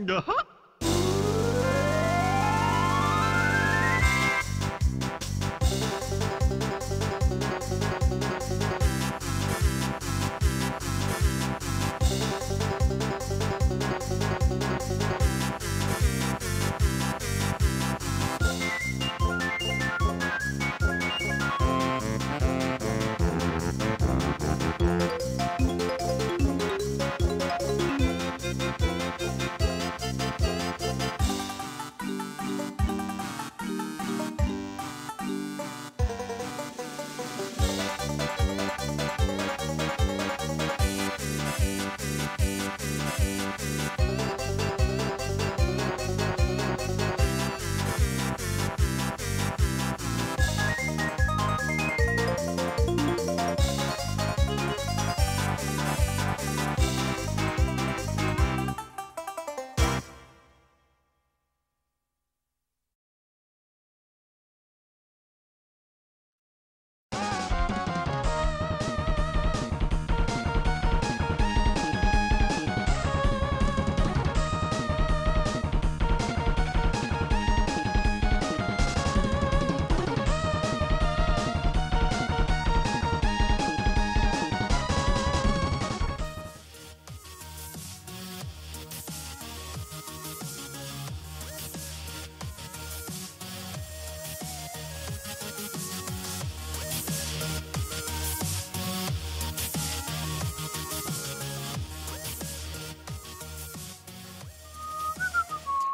Uh-huh.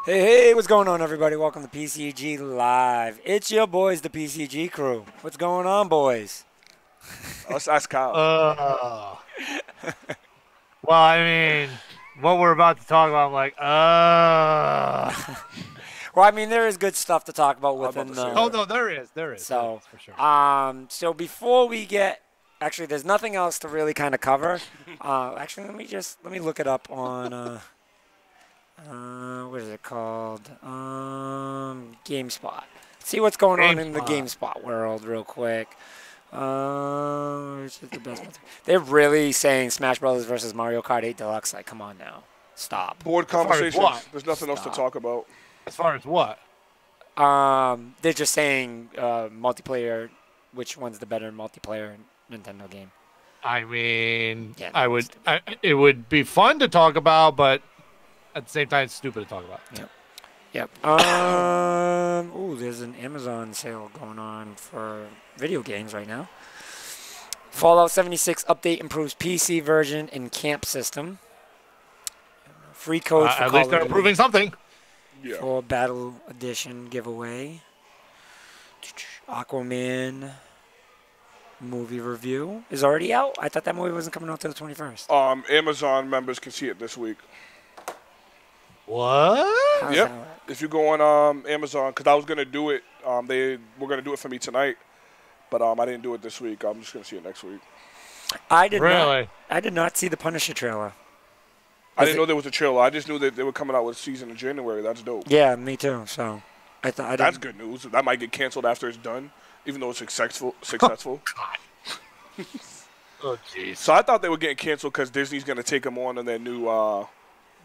Hey, what's going on, everybody? Welcome to PCG Live. It's your boys, the PCG crew. What's going on, boys? That's Kyle. Well, I mean, what we're about to talk about, I'm like, Well, I mean, there is good stuff to talk about within the... Oh, no, there is. So, for sure. So before we get... Actually, there's nothing else to really kind of cover. Actually, let me look it up on... what is it called? GameSpot. See what's going on in the GameSpot world real quick. Which is the best one? They're really saying Smash Brothers versus Mario Kart 8 Deluxe. Like, come on now. Stop. Board conversations. There's nothing else to talk about. As far as what? They're just saying multiplayer, which one's the better multiplayer Nintendo game. I mean, yeah, it would be fun to talk about, but at the same time, it's stupid to talk about. Yep. Ooh, there's an Amazon sale going on for video games right now. Fallout 76 update improves PC version and camp system. Free code for at least they're improving something. Yeah. For Battle Edition giveaway. Aquaman movie review is already out. I thought that movie wasn't coming out till the 21st. Amazon members can see it this week. What? Yep. If you go on Amazon, because I was gonna do it, they were gonna do it for me tonight, but I didn't do it this week. I'm just gonna see it next week. I did not see the Punisher trailer. I didn't know there was a trailer. I just knew that they were coming out with a season in January. That's dope. Yeah, me too. So I thought that's good news. That might get canceled after it's done, even though it's successful. God. Oh jeez. So I thought they were getting canceled because Disney's gonna take them on their new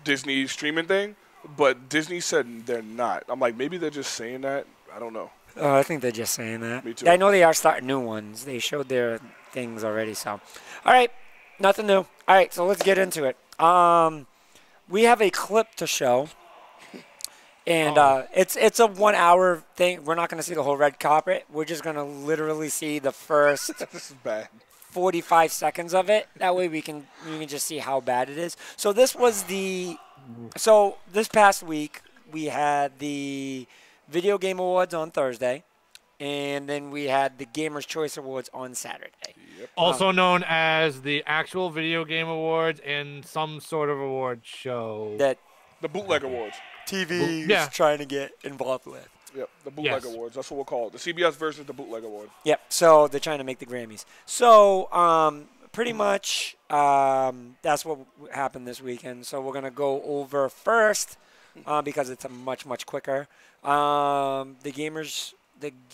Disney streaming thing, but Disney said they're not. I'm like, maybe they're just saying that. I don't know. I think they're just saying that. Me too. Yeah, I know they are starting new ones. They showed their things already. So, all right, nothing new. All right, so let's get into it. we have a clip to show. And Oh. it's a 1 hour thing. We're not going to see the whole red carpet. We're just going to literally see the first This is bad. 45 seconds of it. That way you can just see how bad it is. So this past week we had the Video Game Awards on Thursday, and then we had the Gamers' Choice Awards on Saturday. Yep. Also known as the actual Video Game Awards and some sort of award show. That The Bootleg Awards. TV Yeah. is trying to get involved with. Yep, the Bootleg Yes. Awards. That's what we'll call it. The CBS version of the Bootleg Award. Yep. So they're trying to make the Grammys. So pretty much that's what happened this weekend. So we're gonna go over first because it's a much quicker. The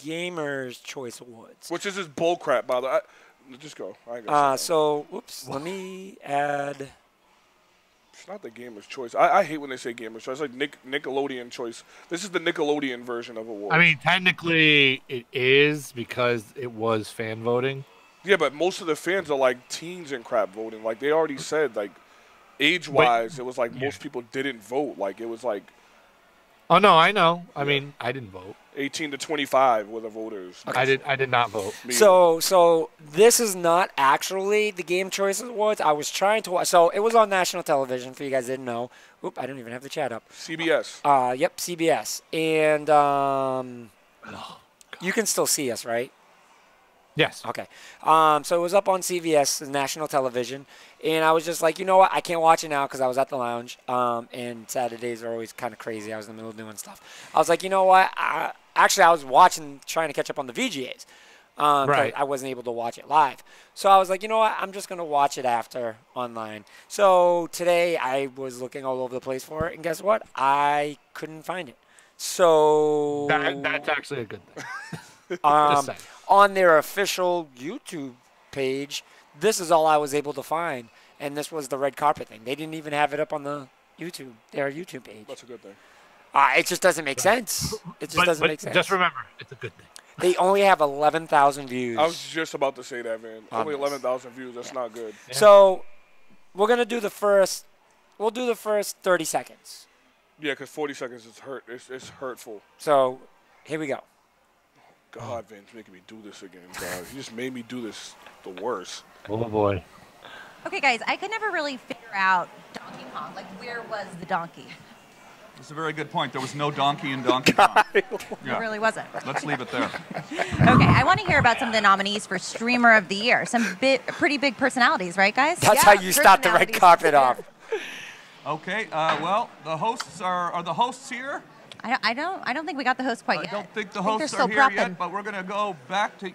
Gamers Choice Awards. Which is this bull crap, by the way. Just go. I ain't gonna say Oops. Let me add. that. It's not the Gamer's Choice. I hate when they say Gamer's Choice. It's like Nickelodeon Choice. This is the Nickelodeon version of awards. I mean, technically it is because it was fan voting. Yeah, but most of the fans are like teens and crap voting. Like they already said, like age-wise, it was like most people didn't vote. Like it was like Oh no, I know. I mean, I didn't vote. 18 to 25 were the voters. I did not vote. Me So this is not actually the Game Choice Awards. I was trying to watch. So it was on national television. For you guys that didn't know. Oop, I don't even have the chat up. CBS. Yep, CBS. And you can still see us, right? Yes. Okay. So it was up on CBS, national television, and I was just like, you know what? I can't watch it now because I was at the lounge, and Saturdays are always kind of crazy. I was in the middle of doing stuff. I was like, you know what? Actually, I was trying to catch up on the VGAs. 'Cause Right. I wasn't able to watch it live. So I was like, you know what? I'm just going to watch it after online. So today I was looking all over the place for it, and guess what? I couldn't find it. So That's actually a good thing. Just saying. on their official YouTube page, this is all I was able to find, and this was the red carpet thing. They didn't even have it up on their YouTube page. That's a good thing. It just doesn't make sense. It just doesn't make sense. Just remember, it's a good thing. They only have 11,000 views. I was just about to say that, man. On Only this. 11,000 views. That's not good. Yeah. So we're gonna do the first. We'll do the first 30 seconds. Yeah, because 40 seconds is hurt. It's hurtful. So here we go. God, Vince, making me do this again, God. You just made me do this the worst. Oh boy. Okay, guys, I could never really figure out Donkey Kong. Like, where was the donkey? That's a very good point. There was no donkey in Donkey Kong. It Yeah. really wasn't. Let's leave it there. Okay, I want to hear about some of the nominees for Streamer of the Year. Some pretty big personalities, right, guys? That's how you start the red personalities. carpet off. Okay. Well, the hosts are the hosts here? I don't think we got the host quite I yet. don't think the I they're hosts still are here prepping. yet, but we're going to go back to...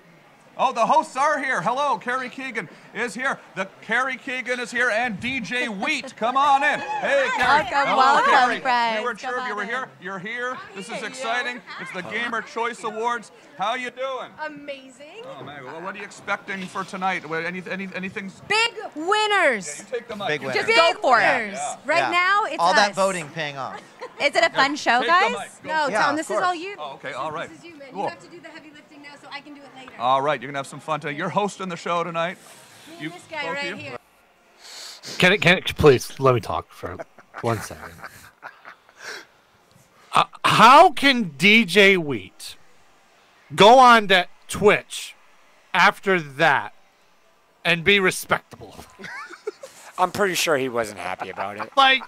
Oh, the hosts are here. Hello, Carrie Keegan is here. Carrie Keegan is here, and DJ Wheat. Come on in. Hey, Carrie. Welcome, Carrie. friends. You weren't sure if you were here. You're here. This is exciting. It's the Gamer Choice Awards. How you doing? Amazing. Oh, man. Well, what are you expecting for tonight? Anything? Big winners. You take the mic. Big You winner. take Just go for it. Winners. Right Yeah. now, it's all us. that voting paying off. Is it a fun show, Take the guys? mic. Go. No, Yeah, Tom, of this is course. all you. Oh, okay, all right. This is you, man. Cool. You have to do the heavy lifting now, so I can do it later. All right, you're gonna have some fun tonight. You're hosting the show tonight. Me and this guy both right you? here. Can it, please let me talk for 1 second. How can DJ Wheat go on to Twitch after that and be respectable? I'm pretty sure he wasn't happy about it. Like,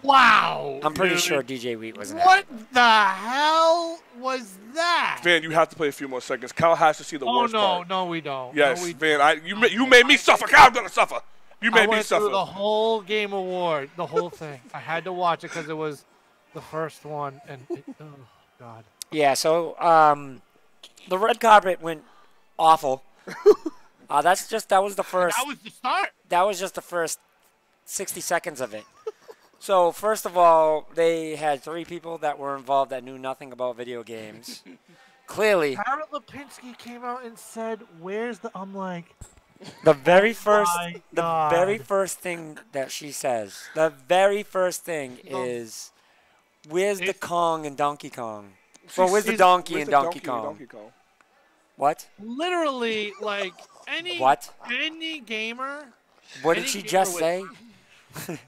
wow. I'm pretty dude. sure DJ Wheat wasn't What happy. the hell was that? Van, you have to play a few more seconds. Kyle has to see the Oh worst part. no, we don't. Yes, no, we Van, you made me suffer. Kyle's gonna suffer. You I made me went through suffer. the whole game award, the whole thing. I had to watch it because it was the first one, and oh god. Yeah, so the red carpet went awful. That was the first. That was the start. That was just the first 60 seconds of it. So first of all, they had 3 people that were involved that knew nothing about video games. Clearly, Tara Lipinski came out and said, "Where's the?" I'm like, the very first, my the God. very first thing that she says, the very first thing is, "Where's the It's- Kong and Donkey Kong?" Well, where's the she's- donkey Where's and the Donkey and Kong? Donkey Kong? What? literally like any What? any gamer. What did Any she gamer just with- say?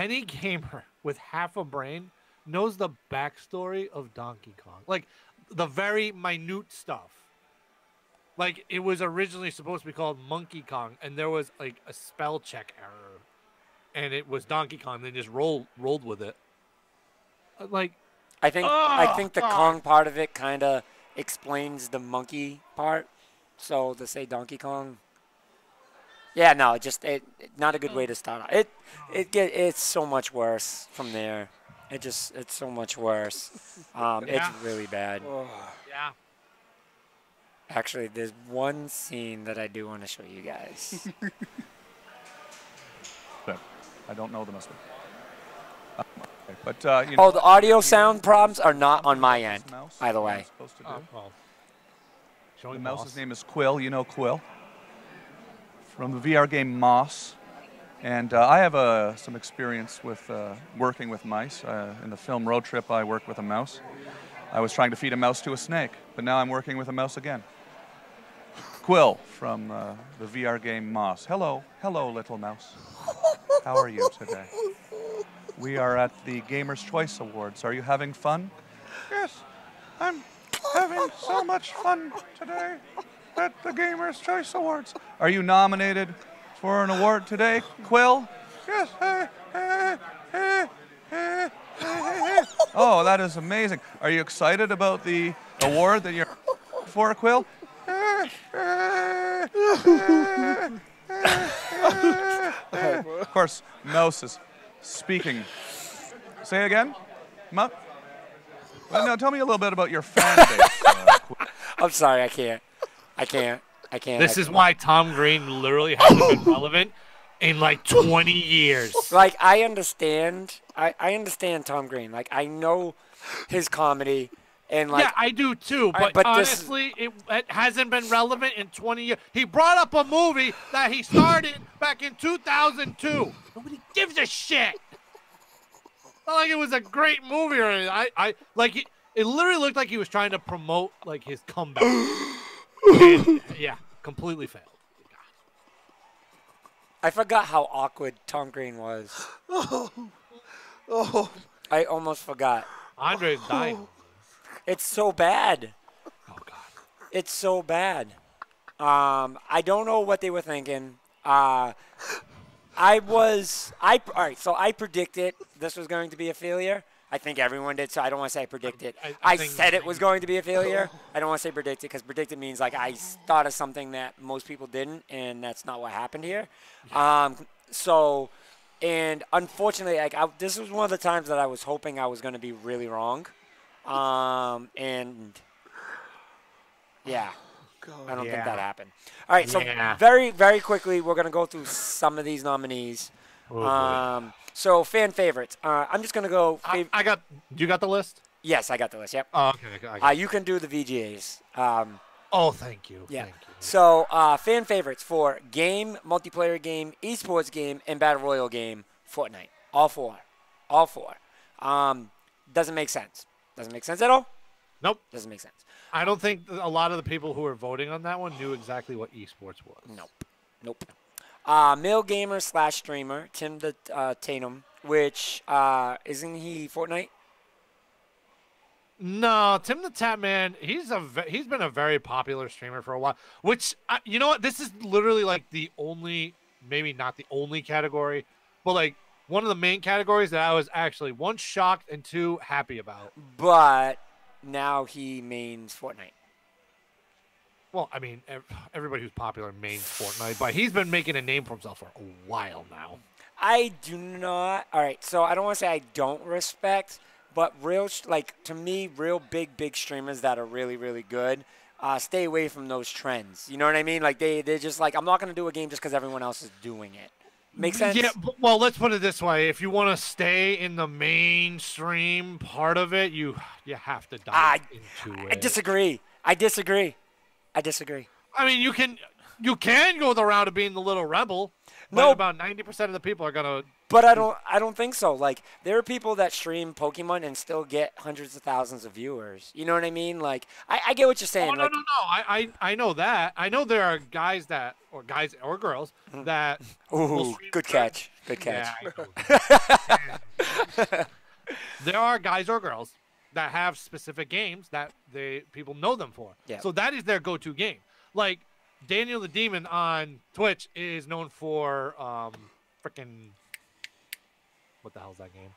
any gamer with half a brain knows the backstory of Donkey Kong, like the very minute stuff. Like it was originally supposed to be called Monkey Kong, and there was like a spell check error, and it was Donkey Kong. They just rolled with it. Like I think the Kong part of it kind of explains the monkey part. So to say Donkey Kong, yeah, no, not a good way to start out. It's so much worse from there. It's so much worse. It's really bad. Yeah. Actually, there's one scene that I do want to show you guys. But I don't know the must be. Okay, but Oh, the audio sound problems are not on my end, by the way. Well, The mouse's name is Quill. You know Quill from the VR game Moss. And I have some experience with working with mice. In the film Road Trip, I worked with a mouse. I was trying to feed a mouse to a snake, but now I'm working with a mouse again. Quill from the VR game Moss. Hello, little mouse. How are you today? We are at the Gamers' Choice Awards. Are you having fun? Yes, I'm having so much fun today at the Gamers' Choice Awards. Are you nominated for an award today, Quill? Yes. Oh, that is amazing. Are you excited about the award that you're for, Quill? Of course, mouse is speaking. Say it again? Well, now tell me a little bit about your fan base. I'm sorry, I can't. This is why Tom Green literally hasn't been relevant in like 20 years. Like, I understand Tom Green. Like, I know his comedy. And like, yeah, I do too, but honestly, it hasn't been relevant in 20 years. He brought up a movie that he started back in 2002. Nobody gives a shit. Not like it was a great movie or anything. I like it literally looked like he was trying to promote like his comeback. And, yeah, completely failed. I forgot how awkward Tom Green was. I almost forgot. Andre's dying. It's so bad. Oh God. It's so bad. I don't know what they were thinking. All right, so I predicted this was going to be a failure. I think everyone did, so I don't want to say I predicted. I said it was going to be a failure. I don't want to say predicted because predicted means like I thought of something that most people didn't, and that's not what happened here. And unfortunately, like this was one of the times that I was hoping I was going to be really wrong. And yeah, I don't think that happened. All right, so very, very quickly, we're going to go through some of these nominees. So fan favorites. I'm just going to go. You got the list? Yes, I got the list. Yep. Oh, okay. You can do the VGAs. Oh, thank you. Yeah. Thank you. So fan favorites for game, multiplayer game, esports game, and battle royale game, Fortnite. All four. Doesn't make sense. Doesn't make sense at all? Nope. Doesn't make sense. I don't think a lot of the people who were voting on that one knew exactly what esports was. Nope. Male gamer / streamer, Tim the Tatum, which isn't he Fortnite? No, Tim the Tap Man, he's been a very popular streamer for a while, which, you know what, this is literally like the only, maybe not the only category, but like one of the main categories that I was actually, one, shocked and two, happy about. But now he mains Fortnite. Well, I mean, everybody who's popular mains Fortnite, but he's been making a name for himself for a while now. I do not. All right, so I don't want to say I don't respect, but to me, real big streamers that are really, really good, stay away from those trends. You know what I mean? Like, they're just like, I'm not going to do a game just because everyone else is doing it. Make sense? Yeah, well, let's put it this way. If you want to stay in the mainstream part of it, you have to dive into it. I disagree. I mean, you can go the route of being the little rebel. But No. about 90% of the people are gonna. But I don't think so. Like, there are people that stream Pokemon and still get hundreds of thousands of viewers. You know what I mean? Like, I get what you're saying. Oh no, like, no, no! I know that. I know there are guys or girls that. will Ooh, stream good certain- catch. Good catch. Yeah, I know. There are guys or girls that have specific games that people know them for. Yeah. So that is their go-to game. Like Daniel the Demon on Twitch is known for freaking what the hell's that game?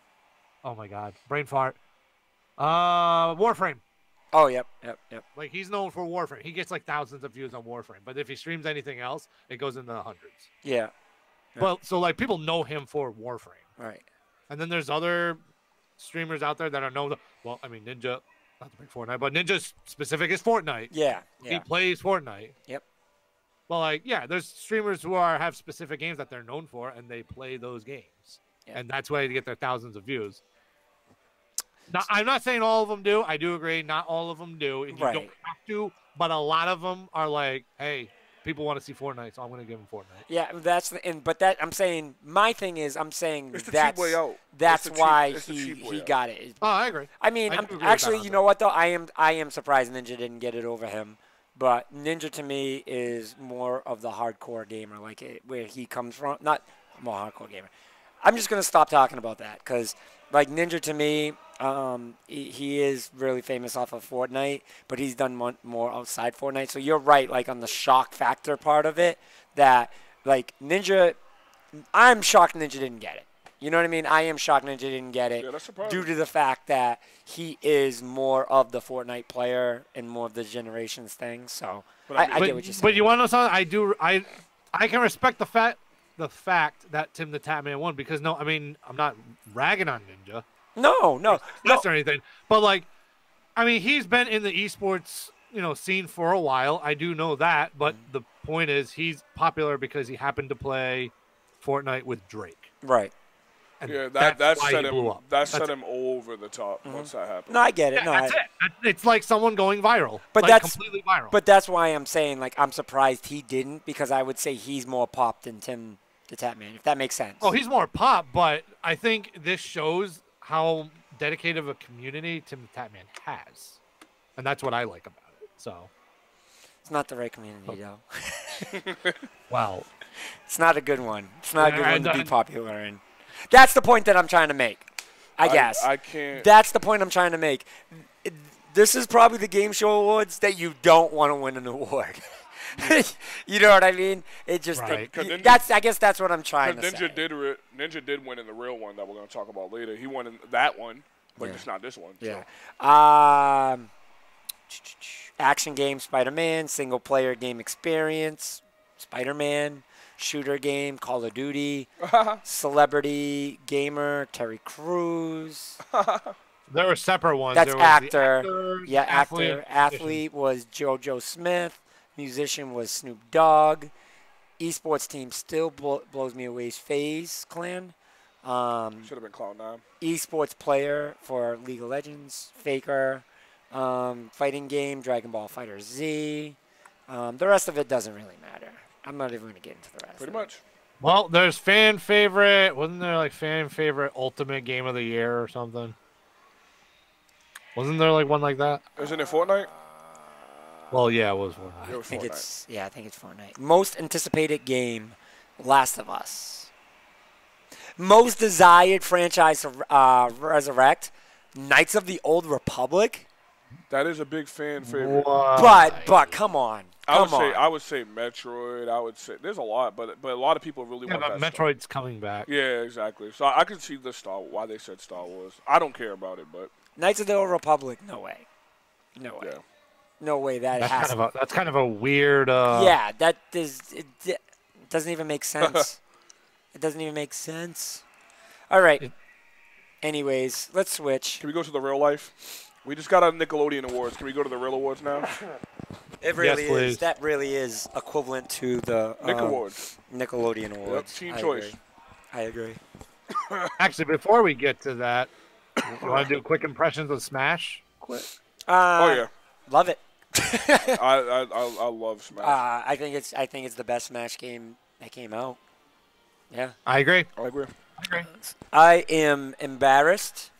Oh my god, brain fart. Warframe. Oh, yep. Like he's known for Warframe. He gets like thousands of views on Warframe. But if he streams anything else, it goes in the hundreds. Yeah. But so like people know him for Warframe. Right. And then there's other streamers out there that are known. Well, I mean Ninja, not to bring Fortnite, but Ninja's specific is Fortnite. Yeah. He plays Fortnite. Yep. Well, like yeah, there's streamers who have specific games that they're known for, and they play those games, and that's why they get their thousands of views. Now, I'm not saying all of them do. I do agree, not all of them do, and you don't have to. But a lot of them are like, hey, people want to see Fortnite, so I'm going to give them Fortnite. Yeah, but that I'm saying my thing is I'm saying It's the that's cheap way out. that's It's the why cheap- it's the cheap way he out. got it. Oh, I agree. I mean, I I'm, do agree with actually, that you on know what though? I am surprised Ninja didn't get it over him. But Ninja to me is more of the hardcore gamer, like where he comes from. Not more hardcore gamer. I'm just gonna stop talking about that because, like Ninja to me, he is really famous off of Fortnite, but he's done more outside Fortnite. So you're right, like on the shock factor part of it, that like Ninja, I'm shocked Ninja didn't get it. You know what I mean? I am shocked Ninja didn't get it due to the fact that he is more of the Fortnite player and more of the Generations thing. So I get what you're saying. But you want to know something? I can respect the fact that Tim the Tatman won because I'm not ragging on Ninja. No. Or anything. But like, I mean, he's been in the esports scene for a while. I do know that. But the point is, he's popular because he happened to play Fortnite with Drake. Right. And Yeah, that why set he him. blew up. That set him over the top once that happened. No, I get it. Yeah, No, that's it. It's like someone going viral. But like, that's completely viral. But that's why I'm saying like I'm surprised he didn't because I would say he's more pop than Tim the Tatman, if that makes sense. Oh, he's more pop, but I think this shows how dedicated of a community Tim the Tatman has, and that's what I like about it. So it's not the right community though. Wow. It's not a good one. It's not a good one to be and- popular in. That's the point that I'm trying to make. I guess. I can't. That's the point I'm trying to make. This is probably the game show awards that you don't want to win an award. You know what I mean? It just Right. I guess that's what I'm trying to Ninja say. Ninja did win in the real one that we're going to talk about later. He won in that one, but it's not this one. Yeah. So. Action game, Spider-Man. Single player game experience, Spider-Man. Shooter game, Call of Duty. Celebrity gamer, Terry Crews. There were separate ones. That's There was the actor. Yeah, athlete, actor. Athlete was JoJo Smith. Musician was Snoop Dogg. Esports team still blows me away. FaZe Clan. Should have been Cloud9. Esports player for League of Legends. Faker. Fighting game, Dragon Ball Fighter Z. The rest of it doesn't really matter. I'm not even going to get into the rest. Pretty much. Well, there's fan favorite. Wasn't there like fan favorite ultimate game of the year or something? Wasn't there like one like that? Isn't it Fortnite? Well, yeah, it was Fortnite. It was Fortnite. I think it's Fortnite. Most anticipated game, Last of Us. Most desired franchise to resurrect, Knights of the Old Republic. That is a big fan favorite. But come on. I would say Metroid. I would say there's a lot, but a lot of people really Yeah, want but that. Metroid's coming back. Yeah, exactly. So I can see why they said Star Wars. I don't care about it, but Knights of the Old Republic, no way. No way. yeah. No way that That's has. that's kind of a weird. Yeah, that is. It doesn't even make sense. It doesn't even make sense. All right. Anyways, let's switch. Can we go to the real life? We just got our Nickelodeon awards. Can we go to the real awards now? It really Yes, is. please. That really is equivalent to the Nick Awards. Nickelodeon Yep, Awards. team I choice. agree. I agree. Actually, before we get to that, you want to do quick impressions of Smash? Quick. Oh yeah, Love it. I love Smash. I think it's the best Smash game that came out. Yeah. I agree. I agree. I am embarrassed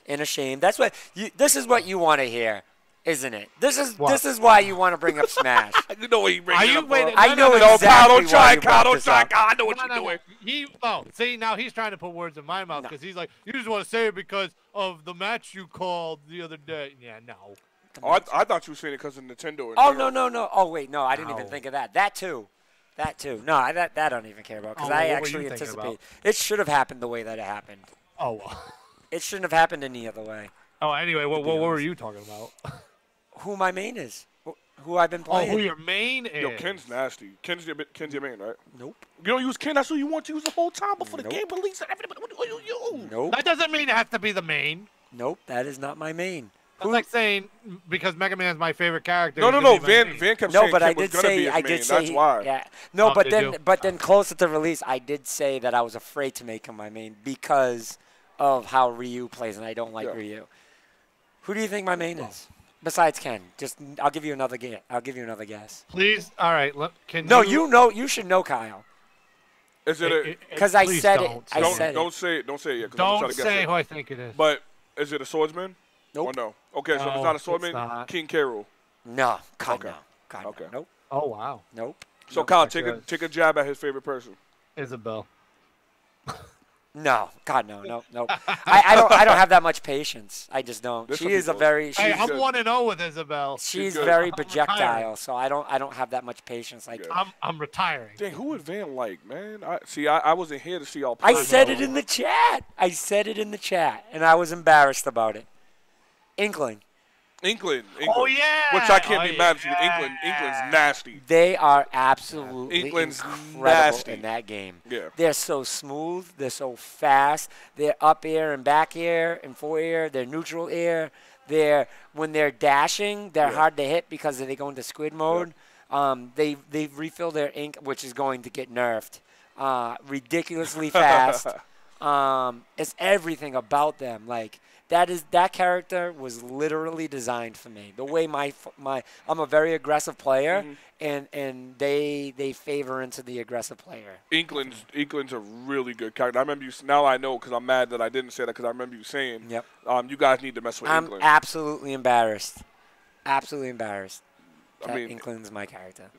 and ashamed. That's what this is what you want to hear, isn't it? This is why you want to bring up Smash. You know what he brings it up for. I know No, exactly Kyle, don't why try, you Kyle, brought don't this try, up. Kyle. I know what you're doing. See, now he's trying to put words in my mouth because he's like, you just want to say it because of the match you called the other day. Yeah, no. Oh, I thought you were saying it because of Nintendo. Oh, no. Oh, wait, no, I didn't even think of that. That too. No, that I don't even care about because I actually anticipate it should have happened the way that it happened. Oh, well. It shouldn't have happened any other way. Oh, anyway, what were you talking about? Who my main is. Who I've been playing. Oh, who your main is. Yo, Ken's nasty. Ken's your main, right? Nope. You don't use Ken. That's who you want to use the whole time before the game releases. Nope. That doesn't mean it has to be the main. Nope, that is not my main. It's like saying because Mega Man's my favorite character. No. Van kept saying but Ken I was did gonna say be his I main. did say That's why. Yeah. No, Oh, but then closer to release, I did say that I was afraid to make him my main because of how Ryu plays, and I don't like Ryu. Who do you think my main is? Besides Ken, I'll give you another guess. Please, all right. You should know Kyle. Is it because I said it. I don't, said it. Don't say it. Don't say it yet. Don't say who I think it is. But is it a swordsman? Nope. Or no? Okay, so if it's not a swordsman, King K. Rool. No. God, Okay. no. God, Okay. no. Nope. Oh wow. Nope. So Nope. Kyle, take a jab at his favorite person. Isabel. No, God, no. I don't have that much patience. I just don't. This She will is be a good. very. Hey, I'm good. 1-0 with Isabel. She's good. very I'm projectile, retiring. so I don't have that much patience. Like I'm retiring. Dang, who would Van like, man? I wasn't here to see y'all play. I said it in the chat. And I was embarrassed about it. England. England. Oh yeah. Which I can't be mad at. England's nasty. They are absolutely England's incredible nasty. in that game. Yeah. They're so smooth. They're so fast. They're up air and back air and forward air. They're neutral air. When they're dashing, they're hard to hit because they go into squid mode. They refill their ink, which is going to get nerfed. Ridiculously fast. It's everything about them. Like that character was literally designed for me. The way I'm a very aggressive player, and they favor into the aggressive player. England's a really good character. I remember you. Now I know because I'm mad that I didn't say that because I remember you saying. Yep. You guys need to mess with England. I'm absolutely embarrassed. Absolutely embarrassed. I mean, England's my character.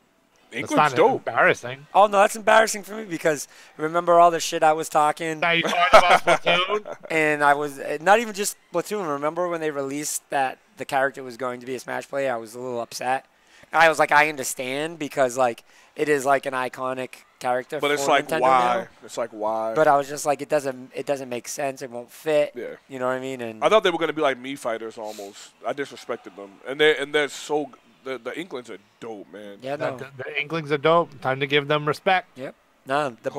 England's dope. Embarrassing. Oh no, that's embarrassing for me because remember all the shit I was talking. Now you talking about Splatoon? And I was not even just Splatoon. Remember when they released that the character was going to be a Smash player? I was a little upset. I was like, I understand because like it is like an iconic character. But for it's like Nintendo why? now. It's like why? But I was just like, it doesn't make sense. It won't fit. Yeah. You know what I mean? And I thought they were gonna be like Mii fighters almost. I disrespected them, and they're so. The Englands are dope, man. yeah, no. The Inklings are dope. Time to give them respect. Yep. No, the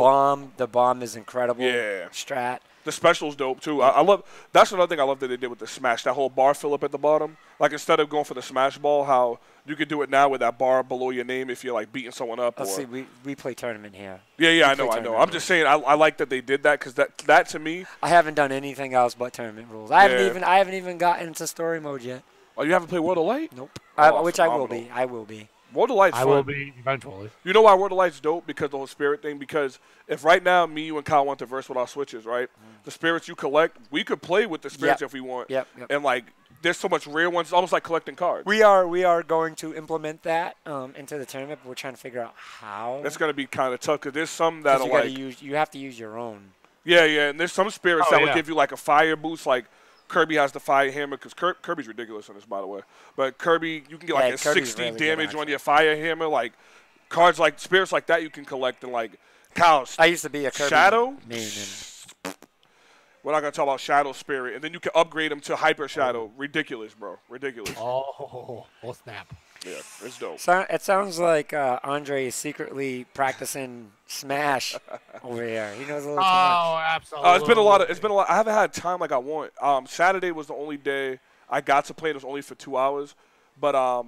bomb is incredible. Yeah. Strat. The special's dope too. I love. That's another thing I love that they did with the Smash. That whole bar fill up at the bottom. Like instead of going for the Smash ball, how you could do it now with that bar below your name if you're like beating someone up. Let's see. We play tournament here. Yeah. I know. I'm just saying. I like that they did that because that to me. I haven't done anything else but tournament rules. I haven't even gotten into story mode yet. Oh, you haven't played World of Light? Nope. Oh, Which phenomenal. I will be. World of Light's fun. I will be eventually. You know why World of Light's dope? Because the whole spirit thing. Because if right now me, you, and Kyle want to verse with our switches, right? The spirits you collect, we could play with the spirits if we want. Yep. And like, there's so much rare ones. It's almost like collecting cards. We are going to implement that into the tournament, but we're trying to figure out how. That's gonna be kind of tough because there's some that are you have to use your own. Yeah, and there's some spirits that will give you like a fire boost, like Kirby has the fire hammer because Kirby's ridiculous on this, by the way. But Kirby, you can get like a Kirby's 60 really damage good, on your fire hammer. Like cards like spirits like that you can collect and like cows. I used to be a Kirby Shadow. main. We're not gonna talk about Shadow Spirit, and then you can upgrade them to Hyper Shadow. Ridiculous, bro. Ridiculous. Oh snap! Yeah, it's dope. So it sounds like Andre is secretly practicing Smash over here. He knows a little too much. Oh, absolutely. It's been a lot. I haven't had time like I want. Saturday was the only day I got to play. It was only for 2 hours, but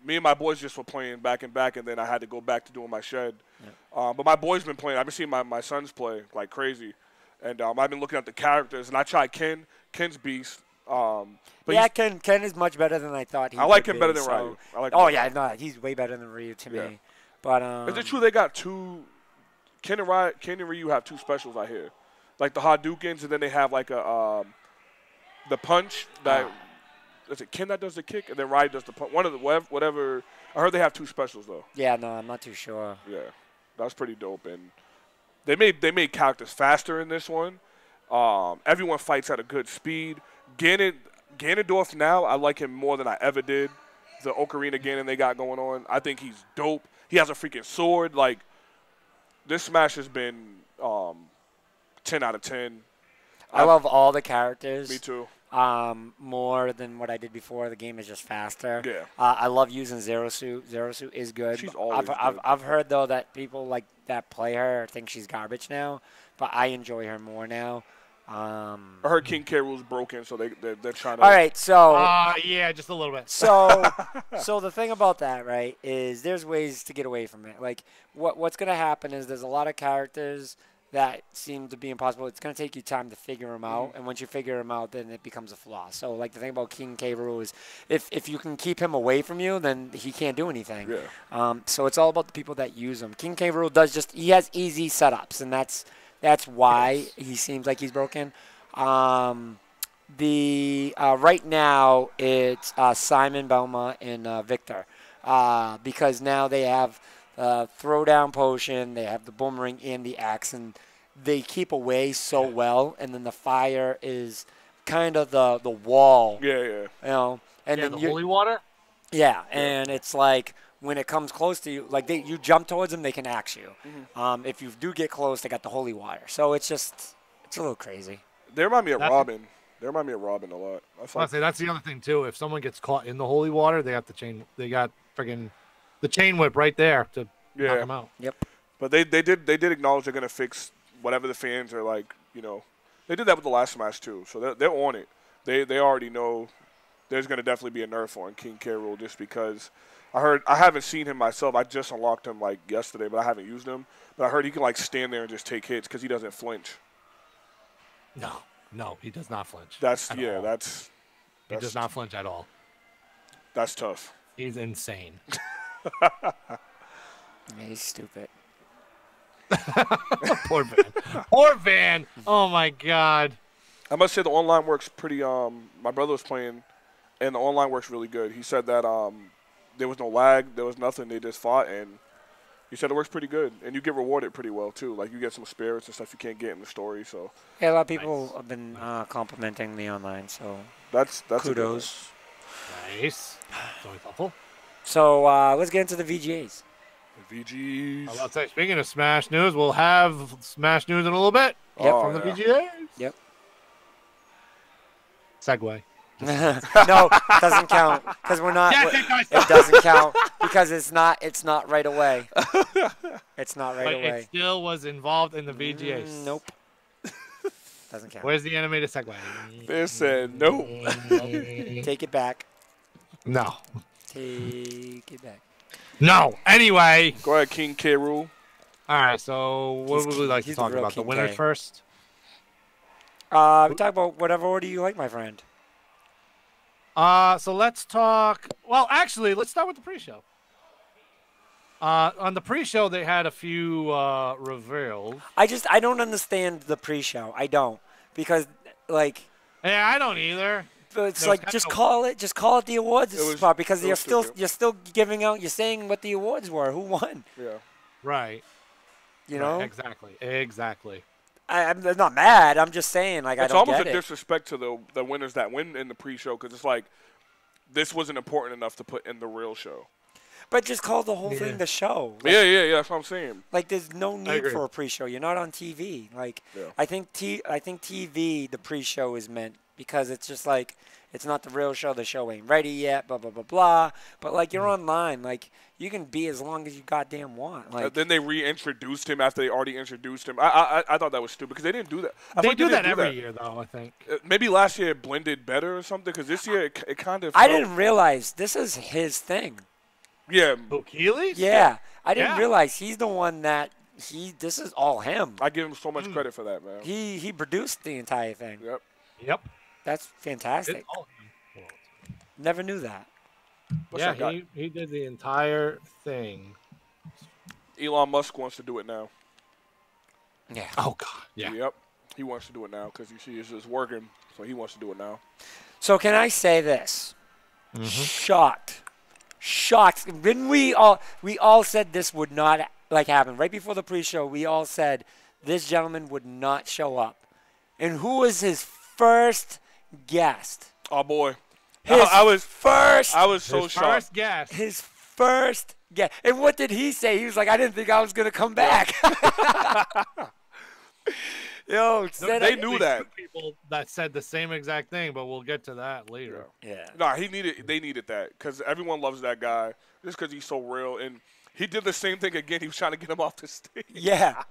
me and my boys just were playing back and back, and then I had to go back to doing my shed. Yeah. But my boys been playing. I've been seeing my sons play like crazy, and I've been looking at the characters. And I tried Ken. Ken's beast. But yeah, Ken is much better than I thought he I like would him better be, than so. Ryu. No, he's way better than Ryu to me. But is it true they got two Ken and Ryu have 2 specials I hear, like the Hadoukens, and then they have like a the punch that is it Ken that does the kick, and then Ryu does the punch. One of the whatever. I heard they have 2 specials though. Yeah, no, I'm not too sure. Yeah, that's pretty dope, and they made characters faster in this one. Everyone fights at a good speed. Ganondorf now, I like him more than I ever did. The Ocarina Ganon they got going on, I think he's dope. He has a freaking sword. Like, this Smash has been 10 out of 10. I love all the characters. Me too. More than what I did before. The game is just faster. Yeah. I love using Zero Suit. Zero Suit is good. She's always good. I've heard, though, that people like that play her think she's garbage now, but I enjoy her more now. I heard King K. Rool's broken, so they're trying to. All right, so. Yeah, just a little bit. So, so the thing about that, right, is there's ways to get away from it. Like, what's going to happen is there's a lot of characters that seem to be impossible. It's going to take you time to figure them out, and once you figure them out, then it becomes a flaw. So, like, the thing about King K. Rool is if you can keep him away from you, then he can't do anything. Yeah. So it's all about the people that use him. King K. Rool he has easy setups, and that's why he seems like he's broken. Right now it's Simon, Belma, and Victor, because now they have throwdown potion, they have the boomerang and the axe, and they keep away so well. And then the fire is kind of the wall. Yeah. You know, and then the holy water. Yeah, and it's like, when it comes close to you, like you jump towards them, they can axe you. If you do get close, they got the holy water. So it's a little crazy. They remind me of Robin. They remind me of Robin a lot. Honestly, that's the other thing too. If someone gets caught in the holy water, they have the chain. They got friggin' the chain whip right there to knock them out. Yep. But they did acknowledge they're gonna fix whatever the fans are like. You know, they did that with the last Smash too. So they're on it. They already know there's gonna definitely be a nerf on King K. Rool just because. I haven't seen him myself. I just unlocked him like yesterday, but I haven't used him. But I heard he can like stand there and just take hits because he doesn't flinch. No, he does not flinch. He does not flinch at all. That's tough. He's insane. Yeah, he's stupid. Poor Van. Poor Van. Oh my God. I must say the online works pretty. My brother was playing, and the online works really good. He said that there was no lag, there was nothing. They just fought, and he said it works pretty good, and you get rewarded pretty well too. Like you get some spirits and stuff you can't get in the story. So yeah, a lot of people have been complimenting the online. So that's kudos. Nice. It's always helpful. So let's get into the VGAs. The VGs. I'll say, speaking of Smash news, we'll have Smash news in a little bit. Yep. From the VGAs. Yep. Segue. No, doesn't count because we're not. It doesn't count because it's not right away. It's not right but away. It still was involved in the VGAs. Nope. Doesn't count. Where's the animated segue? They said nope. Take it back. No. Take it back. No. Anyway. Go ahead, King K. Rool. All right. So what would we like to talk about? The winners K. first. We talk about whatever order you like, my friend. So let's talk. Well, actually, let's start with the pre-show. On the pre-show, they had a few reveals. I don't understand the pre-show. I don't because like. Yeah, I don't either. It's like just call it the awards spot because you're still giving out. You're saying what the awards were. Who won? Yeah. Right. You know. Exactly. I'm not mad. I'm just saying, like, I don't get it. It's almost a disrespect to the winners that win in the pre-show because it's like this wasn't important enough to put in the real show. But just call the whole thing the show. Like, yeah. That's what I'm saying. Like, there's no need for a pre-show. You're not on TV. Like, I think TV, the pre-show is meant because it's just like it's not the real show. The show ain't ready yet. Blah blah blah blah. But like, you're online. Like, you can be as long as you goddamn want. Like then they reintroduced him after they already introduced him. I thought that was stupid because they didn't do that. They do that every year, though. I think maybe last year it blended better or something because this year it kind of. I didn't realize this is his thing. Yeah. Who, Keely's? Yeah, I didn't realize he's the one that This is all him. I give him so much credit for that, man. He produced the entire thing. Yep. That's fantastic. Never knew that. He did the entire thing. Elon Musk wants to do it now. Yeah. Oh God. Yeah. Yep. He wants to do it now because he sees it's working, so he wants to do it now. So can I say this? Shocked. When we all said this would not happen right before the pre-show. We all said this gentleman would not show up, and who was his first guest? Oh boy, I was so shocked. First guess. His first guest. And what did he say? He was like, I didn't think I was gonna come back. Yo, They knew that. People that said the same exact thing, but we'll get to that later. Yeah. Nah, they needed that because everyone loves that guy just because he's so real. And he did the same thing again. He was trying to get him off the stage. Yeah.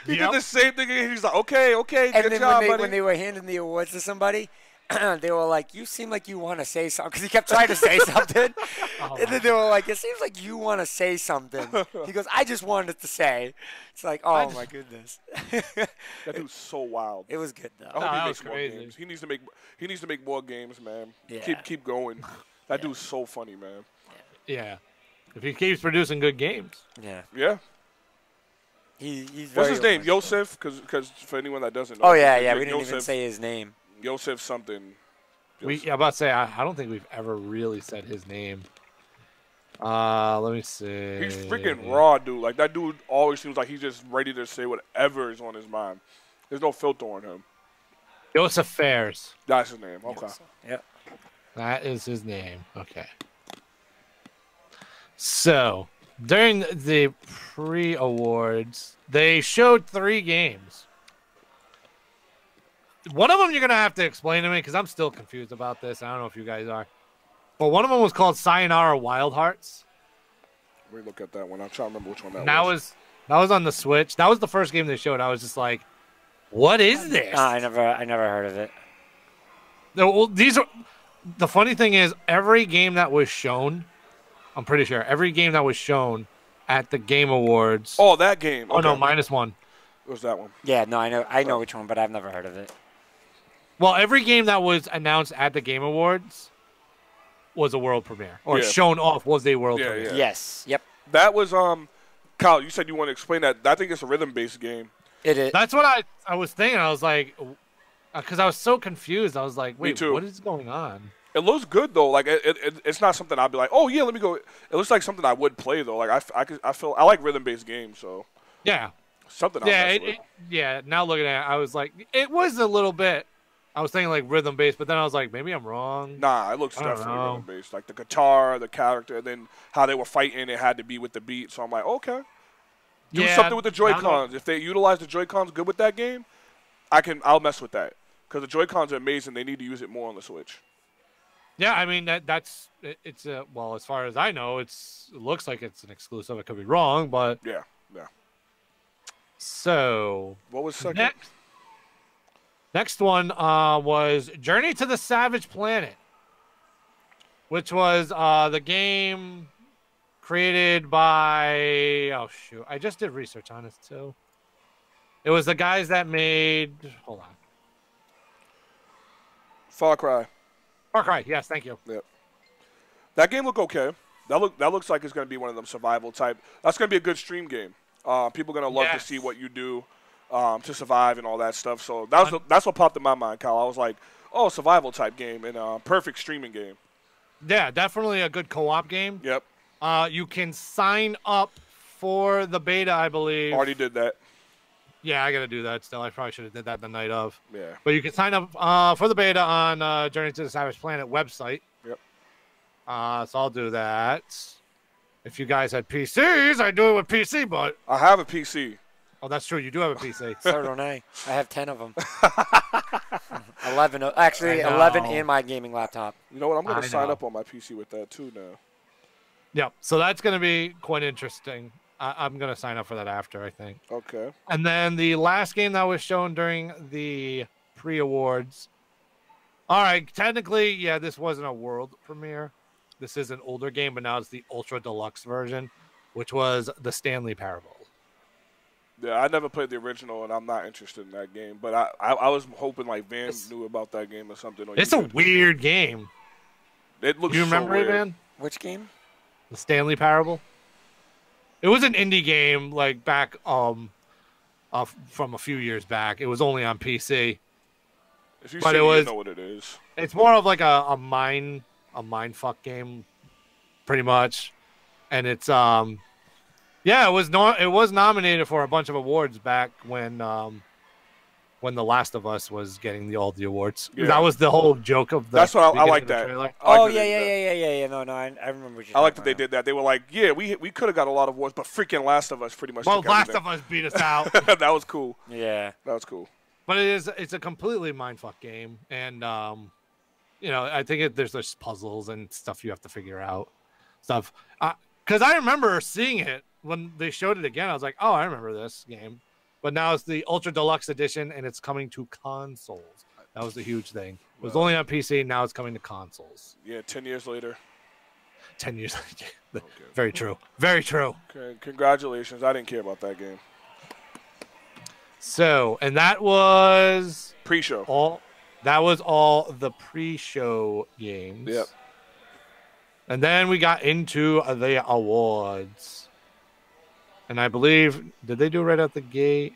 He did the same thing again. He's like, okay, And good then job, buddy. when they were handing the awards to somebody, they were like, you seem like you want to say something. Because he kept trying to say something. And then they were like, it seems like you want to say something. He goes, I just wanted to say. It's like, oh, my goodness. That dude's so wild. It was good, though. I hope that he was makes more crazy. games. He needs to make more games, man. Yeah. Keep going. That dude's so funny, man. Yeah. If he keeps producing good games. Yeah. Yeah. He's What's very his name? open. Yosef? Because for anyone that doesn't know. Oh, yeah. We didn't even Yosef- say his name. Yosef something. I'm about to say, I don't think we've ever really said his name. Let me see. He's freaking raw, dude. Like, that dude always seems like he's just ready to say whatever is on his mind. There's no filter on him. Joseph Fares. That's his name. Okay. Yep. That is his name. Okay. So, during the pre-awards, they showed 3 games. One of them you're going to have to explain to me because I'm still confused about this. I don't know if you guys are. But one of them was called Sayonara Wild Hearts. Let me look at that one. I'm trying to remember which one that was. That was on the Switch. That was the first game they showed. I was just like, what is this? I never heard of it. Well, the funny thing is, every game that was shown, I'm pretty sure, every game that was shown at the Game Awards. Oh, that game. Oh, no, Okay. -1. It was that one. Yeah, no, I know which one, but I've never heard of it. Well, every game that was announced at the Game Awards was a world premiere, or Yeah. shown off was a world premiere. Yeah. Yes. Yep. That was Kyle, you said you want to explain that. I think it's a rhythm-based game. It is. That's what I was thinking. I was like, because I was so confused. I was like, wait, too. what is going on? It looks good though. Like it's not something I'd be like, oh yeah, let me go. It looks like something I would play though. Like I feel I like rhythm-based games, so Yeah. something. I'll mess with. Yeah. Now looking at it, I was like, it was a little bit. I was thinking like rhythm based, but then I was like, maybe I'm wrong. Nah, it looks I don't definitely know. rhythm-based. Like the guitar, the character, and then how they were fighting, it had to be with the beat. So I'm like, okay. Do something with the Joy-Cons. If they utilize the Joy-Cons good with that game, I'll mess with that. Because the Joy-Cons are amazing. They need to use it more on the Switch. Yeah, I mean it's well, as far as I know, it looks like it's an exclusive. I could be wrong, but Yeah. so What was second? next one was Journey to the Savage Planet, which was the game created by I just did research on it too. It was the guys that made hold on. Far Cry. Far Cry, yes, thank you. Yep. That game looked okay. That looks like it's going to be one of them survival type. That's going to be a good stream game. People are going to love to see what you do to survive and all that stuff. So that's what popped in my mind, Kyle. I was like, oh, survival type game and perfect streaming game. Yeah, definitely a good co-op game. Yep. You can sign up for the beta, I believe. Already did that. Yeah, I got to do that still. I probably should have did that the night of. Yeah. But you can sign up for the beta on Journey to the Savage Planet website. Yep. So I'll do that. If you guys had PCs, I'd do it with PC, but... I have a PC. Oh, that's true. You do have a PC. So don't I. I have 10 of them. 11. Actually, I know. 11 in my gaming laptop. You know what? I'm going I to sign know. up on my PC with that too now. Yep. So that's going to be quite interesting. I'm going to sign up for that after, I think. Okay. And then the last game that was shown during the pre-awards. All right, technically, yeah, this wasn't a world premiere. This is an older game, but now it's the Ultra Deluxe version, which was the Stanley Parable. Yeah, I never played the original, and I'm not interested in that game. But I was hoping like Van knew about that game or something. Or It's a weird game. It looks. Do you remember so it, weird. man? Which game? The Stanley Parable. It was an indie game, like back from a few years back. It was only on PC. If you But see it it, was- you know what it is. It's more of like a mind fuck game, pretty much. And it's yeah, it was nominated for a bunch of awards back when The Last of Us was getting all the awards. Yeah. That was the whole joke of the. That's what I beginning like of the that. trailer. I like Oh that yeah, they yeah, did that. yeah, yeah, yeah. No, I remember what you're I like that talking they about. did that. They were like, yeah, we could have got a lot of awards, but freaking Last of Us pretty much. Well, took Last everything. of Us beat us out. That was cool. Yeah. That was cool. But it's a completely mindfuck game, and I think there's just puzzles and stuff you have to figure out, stuff. Because I remember seeing it when they showed it again. I was like, oh, I remember this game. But now it's the Ultra Deluxe Edition, and it's coming to consoles. That was the huge thing. It was only on PC. Now it's coming to consoles. Yeah, 10 years later. 10 years later. Very true. Very true. Okay, congratulations. I didn't care about that game. So, and that was Pre-show. all. That was all the pre-show games. Yep. And then we got into the awards. And I believe, did they do right out the gate?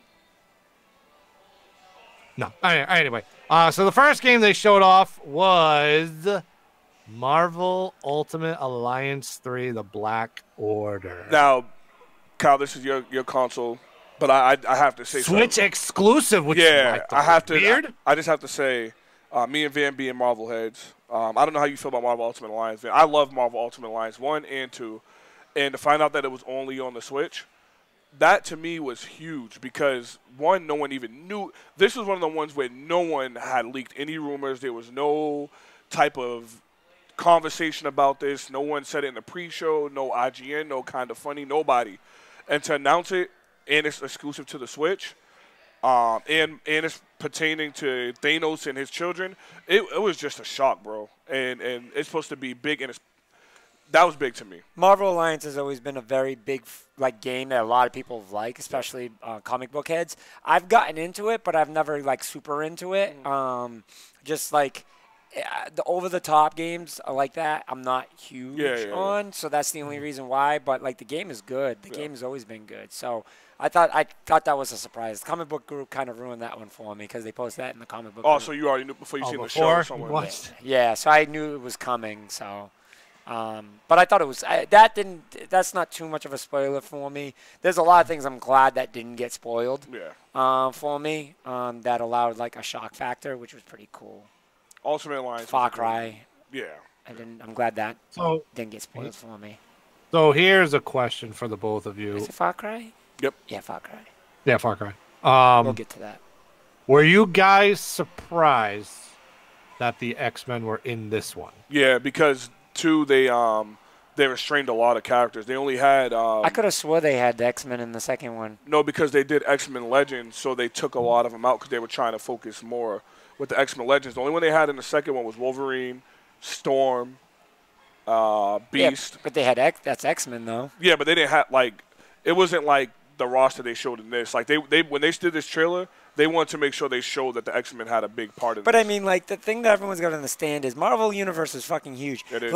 No. Anyway, so the first game they showed off was Marvel Ultimate Alliance 3: The Black Order. Now, Kyle, this is your console, but I have to say Switch something. exclusive, which Yeah, I have to. weird. I just have to say, me and Van being Marvel heads. I don't know how you feel about Marvel Ultimate Alliance. Van. I love Marvel Ultimate Alliance 1 and 2, and to find out that it was only on the Switch, that to me was huge because one, no one even knew. This was one of the ones where no one had leaked any rumors. There was no type of conversation about this. No one said it in the pre-show. No IGN. No Kind of Funny. Nobody. And to announce it, and it's exclusive to the Switch, and it's pertaining to Thanos and his children, it was just a shock, bro. And it's supposed to be big, and that was big to me. Marvel Alliance has always been a very big game that a lot of people like, especially comic book heads. I've gotten into it, but I've never super into it. Just like the over-the-top games like that, I'm not huge on. So that's the only reason why. But the game is good. The game has always been good. So I thought that was a surprise. The comic book group kind of ruined that one for me because they posted that in the comic book. Oh, group. so you already knew before you seen the show before? or somewhere? What? Yeah, so I knew it was coming. So. But I thought it was that's not too much of a spoiler for me. There's a lot of things I'm glad that didn't get spoiled for me that allowed a shock factor, which was pretty cool. Ultimate Alliance. Far Cry. Yeah. I'm glad that didn't get spoiled for me. So here's a question for the both of you. Is it Far Cry? Yep. Yeah, Far Cry. Yeah, Far Cry. We'll get to that. Were you guys surprised that the X-Men were in this one? Yeah, because two, they restrained a lot of characters. They only had. I could have swore they had the X-Men in the second one. No, because they did X-Men Legends, so they took a lot of them out because they were trying to focus more with the X-Men Legends. The only one they had in the second one was Wolverine, Storm, Beast. Yeah, but they had that's X-Men though. Yeah, but they didn't have it wasn't like the roster they showed in this. They when they did this trailer, they wanted to make sure they showed that the X-Men had a big part of it. But I mean, the thing that everyone's got to understand is Marvel Universe is fucking huge. It is.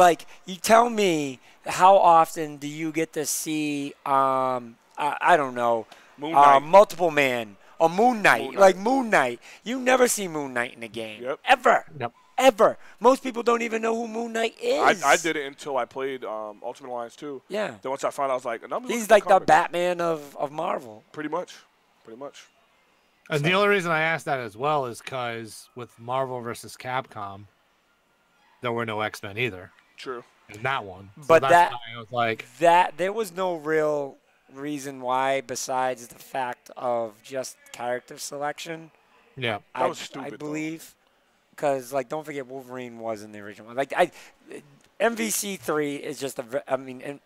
You tell me how often do you get to see, I don't know, Moon Knight. Multiple Man or Moon Knight. Moon Knight. Moon Knight. You never see Moon Knight in a game. Yep. Ever. Yep. Ever. Most people don't even know who Moon Knight is. I did it until I played Ultimate Alliance 2. Yeah. Then once I found out, I was like, he's like the Batman of Marvel. Pretty much. And the only reason I asked that as well is because with Marvel versus Capcom, there were no X-Men either. True. In that one. So But that's why I was like, there was no real reason why besides the fact of just character selection. yeah. That was stupid, I believe. Because, don't forget, Wolverine was in the original one. MVC3 is just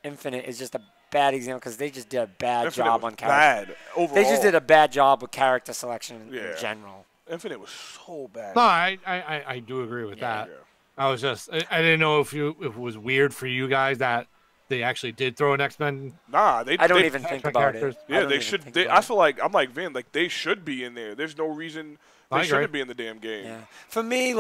Infinite is just a bad example because they just did a bad Infinite job was on character. bad overall. They just did a bad job with character selection in general. Infinite was so bad. No, I do agree with that. Yeah. I was just, I didn't know if it was weird for you guys that they actually did throw an X-Men. Nah, I don't even think about it. Yeah, they should. I feel like I'm like Vin. They should be in there. There's no reason they shouldn't be in the damn game. Yeah. For me,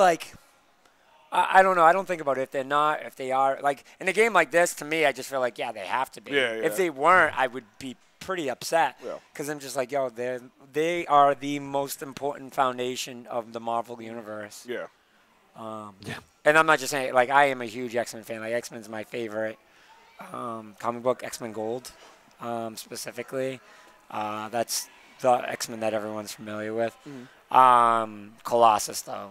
I don't know. I don't think about it if they're not, if they are. In a game like this, to me, I just feel like, yeah, they have to be. Yeah. If they weren't, I would be pretty upset because I'm just like, yo, they are the most important foundation of the Marvel universe. Yeah. And I'm not just saying, like, I am a huge X-Men fan. Like, X-Men's my favorite comic book, X-Men Gold, specifically. That's the X-Men that everyone's familiar with. Colossus, though,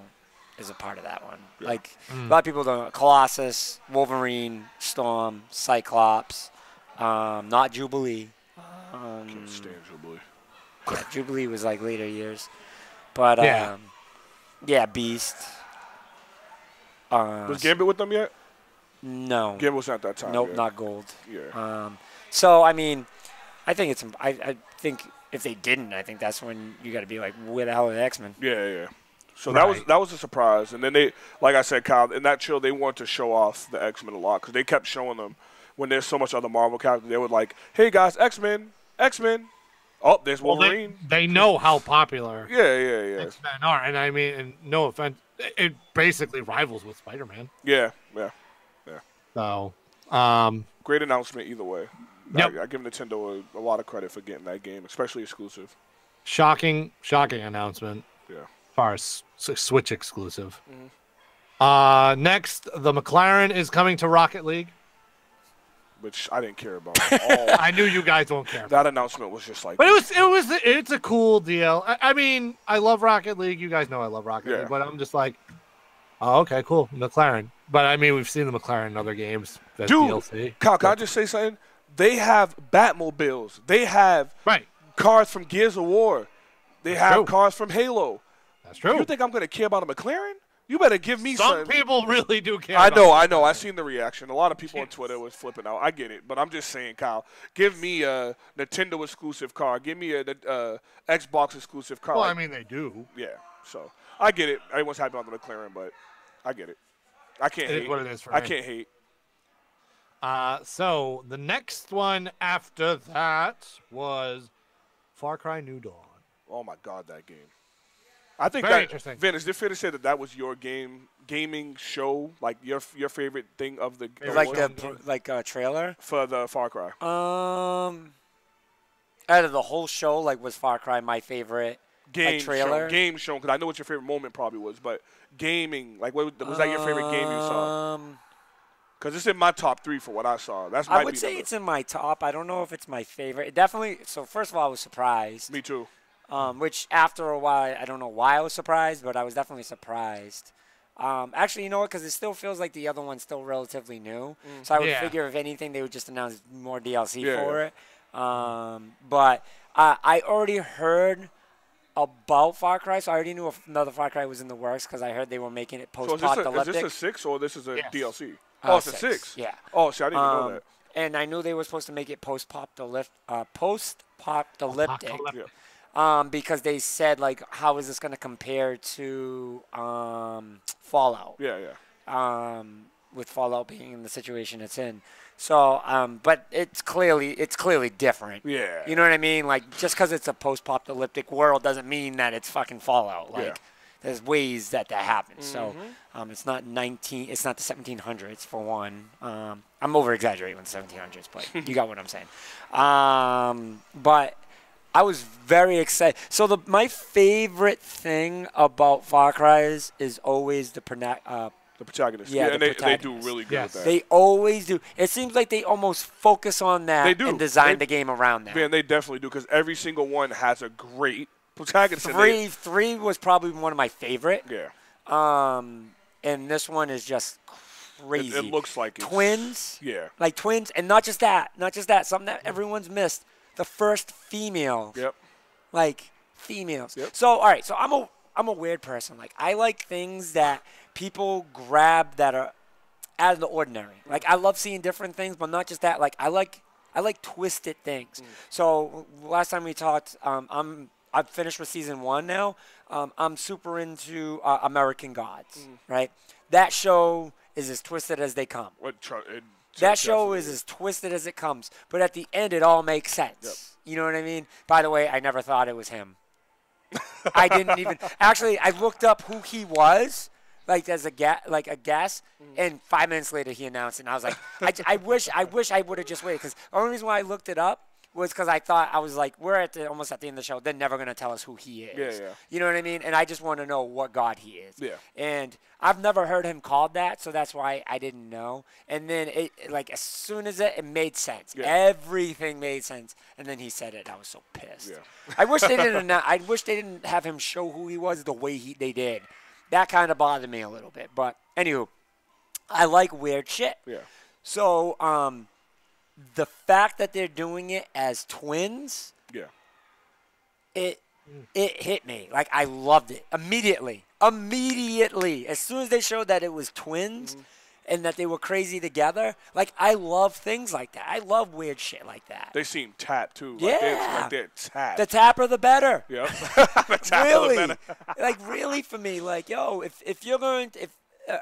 is a part of that one. Yeah. Like, a lot of people don't know. Colossus, Wolverine, Storm, Cyclops, not Jubilee. Can't stand Jubilee. Yeah, Jubilee was, like, later years. But, Beast. Was Gambit with them yet? No. Gambit was not that time. Nope, yet. not Gold. Yeah. So, I mean, I think I think if they didn't, I think that's when you got to be like, where the hell are the X-Men? Yeah. So that was a surprise. And then they, like I said, Kyle, in that show, they wanted to show off the X-Men a lot because they kept showing them when there's so much other Marvel characters. They were like, hey, guys, X-Men. Oh, there's Wolverine. They know how popular Yeah. X-Men are. And I mean, and no offense, it basically rivals with Spider-Man. Yeah. So, great announcement either way. Yep. I give Nintendo a lot of credit for getting that game, especially exclusive. shocking announcement. Yeah. As far as Switch exclusive. Next, the McLaren is coming to Rocket League. Which I didn't care about at all. I knew you guys won't care. That announcement was just like. But it's a cool deal. I mean, I love Rocket League. You guys know I love Rocket League. But I'm just like, oh, okay, cool, McLaren. But I mean, we've seen the McLaren in other games. That's Dude, DLC. Kyle, can I just say something? They have Batmobiles. They have cars from Gears of War. They have cars from Halo. That's true. You think I'm going to care about a McLaren? You better give me Some something. people really do care. I know. I've seen the reaction. A lot of people on Twitter was flipping out. I get it. But I'm just saying, Kyle, give me a Nintendo exclusive car. Give me a Xbox exclusive car. Well, I mean, they do. Yeah. So I get it. Everyone's happy about the McLaren, but I get it. I can't hate. It is what it is for I me. can't hate. So the next one after that was Far Cry New Dawn. Oh my God, that game! I think Very interesting. Vin, is it fair to say that was your gaming show, like your favorite thing of the a trailer for the Far Cry? Out of the whole show, like, was Far Cry my favorite trailer? Game show, because I know what your favorite moment probably was, but gaming, like, was that your favorite game you saw? Because it's in my top 3 for what I saw. I would say it's in my top. I don't know if it's my favorite. It definitely. So first of all, I was surprised. Me too. Which after a while, I don't know why I was surprised, but I was definitely surprised. Actually, you know what? Because it still feels like the other one's still relatively new. So I would figure, if anything, they would just announce more DLC for it. But I already heard about Far Cry, so I already knew another Far Cry was in the works because I heard they were making it post-apocalyptic. Is this a 6 or this is a DLC? It's a 6. Yeah. Oh, see, I didn't even know that. And I knew they were supposed to make it post-apocalyptic. Because they said, like, how is this going to compare to Fallout? Yeah. With Fallout being in the situation it's in. So, but it's clearly different. Yeah. You know what I mean? Like, just because it's a post-apocalyptic world doesn't mean that it's fucking Fallout. Like, there's ways that happens. So, it's not the 1700s for one. I'm over-exaggerating with the 1700s, but you got what I'm saying. But I was very excited. So my favorite thing about Far Cry is always the protagonist. Yeah, and they do really good with that. They always do. It seems like they almost focus on that and design the game around that. Man, they definitely do, because every single one has a great protagonist. Three was probably one of my favorite. Yeah. And this one is just crazy. It looks like twins. Yeah. Like twins, and not just that. Something that everyone's missed. The first female. Yep. Like females. Yep. So all right. So I'm a weird person. Like, I like things that people grab that are out of the ordinary. Like, I love seeing different things, but not just that. Like, I like twisted things. So last time we talked, I've finished with season 1 now. I'm super into American Gods, right? That show is as twisted as they come. That show is as twisted as it comes. But at the end, it all makes sense. Yep. You know what I mean? By the way, I never thought it was him. I didn't even actually. I looked up who he was, like as a guess, and 5 minutes later he announced it. And I was like, I wish I would have just waited, because the only reason why I looked it up was because I was like, we're almost at the end of the show. They're never going to tell us who he is. Yeah. You know what I mean? And I just want to know what God he is. Yeah. And I've never heard him called that, so that's why I didn't know. And then, as soon as it made sense. Yeah. Everything made sense. And then he said it. I was so pissed. Yeah. I wish they didn't. I wish they didn't have him show who he was the way they did. That kind of bothered me a little bit. But anywho, I like weird shit. Yeah. So, the fact that they're doing it as twins, Yeah. it hit me. Like, I loved it immediately. As soon as they showed that it was twins and that they were crazy together, like, I love things like that. I love weird shit like that. They seem tapped too. Yeah. Like they're tapped. The tapper, the better. Yep. The tapper, Really, the better. like, really for me, like, yo, if you're going to,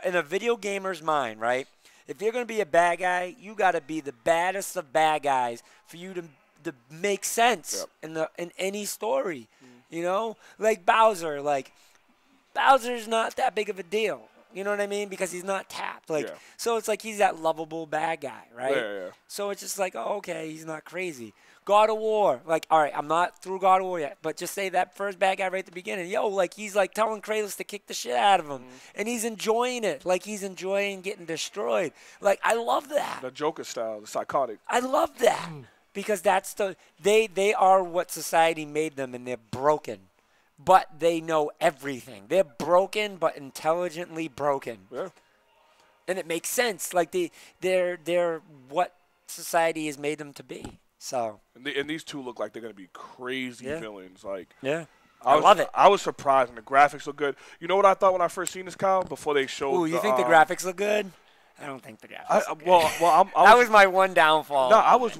in a video gamer's mind, right? If you're going to be a bad guy, you got to be the baddest of bad guys for you to make sense in any story. You know? Like Bowser, Bowser's not that big of a deal. You know what I mean? Because he's not tapped. So it's like he's that lovable bad guy, right? Yeah. So it's just like, oh, okay, he's not crazy. God of War, all right, I'm not through God of War yet, but just say that first bad guy right at the beginning. Yo, he's telling Kratos to kick the shit out of him, and he's enjoying it. He's enjoying getting destroyed. I love that. The Joker style, the psychotic. I love that because that's they are what society made them, and they're broken, but they know everything. They're broken, but intelligently broken. Yeah. And it makes sense. They're what society has made them to be. So. And these two look like they're going to be crazy villains. I love it. I was surprised, and the graphics look good. You know what I thought when I first seen this, Kyle? Before they showed. Ooh, you think the graphics look good? I don't think the graphics. Look good. That was my one downfall. No, I was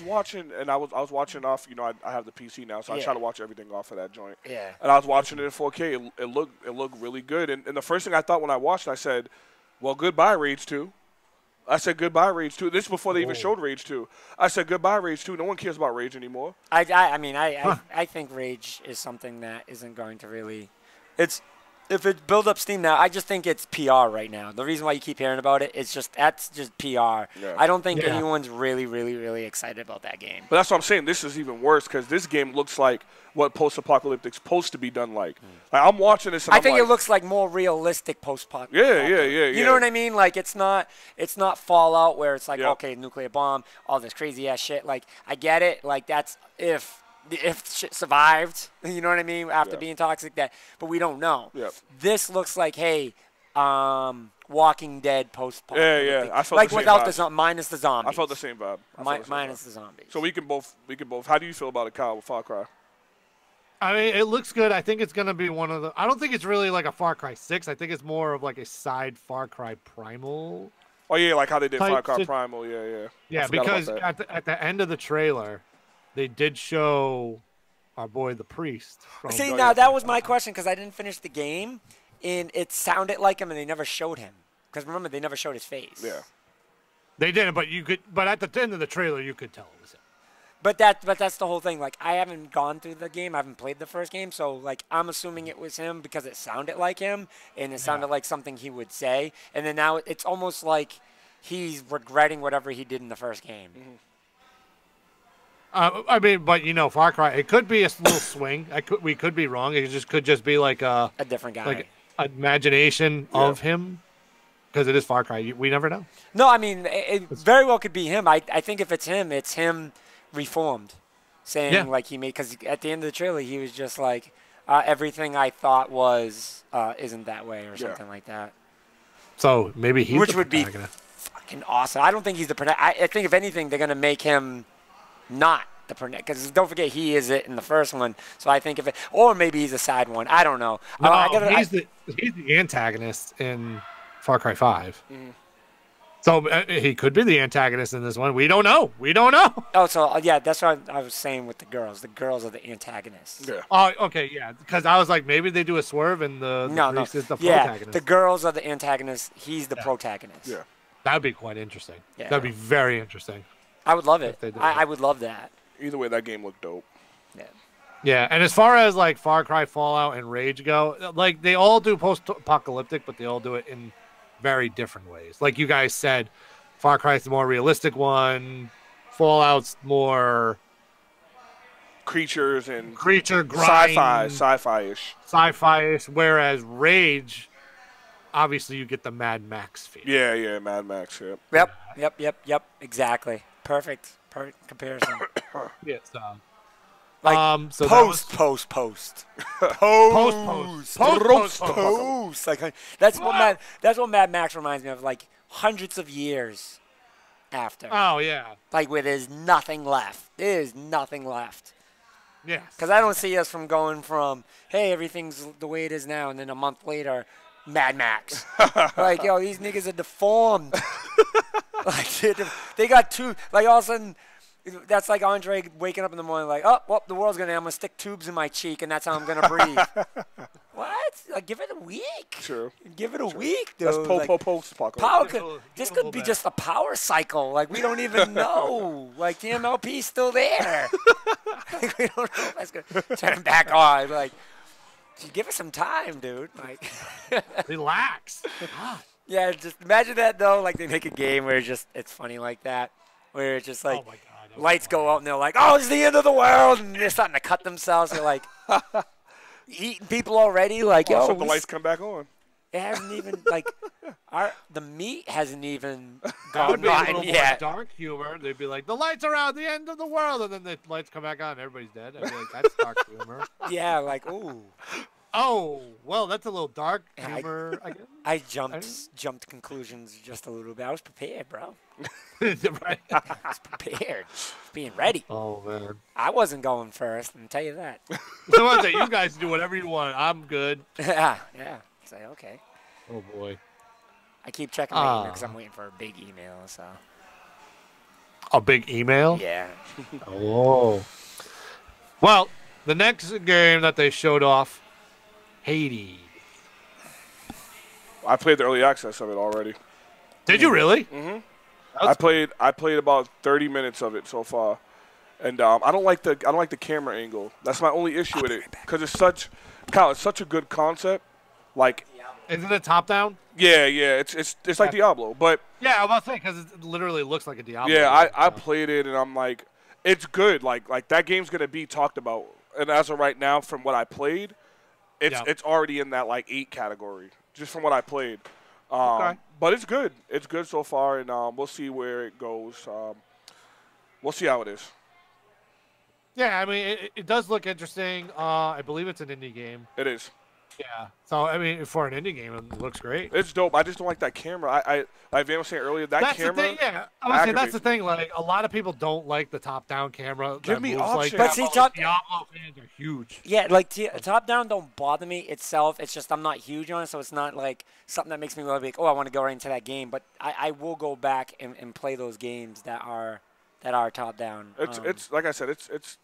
watching, and I was watching off. I have the PC now, so I try to watch everything off of that joint. Yeah. And I was watching it in 4K. It looked really good. And the first thing I thought when I watched it, I said, "Well, goodbye, Rage 2." I said goodbye, Rage 2. This is before they even showed Rage 2. I said goodbye, Rage 2. No one cares about Rage anymore. I think Rage is something that isn't going to really. If it build up steam now, I just think it's PR right now. The reason why you keep hearing about it is that's just PR. Yeah. I don't think anyone's really, really, really excited about that game. But that's what I'm saying. This is even worse because this game looks like what post-apocalyptic's supposed to be done like. I'm watching this and I think it looks like more realistic post-apocalyptic. Yeah. You know what I mean? It's not Fallout where it's okay, nuclear bomb, all this crazy ass shit. I get it. That's if shit survived, you know what I mean, after being toxic, but we don't know. Yep. This looks like, hey, Walking Dead post-apocalyptic. Yeah. I felt the same without vibe. minus the zombies. I felt the same vibe. Minus the zombies. So we can both. How do you feel about it, Kyle, with Far Cry? I mean, it looks good. I think it's going to be one of the... I don't think it's really like a Far Cry 6. I think it's more of like a side Far Cry Primal. Oh, yeah, like how they did Far Cry Type Primal. Yeah. Yeah, because at the end of the trailer, they did show our boy the priest. See, now that was my question because I didn't finish the game, and it sounded like him, and they never showed him. Because remember, they never showed his face. Yeah. They didn't, but you could. But at the end of the trailer, you could tell it was him. But that's the whole thing. I haven't gone through the game. I haven't played the first game, so I'm assuming it was him because it sounded like him, and it sounded like something he would say. And then now it's almost like he's regretting whatever he did in the first game. I mean, but Far Cry. It could be a little swing. We could be wrong. It could just be like a different guy, like imagination of him, because it is Far Cry. We never know. No, I mean it very well could be him. I think if it's him reformed, saying he made, because at the end of the trailer he was just like everything I thought was isn't that way or something like that. So maybe he's which would be fucking awesome. I don't think he's the protagonist. I think if anything they're gonna make him not the protagonist, because don't forget he is it in the first one. So I think or maybe he's a side one. I don't know. No, he's the antagonist in Far Cry 5. So he could be the antagonist in this one. We don't know. Oh, so that's what I was saying with the girls. The girls are the antagonists. Yeah. Oh, okay, yeah. Because I was like, maybe they do a swerve and the priest is the protagonist. The girls are the antagonists. He's the protagonist. Yeah. That'd be quite interesting. Yeah. That'd be very interesting. I would love it. I would love that. Either way, that game looked dope. Yeah. Yeah, and as far as Far Cry, Fallout, and Rage go, they all do post-apocalyptic, but they all do it in very different ways. Like you guys said, Far Cry's the more realistic one. Fallout's more creatures and creature grind, sci-fi-ish. Sci-fi-ish. Whereas Rage, obviously, you get the Mad Max feel. Yeah, Mad Max. Yep. Yep. Exactly. Perfect comparison. Yeah. So. Like So post. Post. Like that's what Mad Max reminds me of. Like hundreds of years after. Oh yeah. Like where there's nothing left. There's nothing left. Yes. Because I don't see us from going from, hey, everything's the way it is now, and then a month later, Mad Max. Like, yo, these niggas are deformed. Like they got two. Like all of a sudden. That's like Andre waking up in the morning like, oh, well, the world's going to end. I'm going to stick tubes in my cheek, and that's how I'm going to breathe. What? Like, give it a week. True. Give it a week, dude. That's power this could be just a power cycle. Like, we don't even know. Like, the MLP's still there. Like, we don't know if that's going to turn back on. Like, give it some time, dude. Like, relax. Yeah, just imagine that, though. Like, they make a game where it's funny like that. Where it's just like, oh my God, lights go out and they're like, oh, it's the end of the world. And they're starting to cut themselves. They're like, eating people already. Like, yo. So the lights come back on. It hasn't even, like, the meat hasn't even That would gone be a little yet. more dark humor. They'd be like, the lights are out, the end of the world. And then the lights come back on and everybody's dead. I'd be like, that's dark humor. Yeah, like, ooh. Oh, well, that's a little dark humor, I guess. I jumped conclusions just a little bit. I was prepared, bro. Right? I was prepared. Being ready. Oh, man. I wasn't going first, I can tell you that. So I say, you guys do whatever you want. I'm good. Yeah. Say, okay. Oh, boy. I keep checking my email because I'm waiting for a big email, so. A big email? Yeah. Oh. Well, the next game that they showed off, Hades. I played the early access of it already. Did you really? Mm-hmm. I played about 30 minutes of it so far, and I don't like the camera angle. That's my only issue with it because it's such a good concept. Like, isn't it top down? Yeah. It's like Diablo, but yeah, I'm about to say because it literally looks like a Diablo. Yeah, I played it and I'm like, it's good. Like that game's gonna be talked about, and as of right now, from what I played. It's already in that like 8 category, just from what I played. Okay. But it's good. It's good so far, and we'll see where it goes. We'll see how it is. Yeah, I mean, it does look interesting. I believe it's an indie game. It is. Yeah. So, I mean, for an indie game, it looks great. It's dope. I just don't like that camera. Like Van was saying earlier, that's camera. That's the thing, yeah. I was saying that's the thing. Like, a lot of people don't like the top-down camera. Give me options. Like, but see, Diablo fans are huge. Yeah, like top-down don't bother me itself. It's just I'm not huge on it, so it's not like something that makes me really like, oh, I want to go right into that game. But I will go back and play those games that are top-down. It's like I said, it's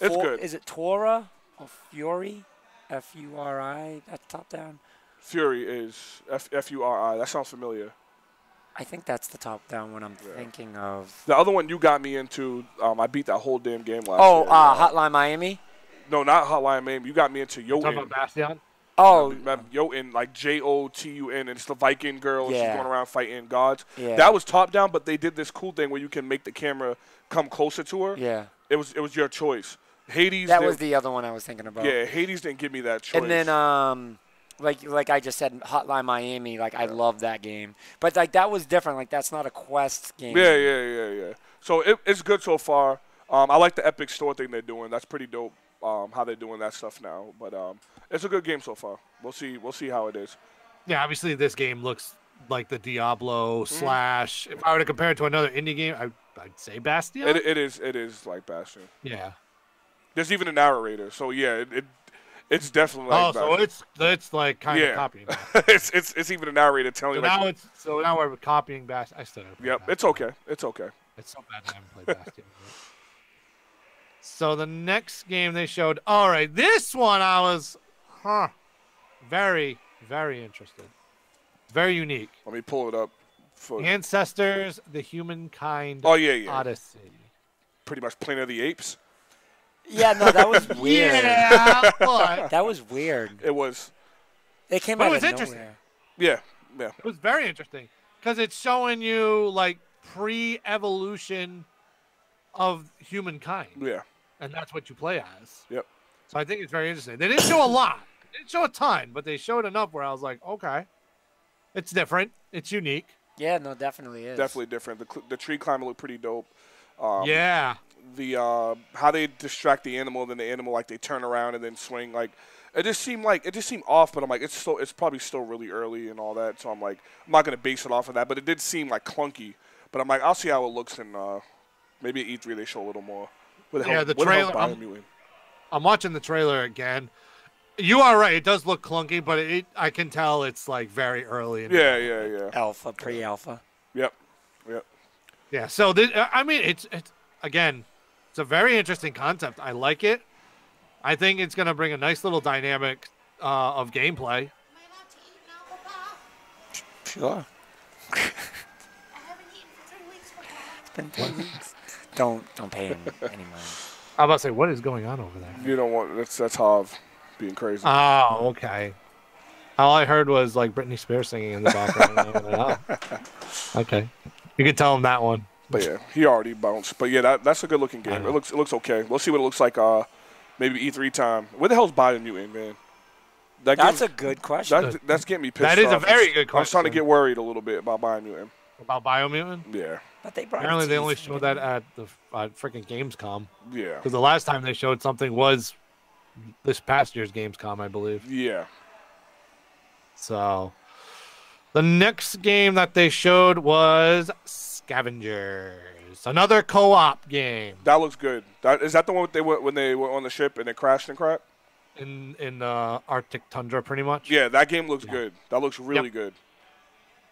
good. Is it Tora or Fury? F-U-R-I, that's top down. Fury is F-U-R-I. That sounds familiar. I think that's the top down one I'm thinking of. The other one you got me into, I beat that whole damn game last year. Hotline Miami? No, not Hotline Miami. You got me into Jotun. Talking about Bastion? Oh. Jotun, like Jotun, and it's the Viking girl. And she's going around fighting gods. Yeah. That was top down, but they did this cool thing where you can make the camera come closer to her. Yeah. It was your choice. Hades. That was the other one I was thinking about. Yeah, Hades didn't give me that choice. And then, like I just said, Hotline Miami. Like I love that game, but like that was different. Like that's not a quest game. Yeah. So it's good so far. I like the Epic Store thing they're doing. That's pretty dope. How they're doing that stuff now. But it's a good game so far. We'll see how it is. Yeah, obviously this game looks like the Diablo slash. If I were to compare it to another indie game, I'd say Bastion. It is like Bastion. Yeah. There's even a narrator, so yeah, it's definitely like Bastion. So it's like kind of copying. it's even a narrator telling you. So now we're copying Bastion. I still. Yep, it's okay. It's okay. It's so bad I haven't played Bastion. So the next game they showed. All right, this one I was, very, very interested. Very unique. Let me pull it up. Ancestors, the Humankind. Odyssey. Pretty much Planet of the Apes. Yeah, no, that was weird. Yeah, but that was weird. It was. It came but out it was of interesting. nowhere. Yeah. It was very interesting because it's showing you like pre-evolution of humankind. Yeah. and that's what you play as. Yep. So I think it's very interesting. They didn't show a lot. They didn't show a ton, but they showed enough where I was like, okay, it's different. It's unique. Yeah, no, definitely is. Definitely different. The tree climber looked pretty dope. Yeah. The how they distract the animal, and then the animal like they turn around and then swing. Like it just seemed off. But I'm like, it's probably still really early and all that. So I'm like, I'm not gonna base it off of that. But it did seem like clunky. But I'm like, I'll see how it looks in maybe at E3 they show a little more. The trailer. I'm watching the trailer again. You are right. It does look clunky, but I can tell it's like very early. Yeah. Alpha, pre-alpha. Yep. Yeah. So I mean, it's again, it's a very interesting concept. I like it. I think it's going to bring a nice little dynamic of gameplay. Sure. I haven't eaten for 3 weeks. It's been 3 weeks. Don't pay him any money. I was about to say, what is going on over there? You don't want that's Hav being crazy. Oh, okay. All I heard was like Britney Spears singing in the background. Okay, you can tell him that one. But yeah, he already bounced. But yeah, that's a good looking game. It looks okay. We'll see what it looks like. Maybe E3 time. Where the hell's Biomutant, man? That's a good question. That's getting me pissed off. That is a very good question. I'm starting to get worried a little bit about Biomutant. About Biomutant? Yeah. But apparently they only showed that at the freaking Gamescom. Yeah. Because the last time they showed something was this past year's Gamescom, I believe. Yeah. So the next game that they showed was Scavengers, another co-op game. That looks good. Is that the one when they were on the ship and it crashed and crap? In Arctic tundra, pretty much. Yeah, that game looks good. That looks really good.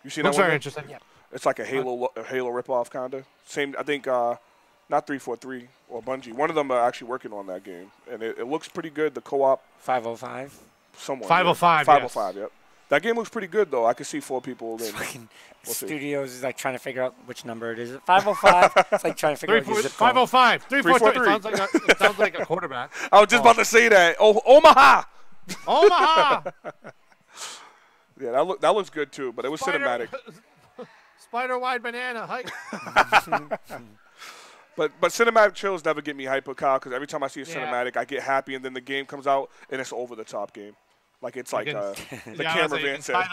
You seen that one? Looks very interesting. Yeah. It's like a Halo ripoff kind of. Same, I think. Not 343 or Bungie. One of them are actually working on that game, and it looks pretty good. The co-op. 505. Someone. 505. 505. Yep. That game looks pretty good though. I could see 4 people. Fucking studios is like trying to figure out which number it is. 505. It's like trying to figure out. 505. 343. It sounds like a quarterback. I was just about to say that. Oh, Omaha. Omaha. Yeah, that looks good too, but it was cinematic. Spider-wide banana hike. But cinematic chills never get me hyper, Kyle, because every time I see a cinematic, I get happy, and then the game comes out, and it's over the top game. Like it's like the cameraman said.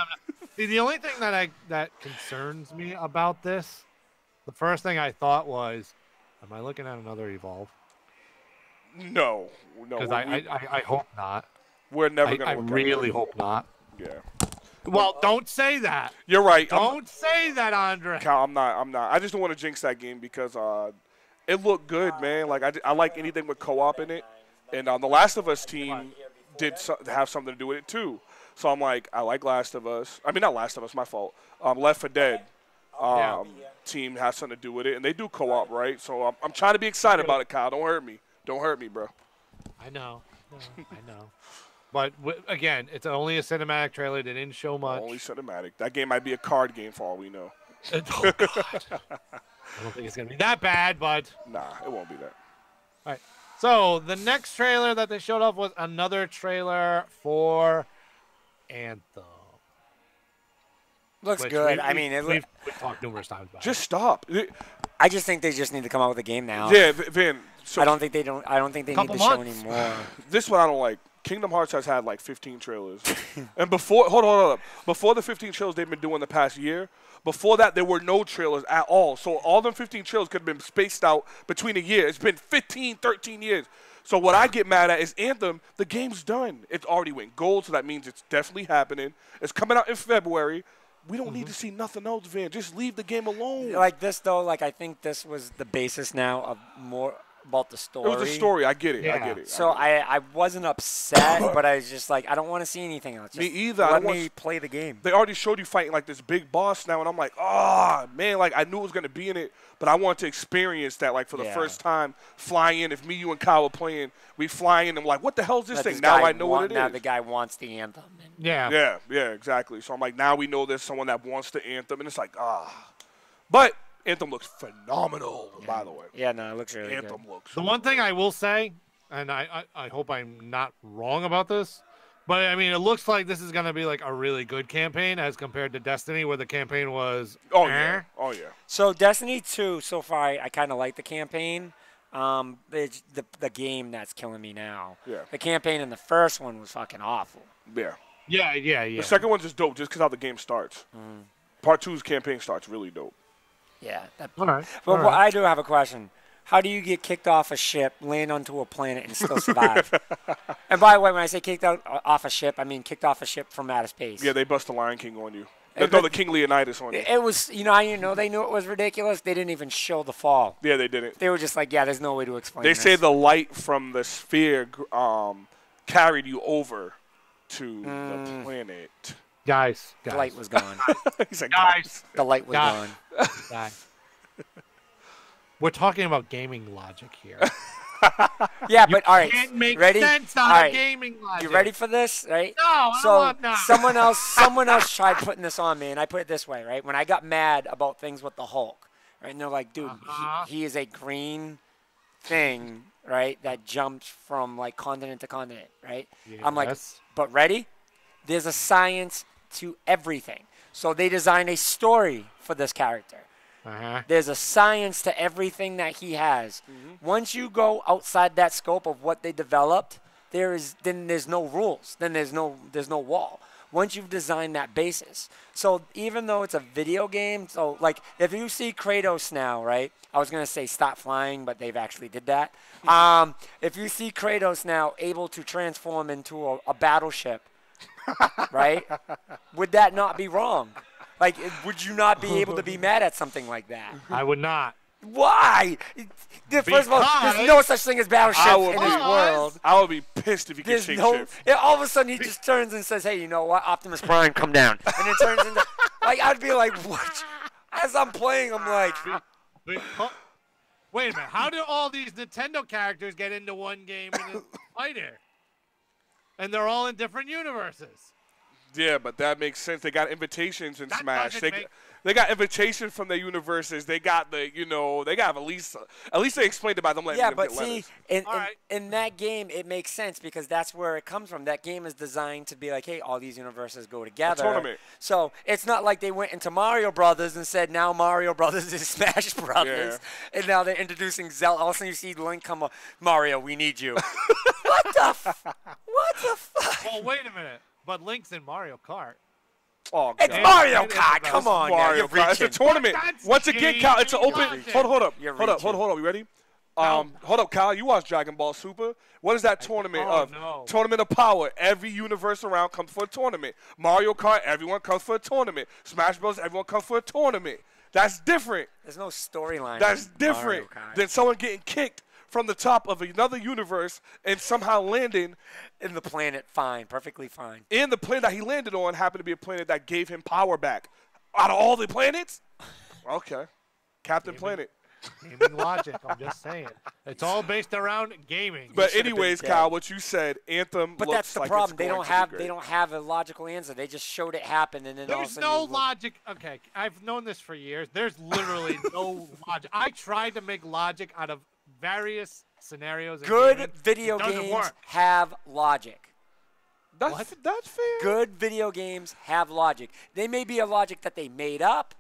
See, the only thing that concerns me about this, the first thing I thought was, am I looking at another Evolve? No. Because I hope not. We're never going to look at it. I really hope not. Yeah. Well, don't say that. You're right. Don't say that, Andre. Kyle, I'm not. I just don't want to jinx that game because it looked good, man. Like I like anything with co-op in it, and the Last of Us team did have something to do with it too. So I'm like, I like Last of Us. I mean, not Last of Us, my fault. Left 4 Dead team has something to do with it, and they do co-op, right? So I'm trying to be excited about it, Kyle. Don't hurt me. Don't hurt me, bro. I know. But again, it's only a cinematic trailer. They didn't show much. Only cinematic. That game might be a card game for all we know. Oh, God. I don't think it's going to be that bad, but... Nah, it won't be that. All right. So the next trailer that they showed off was another trailer for Anthem. Looks good. We've talked numerous times about it. Just stop. I just think they just need to come out with a game now. Yeah, Vin. So I don't think they need to show any more. This one I don't like. Kingdom Hearts has had like 15 trailers. And before, hold on. Before the 15 trailers they've been doing the past year, before that there were no trailers at all. So all them 15 trailers could have been spaced out between a year. It's been 15, 13 years. So what I get mad at is Anthem, the game's done. It's already went gold, so that means it's definitely happening. It's coming out in February. We don't need to see nothing else, Van. Just leave the game alone. Like this, though, like I think this was the basis now of more about the story. It was the story. I get it. Yeah. I get it. So I wasn't upset, but I was just like, I don't want to see anything else. Just me either. Let me play the game. They already showed you fighting like this big boss now, and I'm like, oh, man, like I knew it was going to be in it, but I wanted to experience that like for the first time, flying in. If me, you, and Kyle were playing, we fly in, and I'm like, what the hell is this thing? Now I know what it is. Now the guy wants the Anthem. Yeah, exactly. So I'm like, now we know there's someone that wants the Anthem, and it's like, But Anthem looks phenomenal, by the way. Yeah, no, it looks really good. Anthem looks. The one thing I will say, and I hope I'm not wrong about this, but I mean, it looks like this is going to be like a really good campaign as compared to Destiny, where the campaign was. Oh yeah. So Destiny 2, so far, I kind of like the campaign. It's the game that's killing me now. Yeah. The campaign in the first one was fucking awful. Yeah. Yeah. The second one's just dope just because how the game starts. Part 2's campaign starts really dope. Yeah. All right. But I do have a question. How do you get kicked off a ship, land onto a planet, and still survive? And by the way, when I say kicked off a ship, I mean kicked off a ship from outer space. Yeah, they bust the Lion King on you. They throw the King Leonidas on you. It was, they knew it was ridiculous. They didn't even show the fall. Yeah, they didn't. They were just like, yeah, there's no way to explain They this. say the light from the sphere carried you over to the planet. Guys. The light was gone. He's like, Guys. The light was Guys. gone. Guys. We're talking about gaming logic here. Yeah, but all right, Can't make ready? sense All out right. of gaming logic. You ready for this, right? No, I so don't want no. someone else tried putting this on me, and I put it this way, right? When I got mad about things with the Hulk, right? And they're like, dude, he is a green thing, right? That jumps from like continent to continent, right? Yes. I'm like, but ready? There's a science to everything. So they designed a story for this character. There's a science to everything that he has. Once you go outside that scope of what they developed, then there's no rules. Then there's no wall. Once you've designed that basis. So even though it's a video game, so like if you see Kratos now, right? I was gonna say stop flying, but they've actually did that. If you see Kratos now able to transform into a battleship, right? Would that not be wrong? Like, would you not be able to be mad at something like that? I would not. Why? First of all, there's no such thing as battleships in this world. I would be pissed if you could change shift. All of a sudden, he just turns and says, hey, you know what? Optimus Prime, come down. And it turns into, like, I'd be like, what? As I'm playing, I'm like. Wait a minute. How do all these Nintendo characters get into one game in a fighter? And they're all in different universes. Yeah, but that makes sense. They got invitations in That Smash. doesn't They got invitations from their universes. They got they got at least they explained it by them letting them but get see, letters. in that game, it makes sense because that's where it comes from. That game is designed to be like, hey, all these universes go together. A tournament. So it's not like they went into Mario Brothers and said, now Mario Brothers is Smash Brothers. Yeah. And now they're introducing Zelda. All of a sudden you see Link come up, Mario, we need you. What the fuck? Well, wait a minute. But Link's in Mario Kart. Oh, it's God. Mario Kart. Come on, Mario Kart. It's a tournament. Once again, Kyle, it's an open. Hold up. You're Hold up. You ready? Hold up, Kyle. You watch Dragon Ball Super. What is that tournament of? No. Tournament of Power. Every universe around comes for a tournament. Mario Kart, everyone comes for a tournament. Smash Bros, everyone comes for a tournament. That's different. There's no storyline. That's different than someone getting kicked from the top of another universe and somehow landing in the planet. Fine, perfectly fine. And the planet that he landed on happened to be a planet that gave him power back. Out of all the planets? Okay. Captain Planet. Gaming logic, I'm just saying. It's all based around gaming. But anyways, Kyle, what you said, Anthem but looks that's the like problem. It's They going don't to have be great. a logical answer. They just showed it happen and then all of a There's sudden no you look- logic. Okay, I've known this for years. There's literally no logic. I tried to make logic out of various scenarios. Good video It doesn't games work. have logic. That's fair. Good video games have logic. They may be a logic that they made up.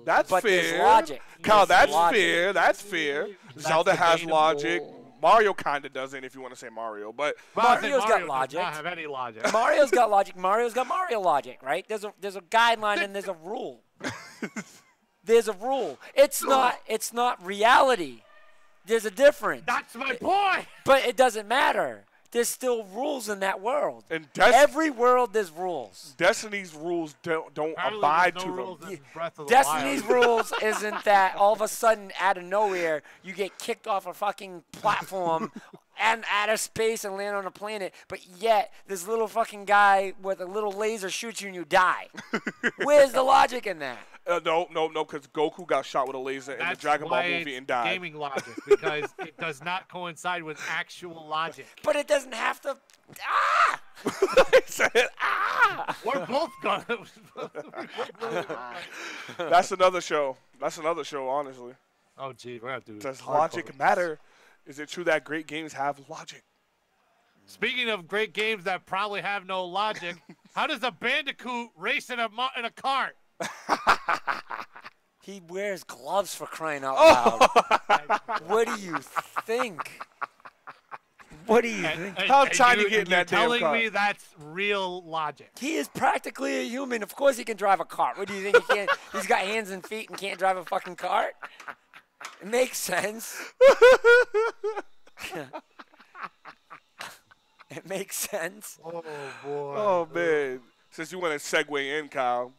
That's but fair. there's logic. Kyle, There's that's logic. fair. That's fair. Zelda has logic. Mario kind of doesn't, if you want to say Mario. But Mario's got Does logic. not have any logic. Mario's got logic. Mario's got Mario logic, right? There's a guideline and there's a rule. There's a rule. It's not reality. There's a difference. That's my point. But it doesn't matter. There's still rules in that world. And every world there's rules. Destiny's rules don't Apparently abide there's no to rules them. in Breath of the Destiny's Wild. rules isn't that all of a sudden out of nowhere you get kicked off a fucking platform and out of space and land on a planet, but yet this little fucking guy with a little laser shoots you and you die. Where's the logic in that? No, because Goku got shot with a laser in the That's Dragon Ball why movie it's and died. gaming logic, because it does not coincide with actual logic. But it doesn't have to. Ah! He said, ah! We're both gonna. That's another show. Honestly. Oh, gee, we're gonna do. Does hardcore. logic matter? Is it true that great games have logic? Speaking of great games that probably have no logic, how does a bandicoot race in a cart? He wears gloves for crying out loud. What do you think? What do you think? How tiny you get in that damn telling car? me that's real logic. He is practically a human. Of course he can drive a cart. What do you think? He can't? He's got hands and feet and can't drive a fucking cart? It makes sense. It makes sense. Oh, boy. Oh, man. Since you want to segue in, Kyle,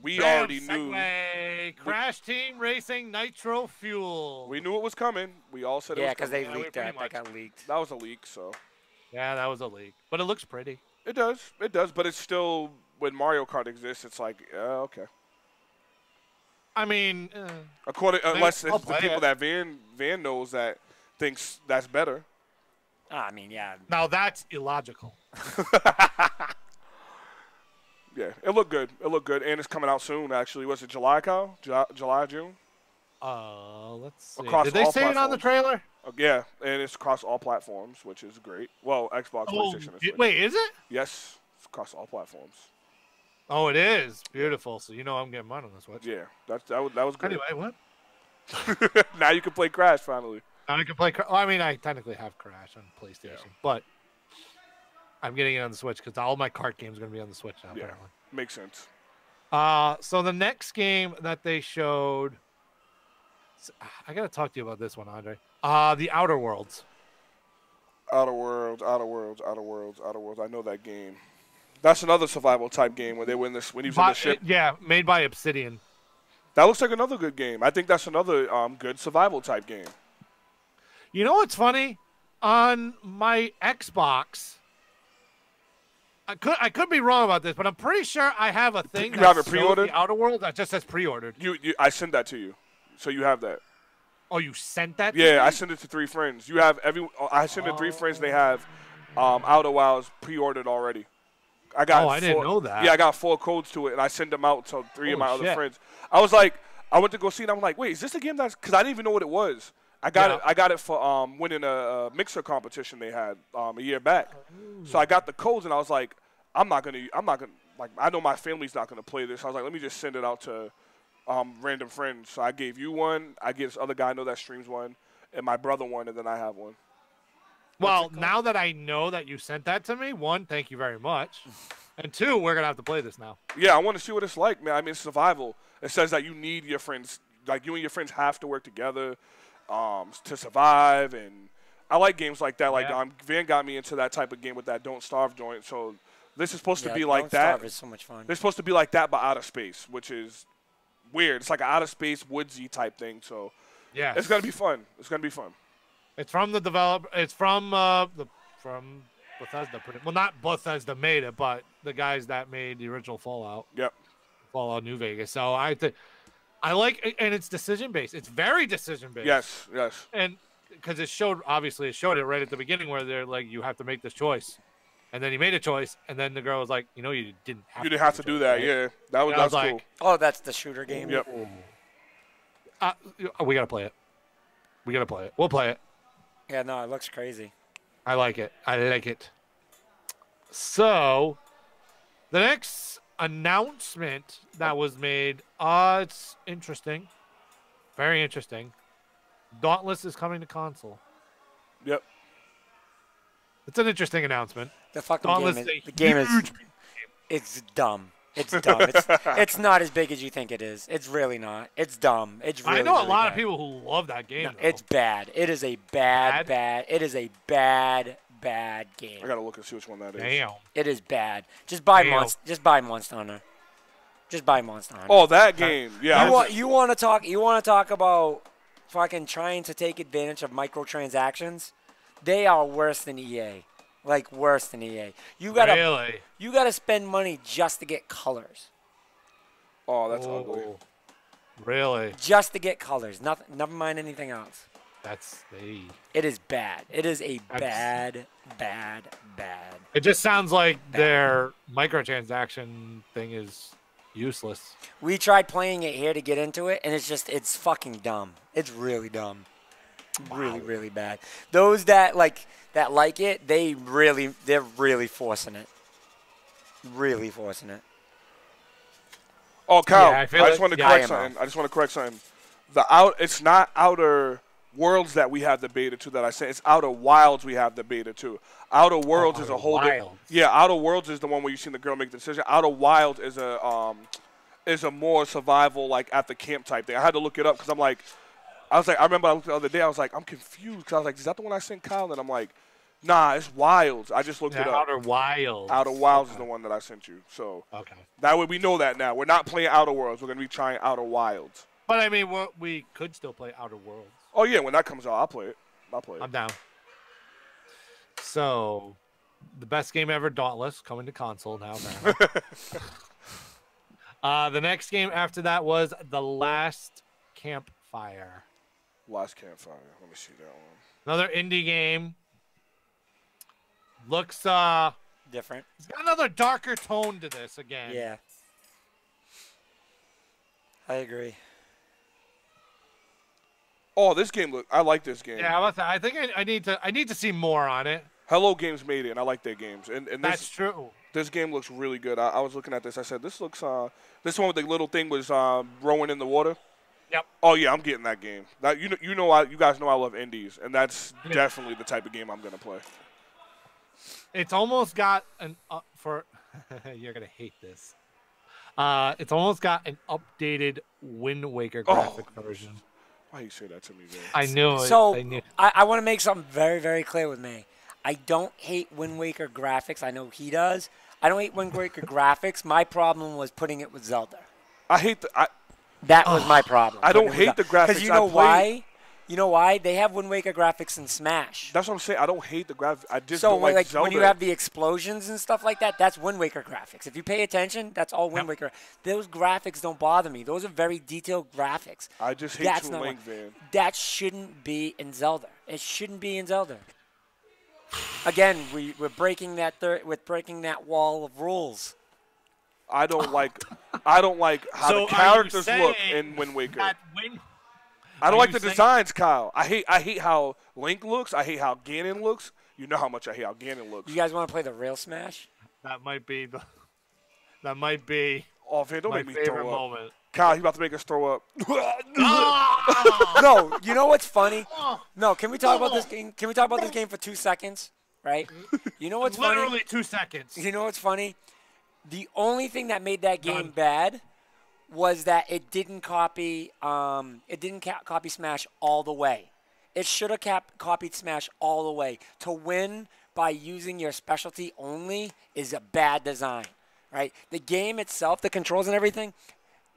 we Bam, already knew. Segway. Crash Team Racing Nitro Fuel. We knew it was coming. We all said it Yeah, was because coming. they leaked that. That pretty got leaked. That was a leak, so. Yeah, that was a leak. But it looks pretty. It does. It does. But it's still, when Mario Kart exists, it's like, okay. I mean, Unless I'll it's the play people it. that Van knows that thinks that's better. I mean, yeah. now that's illogical. Yeah, it looked good. It looked good. And it's coming out soon, actually. Was it July, Kyle? July, June? Let's see. Across Did they all say it on the platforms. trailer? Yeah, and it's across all platforms, which is great. Well, Xbox, PlayStation, and Switch. Wait, is it? Yes, it's across all platforms. Oh, it is. Beautiful. So you know I'm getting mine on the Switch. Yeah, that was great. Anyway, what? Now you can play Crash, finally. Now I can play. Well, I mean, I technically have Crash on PlayStation, but I'm getting it on the Switch because all my kart games are going to be on the Switch now, Yeah, apparently. makes sense. So the next game that they showed, I got to talk to you about this one, Andre. The Outer Worlds. Outer Worlds. I know that game. That's another survival type game where they win this when he was in the ship. Yeah, made by Obsidian. That looks like another good game. I think that's another good survival type game. You know what's funny? On my Xbox, I could be wrong about this, but I'm pretty sure I have a thing You that have it shows pre-ordered? the Outer Worlds that just says pre-ordered. I sent that to you, so you have that. Oh, you sent that? To Yeah, me? I sent it to 3 friends. You have I sent it to 3 friends. They have Outer Wilds pre-ordered already. I got. I didn't know that. Yeah, I got 4 codes to it, and I sent them out to 3 of my Holy other shit. friends. I was like, I went to go see it. I'm like, wait, is this a game that's? Because I didn't even know what it was. I got it for winning a mixer competition they had a year back. So I got the codes, and I was like, I'm not gonna like. I know my family's not gonna play this. I was like, let me just send it out to random friends. So I gave you one. I gave this other guy I know that streams one, and my brother one, and then I have one. Well, now that I know that you sent that to me, 1, thank you very much. And 2, we're going to have to play this now. Yeah, I want to see what it's like, man. I mean, it's survival. It says that you need your friends, like you and your friends have to work together to survive. And I like games like that. Like Van got me into that type of game with that Don't Starve joint. So this is supposed to be like that. Starve is so much fun. It's supposed to be like that, but out of space, which is weird. It's like an out of space woodsy type thing. So yeah, it's gonna be fun. It's gonna be fun. It's from the developer. It's from Bethesda. Well, not Bethesda made it, but the guys that made the original Fallout. Yep. Fallout New Vegas. So I like, and it's decision based. It's very decision based. Yes. And because it showed it right at the beginning where they're like, you have to make this choice, and then he made a choice, and then the girl was like, you didn't have. You didn't have to do that. Right? Yeah, that was like, cool. Oh, that's the shooter game. Yep. We gotta play it. We'll play it. Yeah, no, it looks crazy. I like it. So, the next announcement that was made, it's interesting. Very interesting. Dauntless is coming to console. Yep. It's an interesting announcement. The fucking Dauntless game is is, the game is, huge. it's dumb. It's dumb. It's not as big as you think it is. It's really not. It's dumb. It's really, I know a really lot bad. of people who love that game. No, though. it's bad. It is a bad. It is a bad game. I gotta look and see which one that is. Damn. It is bad. Just buy Damn. Monster Hunter. Just buy Monster Hunter. Oh, that game. Yeah. You want to talk about fucking trying to take advantage of microtransactions? They are worse than EA. Like worse than EA. You gotta spend money just to get colors. Oh, that's ugly. Really? Just to get colors. Nothing. Never mind anything else. It is bad. It is a bad. It just sounds like their microtransaction thing is useless. We tried playing it here to get into it, and it's fucking dumb. It's really dumb. Really, really bad. Those that like it, they're really forcing it. Really forcing it. Oh, Kyle, Yeah, I I feel just like- want to yeah, correct IMO. something. I just want to correct something. It's not Outer Worlds that we have the beta to that I said. It's Outer Wilds we have the beta to. Outer Worlds is a Outer whole Wilds. Yeah, Outer Worlds is the one where you seen the girl make the decision. Outer Wilds is a more survival like at the camp type thing. I had to look it up because I remember I looked the other day. I was like, I'm confused because I was like, is that the one I sent Kyle? And I'm like, nah, it's Wilds. I just looked it up. Outer Wilds. Outer Wilds is the one that I sent you. So Okay. that way we know that now. We're not playing Outer Worlds. We're gonna be trying Outer Wilds. But I mean, we could still play Outer Worlds. Oh yeah, when that comes out, I'll play it. I'm down. So, the best game ever, Dauntless, coming to console now. The next game after that was The Last Campfire. Last Campfire. Let me see that one. Another indie game. Looks Different. it's got another darker tone to this again. Yeah. I agree. Oh, this game I like this game. Yeah, I think I need to see more on it. Hello Games made it, and I like their games. And That's true. This game looks really good. I was looking at this. I said, this looks. This one with the little thing was rowing in the water. Yep. Oh yeah, I'm getting that game. That you guys know I love indies, and that's definitely the type of game I'm gonna play. It's almost got an you're gonna hate this. It's almost got an updated Wind Waker graphic version. Why you say that to me, man? I knew it. So I knew. I want to make something very, very clear with me. I don't hate Wind Waker graphics. I know he does. I don't hate Wind Waker graphics. My problem was putting it with Zelda. I hate That was my problem. I don't hate the graphics. Because you know why? You know why? They have Wind Waker graphics in Smash. That's what I'm saying. I don't hate the graphics. I just So don't like Zelda. when you have the explosions and stuff like that, that's Wind Waker graphics. If you pay attention, that's all Wind Waker. Those graphics don't bother me. Those are very detailed graphics. I just hate That's Toon not Link, what- man. That shouldn't be in Zelda. It shouldn't be in Zelda. Again, we're breaking that wall of rules. I don't like how So the are you characters look saying in Wind Waker. that I don't are like you the saying- designs, Kyle. I hate how Link looks. I hate how Ganon looks. You know how much I hate how Ganon looks. You guys want to play the real Smash? That might be Oh, man, don't my make me favorite throw up. moment. Kyle, you about to make us throw up. No, you know what's funny? No, can we talk about this game? Can we talk about this game for 2 seconds? Right? You know what's funny? Literally 2 seconds. You know what's funny? The only thing that made that game Done. bad was that it didn't copy copy Smash all the way. It should have copied Smash all the way. To win by using your specialty only is a bad design, right? The game itself, the controls and everything,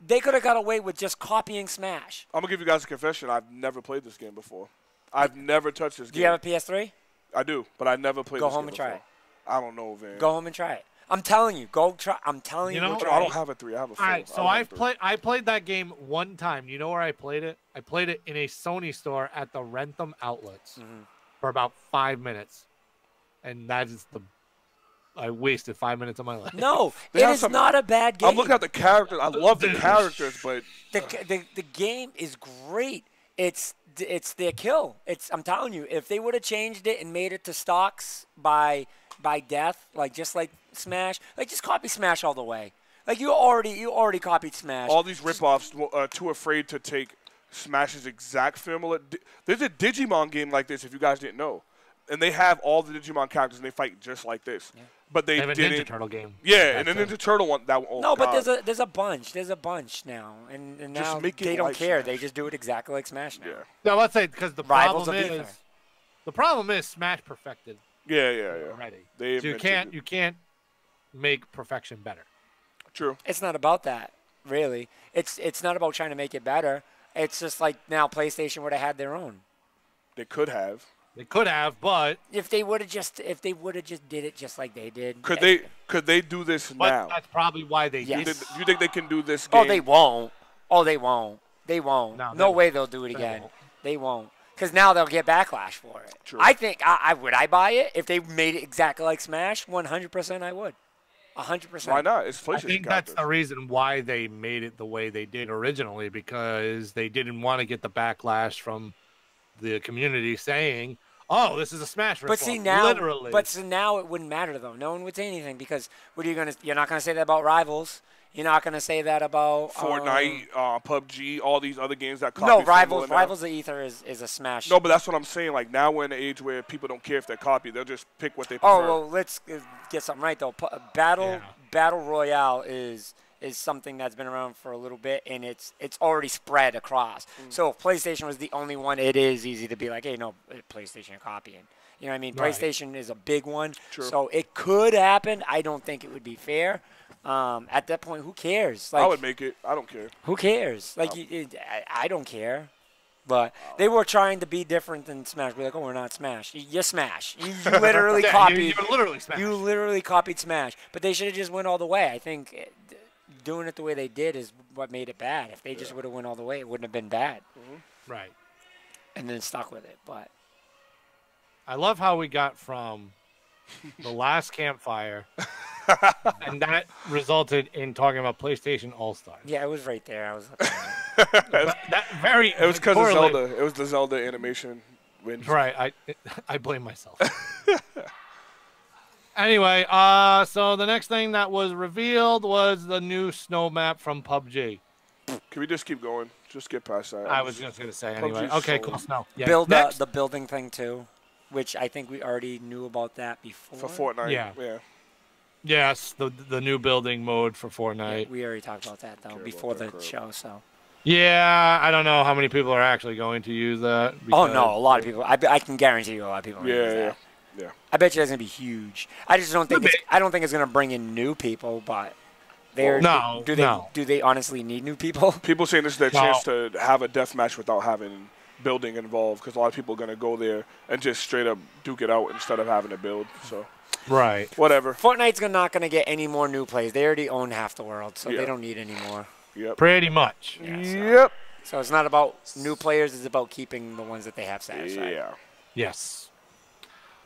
they could have got away with just copying Smash. I'm going to give you guys a confession. I've never played this game before. I've never touched this game. Do you have a PS3? I do, but I never played Go this home game and try before. it. I don't know, man. Go home and try it. I'm telling you, go try. I'm telling you, You know, go I try don't it. have a 3. I have a 4. All right, so I don't have a 3. I played that game one time. You know where I played it? I played it in a Sony store at the Rentham outlets for about 5 minutes, and that is I wasted 5 minutes of my life. No, They it have is some- not a bad game. I'm looking at the characters. I love the characters, but The game is great. It's their kill. I'm telling you, if they would have changed it and made it to stocks by death, just like Smash, just copy Smash all the way. Like you already copied Smash. all these ripoffs are too afraid to take Smash's exact formula. There's a Digimon game like this, if you guys didn't know. And they have all the Digimon characters, and they fight just like this. Yeah. But they have a didn't. Ninja Turtle game. Yeah, and the Ninja Turtle one. Oh, no, but God. there's a bunch. There's a bunch now, and Just now make it they don't like care. Smash. They just do it exactly like Smash now. Yeah. No, let's say because the Rivals problem of is Ether. Smash perfected Yeah. already. They So you invented can't make perfection better. True. It's not about that, really. It's not about trying to make it better. It's just like now PlayStation would have had their own. They could have. They could have, but If they would have just did it just like they did. Could they do this but now? that's probably why they Yes. did. You think they can do this game? Oh, they won't. Oh, they won't. They won't. No, No they way they'll do it They again. won't. They won't. Because now they'll get backlash for it. True. I think I would buy it if they made it exactly like Smash. 100% I would. 100%. Why not? It's I PlayStation think that's characters. the reason why they made it the way they did originally, because they didn't want to get the backlash from the community saying, oh, this is a Smash ripoff. But see now, literally. now it wouldn't matter though. No one would say anything because what are you gonna? You're not gonna say that about Rivals. You're not gonna say that about Fortnite, PUBG, all these other games that copy. No, Rivals of Ether is a Smash. No, but that's what I'm saying. Like now we're in an age where people don't care if they're copied; they'll just pick what they prefer. Oh well, let's get something right though. Battle Royale is something that's been around for a little bit, and it's already spread across. So if PlayStation was the only one, it is easy to be like, hey, no, PlayStation copying. You know what I mean? Right. PlayStation is a big one, True. so it could happen. I don't think it would be fair. At that point, who cares? Like, I would make it. I don't care. Who cares? Like, I don't care. But they were trying to be different than Smash. Be like, oh, we're not Smash. You're Smash. You literally copied. You literally Smash. You literally copied Smash. But they should have just went all the way. I think doing it the way they did is what made it bad. If they just would have went all the way, it wouldn't have been bad. Right. And then stuck with it. But I love how we got from the last campfire, and that resulted in talking about PlayStation All-Stars. yeah, it was right there. I was. It was because of Zelda. It was the Zelda animation win. Right. I blame myself. Anyway, so the next thing that was revealed was the new snow map from PUBG. Can we just keep going? Just get past that. I was just going to say anyway. PUBG's Okay, so- cool. Snow. Yeah. Build Next. the building thing too, which I think we already knew about that before. For Fortnite. Yeah. Yes, the new building mode for Fortnite. We already talked about that though Care before about the that show. So. Yeah, I don't know how many people are actually going to use that. Oh no, a lot of people. I can guarantee you a lot of people. Are gonna use Yeah, that. yeah. I bet you it's gonna be huge. I just don't think I don't think it's gonna bring in new people, but they're No, Do they no. do they honestly need new people? People saying this is their No. chance to have a death match without having building involved, because a lot of people are going to go there and just straight up duke it out instead of having to build. So Right. whatever. Fortnite's not gonna get any more new players. They already own half the world, so Yeah. they don't need any more. Yep. Pretty much. Yep. So it's not about new players; it's about keeping the ones that they have satisfied. Yeah. Yes.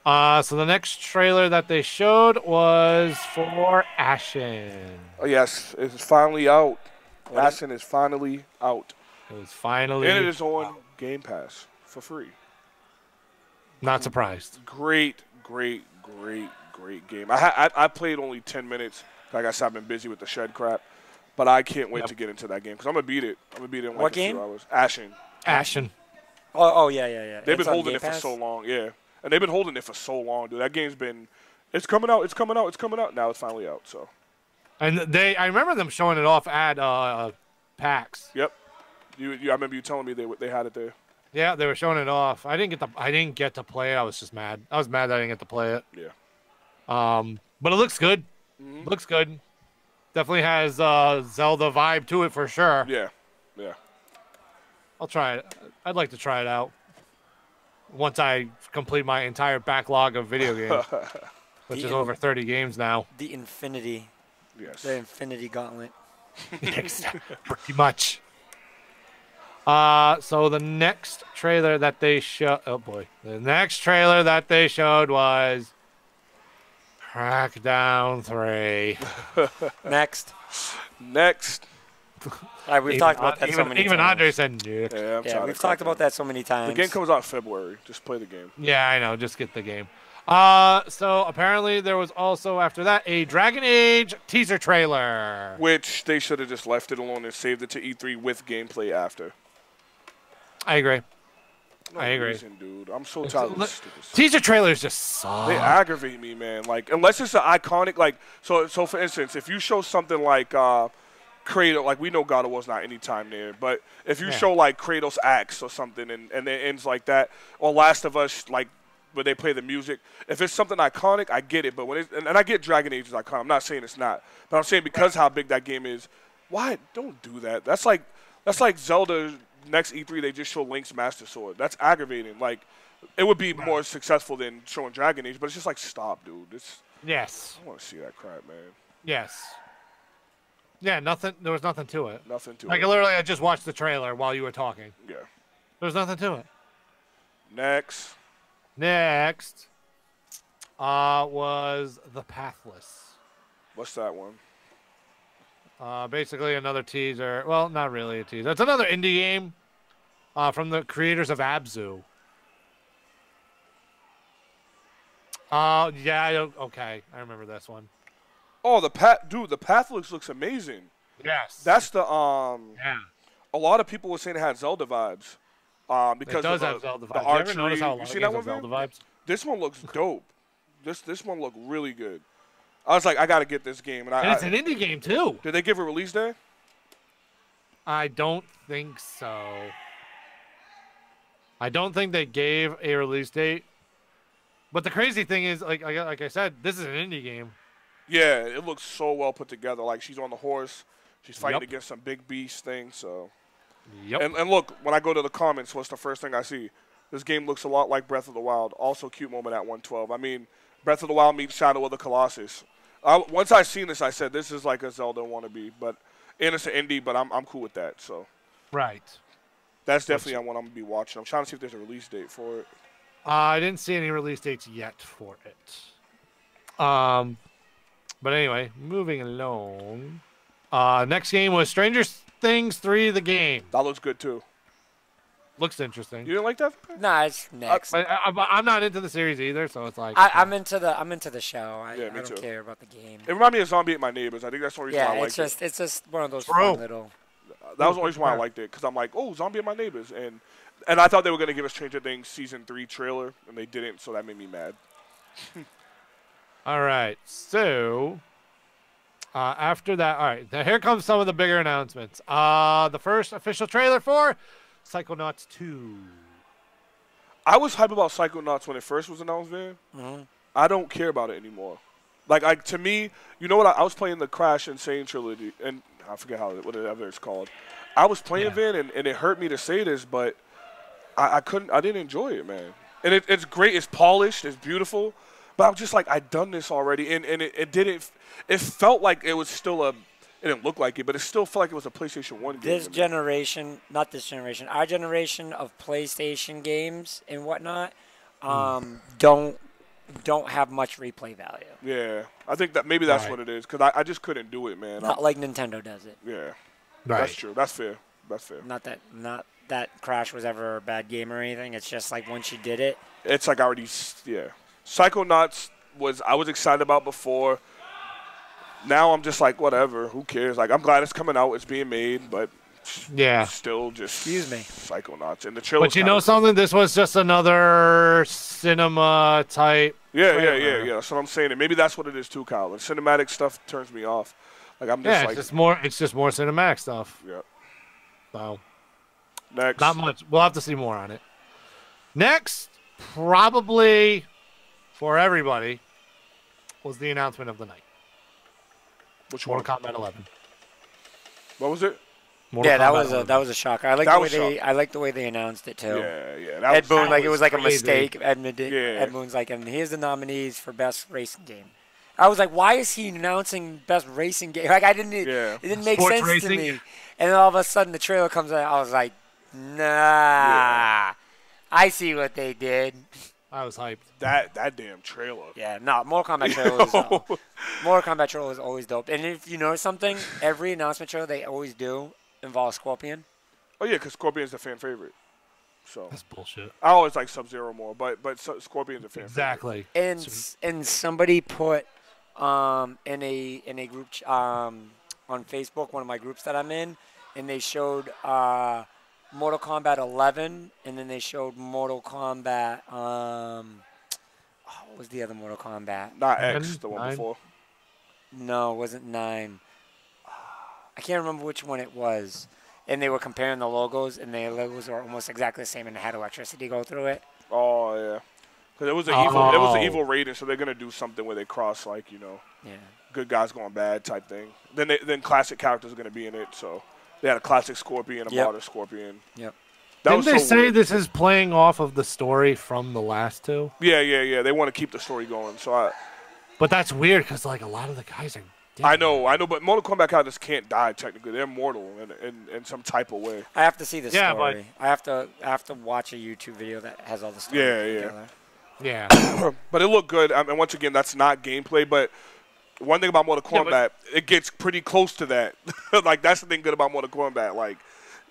So the next trailer that they showed was for Ashen. Oh yes, it's finally out. Ashen is finally out, It was finally. and it is on Game Pass for free. Not surprised. Great game. I played only 10 minutes. Like I said, I've been busy with the shed crap, but I can't wait to get into that game because I'm gonna beat it. I'm gonna beat it in like What a few game? hours. Ashen. Ashen. Oh yeah. They've It's been on holding Game it for Pass? so long, yeah. And they've been holding it for so long, dude. That game's been, it's coming out. Now it's finally out. So. And I remember them showing it off at PAX. Yep. I remember you telling me they had it there. Yeah, they were showing it off. I didn't get to play it. I was just mad. I was mad that I didn't get to play it. Yeah. But it looks good. Looks good. Definitely has Zelda vibe to it for sure. Yeah. I'll try it. I'd like to try it out once I complete my entire backlog of video games, which is over 30 games now. The Infinity Gauntlet. Pretty much. So the next trailer that they showed, the next trailer that they showed was Crackdown 3. Next. Even We've talked about that so many times. Even Andre said, "Nuke." Yeah, we've talked about that so many times. The game comes out in February. Just play the game. Yeah, I know. Just get the game. So apparently there was also after that a Dragon Age teaser trailer. Which they should have just left it alone and saved it to E3 with gameplay after. I agree. No I agree. reason, dude. I'm so tired of this stupid stuff. Teaser trailers just suck. They aggravate me, man. Like, unless it's an iconic, like, so for instance, if you show something like Kratos, like we know God of War's not anytime near, but if you show like Kratos Axe or something and it ends like that, or Last of Us, like where they play the music, if it's something iconic, I get it. But when it's, and I get Dragon Age is iconic. I'm not saying it's not, but I'm saying because how big that game is, why don't do that? That's like Zelda. Next E3, they just show Link's Master Sword. That's aggravating. Like, it would be more successful than showing Dragon Age, but it's just like, stop, dude. Yes. I want to see that crap, man. Yes. Yeah, nothing. There was nothing to it. Nothing to Like it. literally, I just watched the trailer while you were talking. Yeah. There's nothing to it. Next was The Pathless. What's that one? Basically another teaser. Well, not really a teaser. It's another indie game from the creators of Abzu. Oh, yeah. Okay. I remember this one. Oh, the path, dude. The path looks amazing. Yes. That's the Yeah. A lot of people were saying it had Zelda vibes. Because It does of have Zelda vibes. the You archery. ever notice how a You lot see of that games one, have Van? Zelda vibes? This one looks dope. This one looked really good. I was like, I gotta get this game. And it's an indie game, too. Did they give a release day? I don't think so. I don't think they gave a release date. But the crazy thing is, like I said, this is an indie game. Yeah, it looks so well put together. Like, she's on the horse. She's fighting Yep. against some big beast thing, so. Yep. And look, when I go to the comments, what's the first thing I see? This game looks a lot like Breath of the Wild. Also, cute moment at 112. I mean, Breath of the Wild meets Shadow of the Colossus. Once I seen this, I said this is like a Zelda wannabe, and it's an indie, but I'm cool with that. So Right. that's definitely what I'm gonna be watching. I'm trying to see if there's a release date for it. I didn't see any release dates yet for it. But anyway, moving along. Next game was Stranger Things 3: The Game. That looks good too. Looks interesting. You didn't like that? Nah, it's next. But I'm not into the series either, so it's like I'm into the show. I Yeah, me don't too. care about the game. It reminded me of Zombie Ate My Neighbors. I think that's the only reason Yeah, why I liked it's just one of those True. fun little. That was the only reason why I liked it, because I'm like, oh, Zombie Ate My Neighbors, and I thought they were gonna give us Stranger Things season 3 trailer, and they didn't, so that made me mad. All right, so after that, all right, now here comes some of the bigger announcements. The first official trailer for Psychonauts 2. I was hype about Psychonauts when it first was announced, man. Mhm. I don't care about it anymore. Like to me, you know what? I was playing the Crash Insane trilogy, and I forget whatever it's called. I was playing Van, and it hurt me to say this, but I didn't enjoy it, man. And it's great, it's polished, it's beautiful, but I'm just like, I've done this already, and it didn't. It felt like it was still it didn't look like it, but it still felt like it was a PlayStation 1 game. This generation, not this generation, our generation of PlayStation games and whatnot, don't have much replay value. Yeah, I think that maybe that's Right. what it is, because I just couldn't do it, man. Not like Nintendo does it. Yeah, Right. that's true. That's fair. That's fair. Not that Crash was ever a bad game or anything. It's just like once you did it. It's like Psychonauts I was excited about before. Now I'm just like, whatever, who cares? Like, I'm glad it's coming out, it's being made, but Yeah. still just Excuse me. Psychonauts. And the trailer. But you know something? This was just another cinema type. Yeah. That's what I'm saying. And maybe that's what it is too, Kyle. The cinematic stuff turns me off. Like, I'm just Yeah, like, it's just more cinematic stuff. yeah. So Next. not much. We'll have to see more on it. Next, probably for everybody, was the announcement of the night. Which one? Mortal Kombat 11. What was it? Mortal Yeah, that Kombat was 11. that was a shocker. I like That the way was I like the way they announced it too. Yeah. Ed Boon, like it was like a crazy. mistake. Ed Boon's like, and here's the nominees for best racing game. I was like, why is he announcing best racing game? Like, Yeah. it didn't make Sports sense racing? to me. And then all of a sudden the trailer comes out. I was like, nah, I see what they did. I was hyped. That damn trailer. Yeah, no, Mortal Kombat trailer was always dope. And if you know something, every announcement trailer they always do involves Scorpion. Oh, yeah, because Scorpion's the fan favorite. So That's bullshit. I always like Sub-Zero more, but Scorpion's a fan favorite. Exactly. And somebody put in a group on Facebook, one of my groups that I'm in, and they showed Mortal Kombat 11, and then they showed Mortal Kombat. What was the other Mortal Kombat? Not X, the one 9? before. No, it wasn't 9. I can't remember which one it was. And they were comparing the logos, and the logos were almost exactly the same, and it had electricity go through it. Oh, yeah. Because it was an evil rating, so they're going to do something where they cross, like, Yeah. good guys going bad type thing. Then classic characters are going to be in it, so they had a classic Scorpion, a modern Scorpion. Yep. Didn't they say weird. this is playing off of the story from the last two? Yeah. They want to keep the story going, so But that's weird because like a lot of the guys are dead. I know, but Mortal Kombat characters can't die technically. They're mortal in some type of way. I have to see the Yeah, story. I have to watch a YouTube video that has all the story together. Yeah. But it looked good. And once again, that's not gameplay, but one thing about Mortal Kombat, it gets pretty close to that. Like, that's the thing good about Mortal Kombat. Like,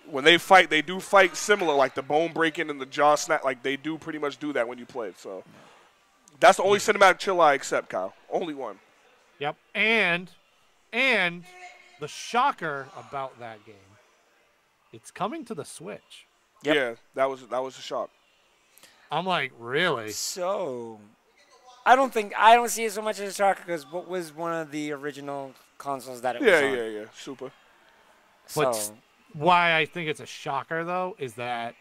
when they fight, they do fight similar, like the bone breaking and the jaw snap. Like, they do pretty much do that when you play it. So, That's the only cinematic chill I accept, Kyle. Only one. Yep. And the shocker about that game, it's coming to the Switch. Yep. Yeah, that was a shock. I'm like, really? So, I don't see it so much as a shocker because what was one of the original consoles that it was on? Yeah. Super. But So, why I think it's a shocker, though, is that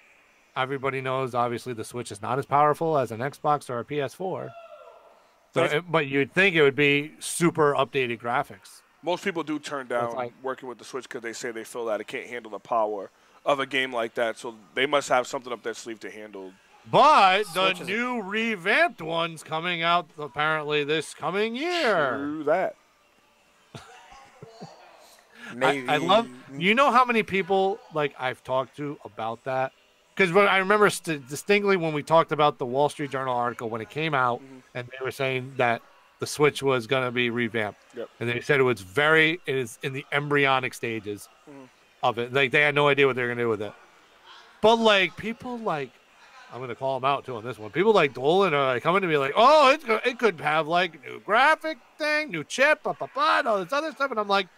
everybody knows, obviously, the Switch is not as powerful as an Xbox or a PS4. So, but you'd think it would be super updated graphics. Most people do turn down working with the Switch because they say they feel that it can't handle the power of a game like that. So they must have something up their sleeve to handle. But the new revamped one's coming out apparently this coming year. True that. maybe. I love. You know how many people I've talked to about that? Because I remember distinctly when we talked about the Wall Street Journal article when it came out, and they were saying that the Switch was going to be revamped, and they said it is in the embryonic stages of it. Like they had no idea what they were going to do with it. But people I'm going to call them out too on this one. People like Dolan are coming to me like, oh, it could have new graphic thing, new chip, and all this other stuff, and I'm like,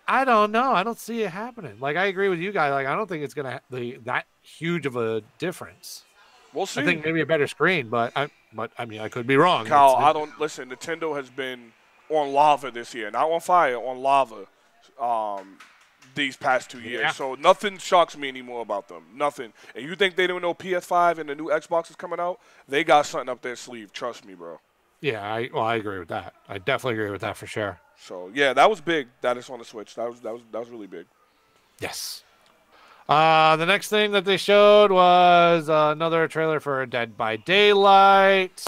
I don't know. I don't see it happening. I agree with you guys. I don't think it's gonna be that huge of a difference. We'll see. I think maybe a better screen, but I mean, I could be wrong. Kyle, I don't listen. Nintendo has been on lava this year, not on fire, on lava. These past 2 years, so nothing shocks me anymore about them. Nothing. And you think they don't know PS5 and the new Xbox is coming out? They got something up their sleeve. Trust me, bro. Yeah, I agree with that. I definitely agree with that for sure. So yeah, that was big. That is on the Switch. That was really big. Yes. The next thing that they showed was another trailer for Dead by Daylight.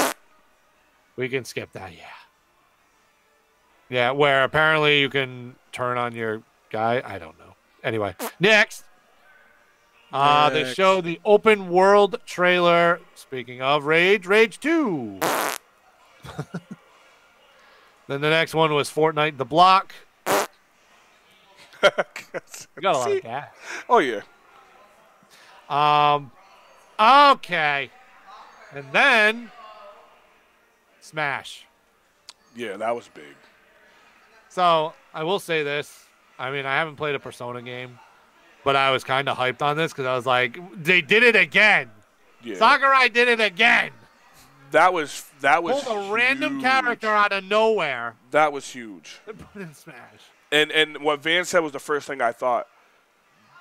We can skip that, yeah, where apparently you can turn on your guy. I don't know. Anyway, next. They showed the open world trailer. Speaking of Rage 2. Then the next one was Fortnite The Block. You got a lot of gas. Oh, yeah. Okay. And then Smash. Yeah, that was big. So I will say this. I mean, I haven't played a Persona game, but I was kind of hyped on this because I was like, they did it again. Yeah. Sakurai did it again. That was pulled a random character out of nowhere. That was huge. And put in Smash. And what Van said was the first thing I thought.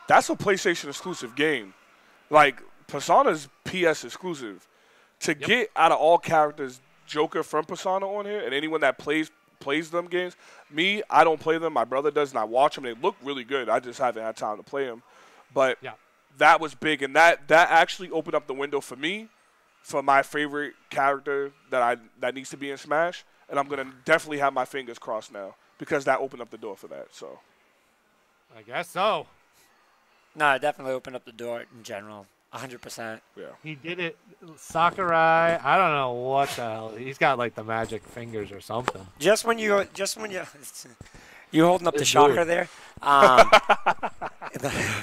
That's a PlayStation exclusive game. Persona's PS exclusive. To get out of all characters Joker from Persona on here, and anyone that plays them games. Me, I don't play them. My brother does, and I watch them. They look really good. I just haven't had time to play them. But that was big, and that actually opened up the window for me for my favorite character that needs to be in Smash, and I'm going to definitely have my fingers crossed now because that opened up the door for that. So, I guess so. No, it definitely opened up the door in general. 100%. Yeah. He did it. Sakurai, I don't know what the hell. He's got the magic fingers or something. Just when you you holding up the shocker there.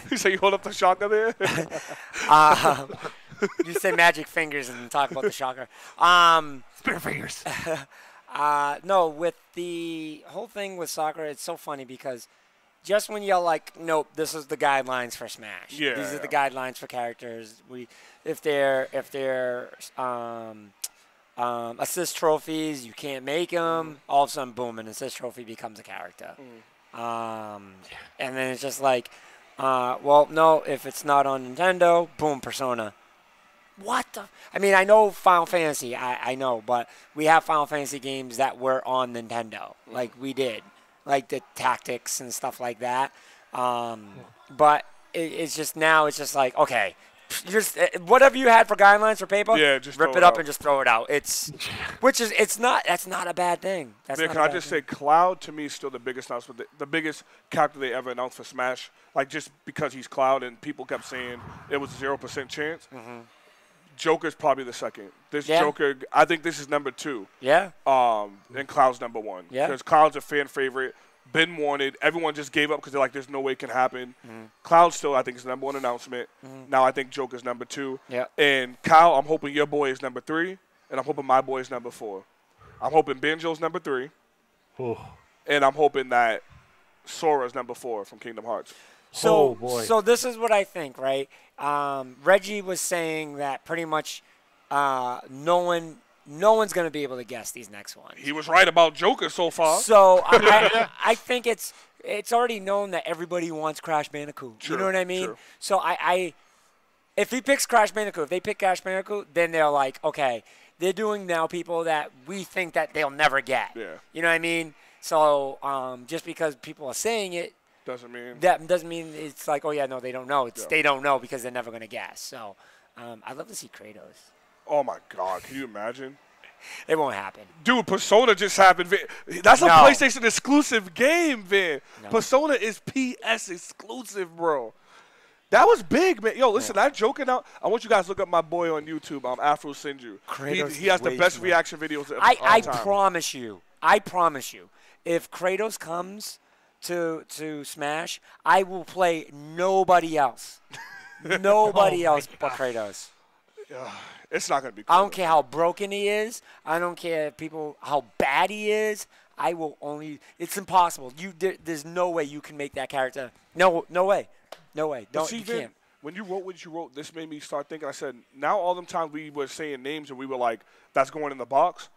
You say you hold up the shocker there? You say magic fingers and talk about the shocker. Spirit fingers. No, with the whole thing with Sakura, it's so funny because just when you're nope, this is the guidelines for Smash. Yeah, these are the guidelines for characters. If they're assist trophies, you can't make them. All of a sudden, boom, an assist trophy becomes a character. And then it's just well, no, if it's not on Nintendo, boom, Persona. What the? I mean, I know Final Fantasy, I know, but we have Final Fantasy games that were on Nintendo, we did, the tactics and stuff like that. But it's just now, it's just okay, just whatever you had for guidelines for paper, just rip it up and just throw it out. That's not a bad thing. Can I just say, Cloud to me is still the biggest announcement, the biggest character they ever announced for Smash. Just because he's Cloud and people kept saying it was 0% chance. Joker's probably the second. Joker, I think this is number 2. Yeah. And Cloud's number 1. Yeah. Because Cloud's a fan favorite, been wanted. Everyone just gave up because they're there's no way it can happen. Cloud still, I think, is the number 1 announcement. Now I think Joker's number 2. Yeah. And Kyle, I'm hoping your boy is number 3. and I'm hoping my boy's number 4. I'm hoping Banjo's number 3. Oh. And I'm hoping that Sora's number 4 from Kingdom Hearts. So, boy. So this is what I think, right? Reggie was saying that pretty much no one's going to be able to guess these next ones. He was right about Joker so far. So I think it's already known that everybody wants Crash Bandicoot. True, you know what I mean? true. So if he picks Crash Bandicoot, if they pick Crash Bandicoot, then they're like, okay, they're doing now people that we think that they'll never get. Yeah. You know what I mean? So just because people are saying it, Doesn't mean. that doesn't mean it's like, oh yeah, no, they don't know. It's Yeah. they don't know because they're never gonna guess. So I'd love to see Kratos. Oh, my God. Can you imagine? It won't happen. Dude, Persona just happened. That's a No. PlayStation exclusive game, Vin. No. Persona is PS exclusive, bro. That was big, man. Yo, listen, I'm joking out. I want you guys to look up my boy on YouTube, Afro Sinju. Kratos He has is the way best too reaction videos of I all time. promise you, if Kratos comes to Smash, I will play nobody else. Nobody else but Kratos. It's not going to be cool. I don't care how broken he is. I don't care how bad he is. I will only. It's impossible. There's no way you can make that character. No way. No way. But Don't. see, You Vin, can't. when you wrote what you wrote, this made me start thinking. I said, now all them times we were saying names and we were like, that's going in the box.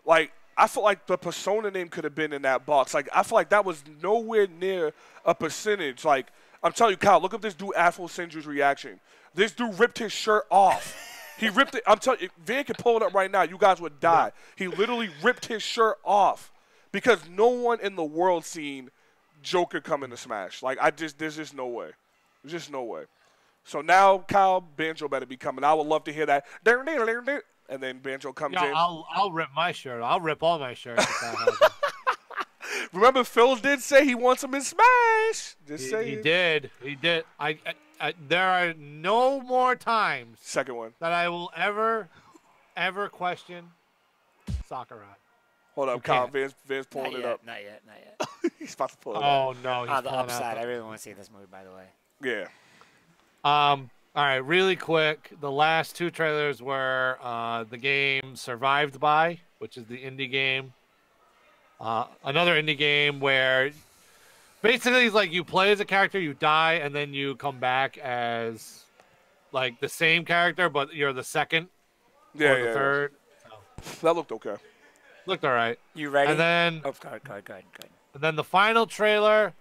Like, I feel like the Persona name could have been in that box. Like, I feel like that was nowhere near a percentage. Like, I'm telling you, Kyle, look up this dude, Afro Sinju's reaction. This dude ripped his shirt off. He ripped it. I'm telling you, Van can pull it up right now. You guys would die. He literally ripped his shirt off because no one in the world seen Joker come into Smash. Like, there's just no way. There's just no way. So now, Kyle, Banjo better be coming. I would love to hear that. And then Banjo comes in. I'll rip my shirt. I'll rip all my shirts if that happens. Remember, Phil did say he wants him in Smash. Just say He did. He did. There are no more times Second one. that I will ever question Sakurai. Hold up, Kyle. Van's pulling Not it yet, up. Not yet. He's about to pull it up. Oh no, he's The pulling upside. out I really want to see this movie, by the way. Yeah. All right, really quick. The last 2 trailers were the game Survived By, which is the indie game. Another indie game where basically it's like you play as a character, you die, and then you come back as like the same character, but you're the second or the third. That looked okay. Looked all right. You ready? And then, go ahead. And then the final trailer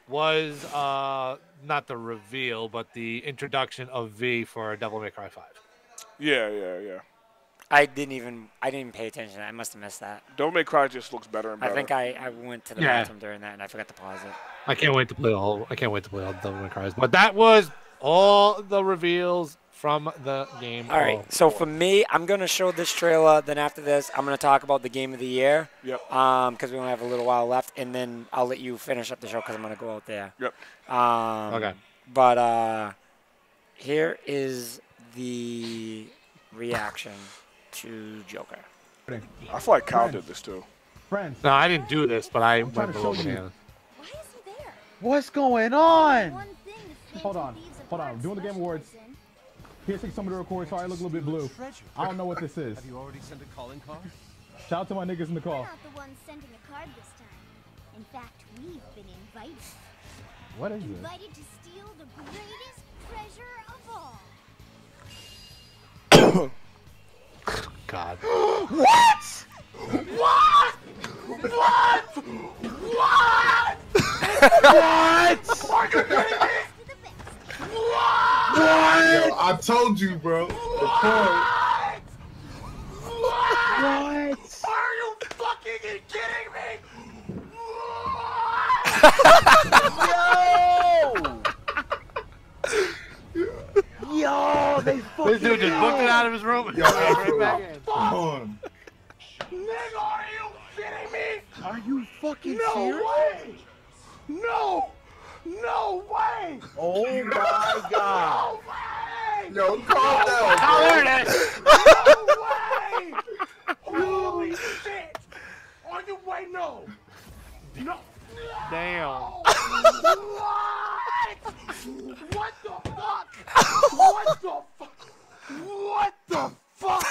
was not the reveal, but the introduction of V for Devil May Cry 5. Yeah. I didn't even pay attention. I must have missed that. Devil May Cry just looks better and better. I think I went to the bathroom during that and I forgot to pause it. I can't wait to play all Devil May Cry. But that was all the reveals from the game. All right. So for me, I'm gonna show this trailer. Then after this, I'm gonna talk about the game of the year. Yep. Because we only have a little while left, and then I'll let you finish up the show because I'm gonna go out there. Yep. Okay. But here is the reaction to Joker. I feel like Kyle did this too. Friends. No, I didn't do this, but I went trying a to little show you. banana. Why is he there? What's going on? One thing is Hold on. I'm doing the Game Awards. Here's some of the records. Sorry, I look a little bit blue. I don't know what this is. Have you already sent a calling card? Shout out to my niggas in the We're call. not the ones sending a card this time. In fact, we've been invited. What is this? Invited to steal the greatest treasure of all. God. What? What? What? What? What? Are you kidding me? To the best. What? Yo, I told you, bro. What? What? Are you fucking kidding me? Yo! Yo, they fucking. This dude just booked it out of his room and right back in. Nigga, are you kidding me? Are you fucking serious? Way! No! No way! Oh my god! No way! Yo, calm down. Oh, there it is. No way! Holy shit! Are you wait? No! No! Damn. What the fuck? What the fuck? What the fuck?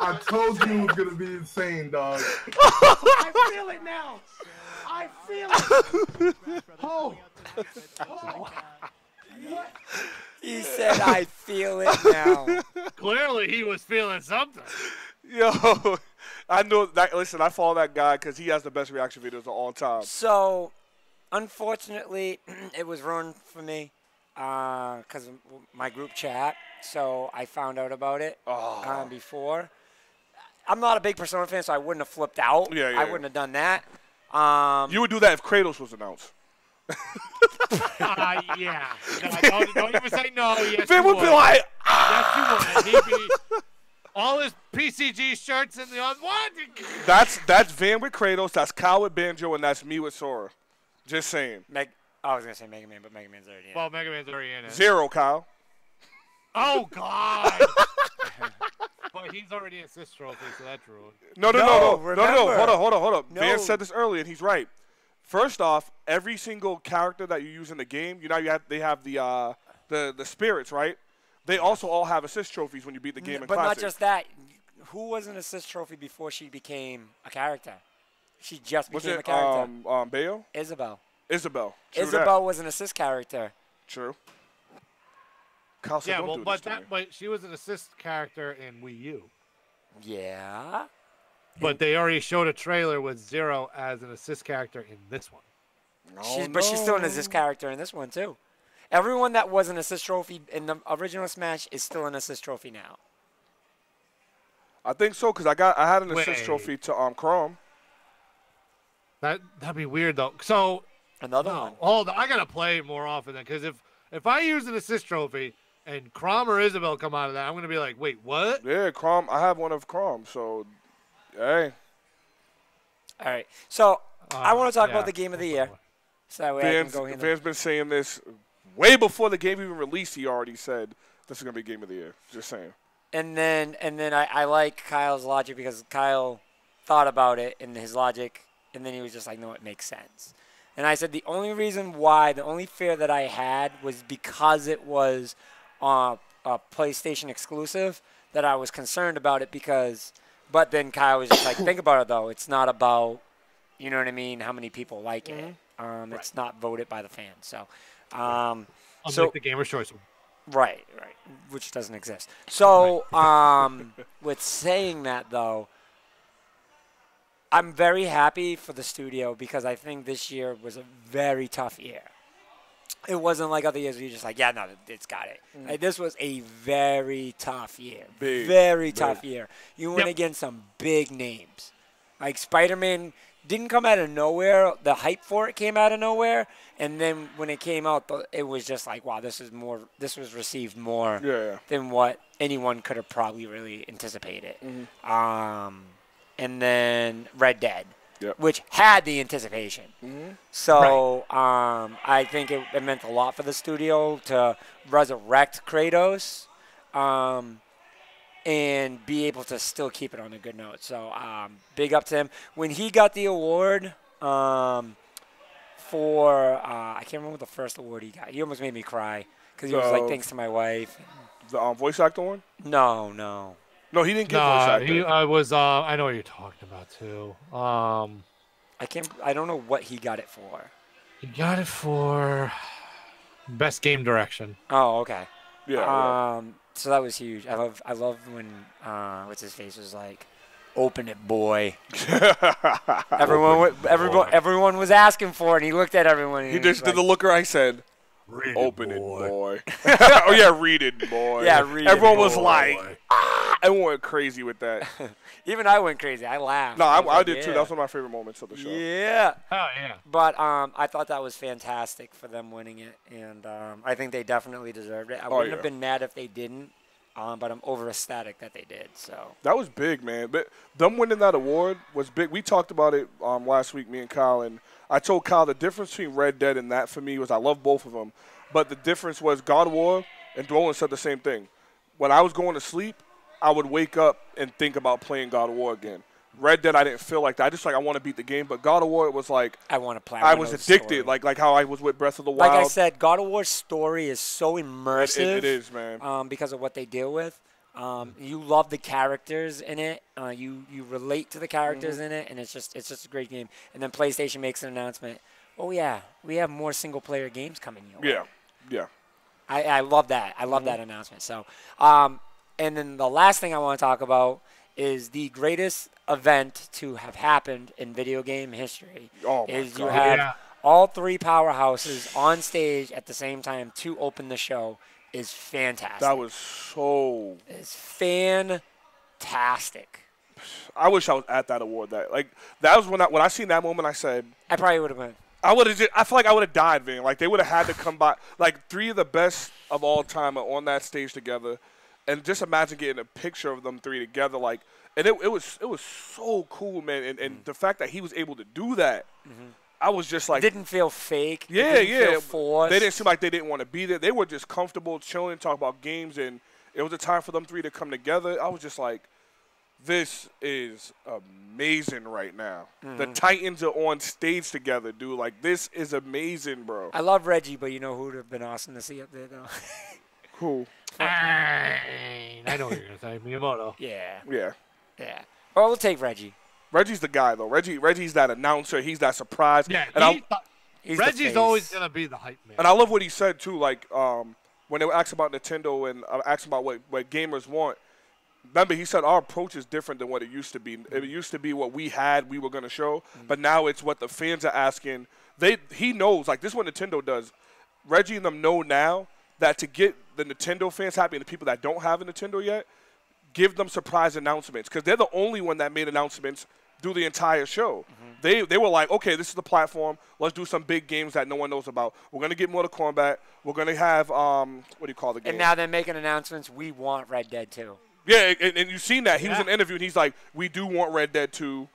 I told you it was gonna be insane, dog. I feel it now. I feel it. Oh. He said, "I feel it now." Clearly, he was feeling something. Yo, I know that. Listen, I follow that guy because he has the best reaction videos of all time. So, unfortunately, it was ruined for me because of my group chat. So I found out about it before. I'm not a big Persona fan, so I wouldn't have flipped out. Yeah. I wouldn't have done that. You would do that if Kratos was announced. Yeah. No, don't even say no. Yes, Vin would be like, yes, you would. He'd be all his PCG shirts in the other. What? That's Van with Kratos, that's Kyle with Banjo, and that's me with Sora. Just saying. I was going to say Mega Man, but Mega Man's already in. Well, Mega Man's already in it. 0, Kyle. Oh, God. But he's already an assist trophy, so that's ruined. No. Hold on. No. Van said this earlier, and he's right. First off, every single character that you use in the game, they have the spirits, right? They also all have assist trophies when you beat the game in But Classic. not just that. Who was an assist trophy before she became a character? She just became a character. Bayo? Isabel. Isabel. True Isabel was an assist character. True. Kyle said, Yeah, don't well, do this to me. but she was an assist character in Wii U. Yeah. But they already showed a trailer with Zero as an assist character in this one. But she's still an assist character in this one, too. Everyone that was an assist trophy in the original Smash is still an assist trophy now. I think so, because I had an assist trophy to Chrome. That'd be weird, though. So another one. Hold on, I gotta play more often then, because if I use an assist trophy and Crom or Isabel come out of that, I'm gonna be like, wait, what? Yeah, Crom. I have one of Crom, so hey. All right, so I want to talk about the game of the year. So that way I can go in. Van's been saying this way before the game even released. He already said this is gonna be game of the year. Just saying. And then I like Kyle's logic because Kyle thought about it in his logic, and then he was just like, no, it makes sense. And I said the only reason why, the only fear that I had was because it was a PlayStation exclusive that I was concerned about it because, but then Kyle was just like, think about it though. It's not about, you know what I mean, how many people like it. It's not voted by the fans. So, Unlike the Gamer's Choice one. Right, which doesn't exist. So, with saying that though, I'm very happy for the studio because I think this year was a very tough year. It wasn't like other years where you're just like, yeah, no, it's got it. Like, this was a very tough year. Very tough year. You went against some big names. Like Spider-Man didn't come out of nowhere. The hype for it came out of nowhere. And then when it came out, it was just like, wow, this was received more than what anyone could have probably really anticipated. And then Red Dead, which had the anticipation. So I think it meant a lot for the studio to resurrect Kratos and be able to still keep it on a good note. So big up to him. When he got the award for, I can't remember the first award he got. He almost made me cry because he was like, thanks to my wife. The voice actor one? No, he didn't get voice actor. He was. I know what you're talking about too. I don't know what he got it for. He got it for best game direction. Oh, okay. Yeah. So that was huge. I love when what's his face was like, "Open it, boy." Everyone was asking for it, and he looked at everyone. And he just did the looker. I said, "Open it, boy." Oh yeah, read it, boy. Yeah, read Everyone it, was boy. like, everyone went crazy with that. Even I went crazy. I laughed. No, I did too. That was one of my favorite moments of the show. Yeah. Oh yeah. But I thought that was fantastic for them winning it, and I think they definitely deserved it. I wouldn't have been mad if they didn't, but I'm over ecstatic that they did. So that was big, man. But them winning that award was big. We talked about it last week, me and Kyle, and I told Kyle the difference between Red Dead and that for me was I love both of them, but the difference was God of War and Dwellin said the same thing. When I was going to sleep, I would wake up and think about playing God of War again. Red Dead, I didn't feel like that. I just I want to beat the game. But God of War, it was like I want to play. I was addicted, like how I was with Breath of the Wild. Like I said, God of War's story is so immersive. It is, man. Because of what they deal with. You love the characters in it. You relate to the characters in it, and it's just a great game. And then PlayStation makes an announcement. Oh yeah, we have more single player games coming your way. Yeah. I love that. I love that announcement. So, and then the last thing I want to talk about is the greatest event to have happened in video game history. Oh my is God. you have all three powerhouses on stage at the same time to open the show. Is fantastic. That was so. It's fantastic. I wish I was at that award. That was when I seen that moment. I said I probably would have been. I feel like I would have died, man. Like they would have had to come by. Like three of the best of all time are on that stage together, and just imagine getting a picture of them three together. Like, and it was so cool, man. And the fact that he was able to do that. I was just like... It didn't feel fake. Yeah, it didn't feel forced. They didn't seem like they didn't want to be there. They were just comfortable, chilling, talking about games, and it was a time for them three to come together. I was just like, this is amazing right now. The Titans are on stage together, dude. Like, this is amazing, bro. I love Reggie, but you know who would have been awesome to see up there, though? Who? I know what you're going to say. Miyamoto. Yeah. Well, we'll take Reggie. Reggie's the guy, though. Reggie's that announcer. He's that surprise. Yeah, and Reggie's always going to be the hype man. And I love what he said, too. Like, when they were asking about Nintendo and asking about what gamers want, remember, he said our approach is different than what it used to be. It used to be what we were going to show, but now it's what the fans are asking. He knows, like, this is what Nintendo does. Reggie and them know now that to get the Nintendo fans happy and the people that don't have a Nintendo yet, give them surprise announcements because they're the only one that made announcements through the entire show. They were like, okay, this is the platform. Let's do some big games that no one knows about. We're going to get Mortal Kombat. We're going to have, what do you call the game? And now they're making announcements. We want Red Dead 2. Yeah, and you've seen that. He was in an interview, and he's like, we do want Red Dead 2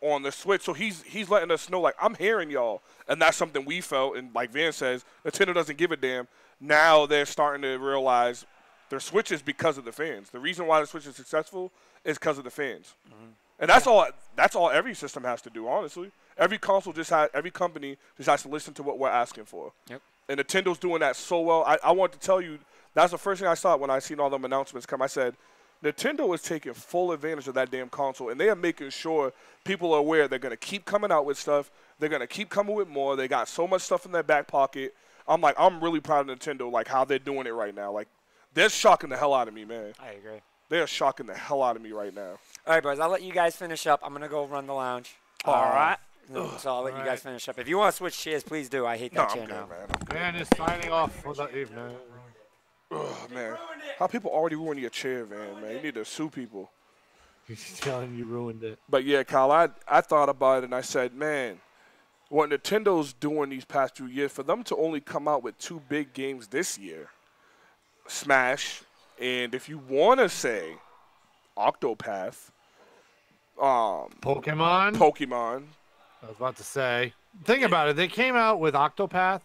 on the Switch. So he's letting us know, like, I'm hearing y'all. And that's something we felt. And like Van says, Nintendo doesn't give a damn. Now they're starting to realize their Switch is because of the fans. The reason why the Switch is successful is because of the fans. And that's all every system has to do, honestly. Every company just has to listen to what we're asking for. Yep. And Nintendo's doing that so well. I want to tell you, that's the first thing I saw when I seen all them announcements come. I said, Nintendo is taking full advantage of that damn console, and they are making sure people are aware they're going to keep coming out with stuff. They're going to keep coming with more. They got so much stuff in their back pocket. I'm really proud of Nintendo, like, how they're doing it right now. Like, they're shocking the hell out of me, man. I agree. They are shocking the hell out of me right now. All right, boys, I'll let you guys finish up. I'm going to go run the lounge. All right. So I'll let you guys finish up. If you want to switch chairs, please do. I hate that chair now. Man is signing off for the evening. Oh, man. How people already ruin your chair, man. You need to sue people. He's telling you ruined it. But, yeah, Kyle, I thought about it, and I said, man, what Nintendo's doing these past 2 years, for them to only come out with 2 big games this year, Smash, and if you want to say Octopath, Pokemon. I was about to say. Think about it. They came out with Octopath.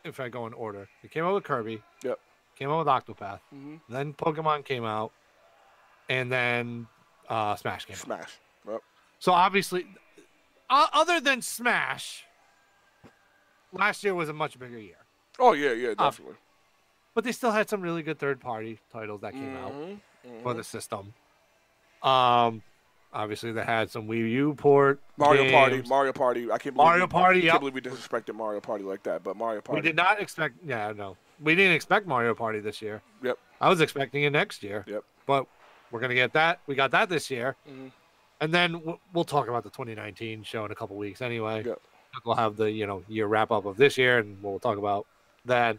If I go in order, they came out with Kirby. Yep. Came out with Octopath. Then Pokemon came out, and then Smash came out. Yep. So obviously, other than Smash, last year was a much bigger year. Oh yeah, definitely. But they still had some really good third-party titles that came out for the system. Obviously, they had some Wii U port Mario games. Party. I can't believe Mario Party. I can't believe we disrespected Mario Party like that. But Mario Party. We did not expect. We didn't expect Mario Party this year. Yep. I was expecting it next year. Yep. But we're gonna get that. We got that this year, and then we'll talk about the 2019 show in a couple weeks anyway. Yep. We'll have the year wrap up of this year, and we'll talk about that.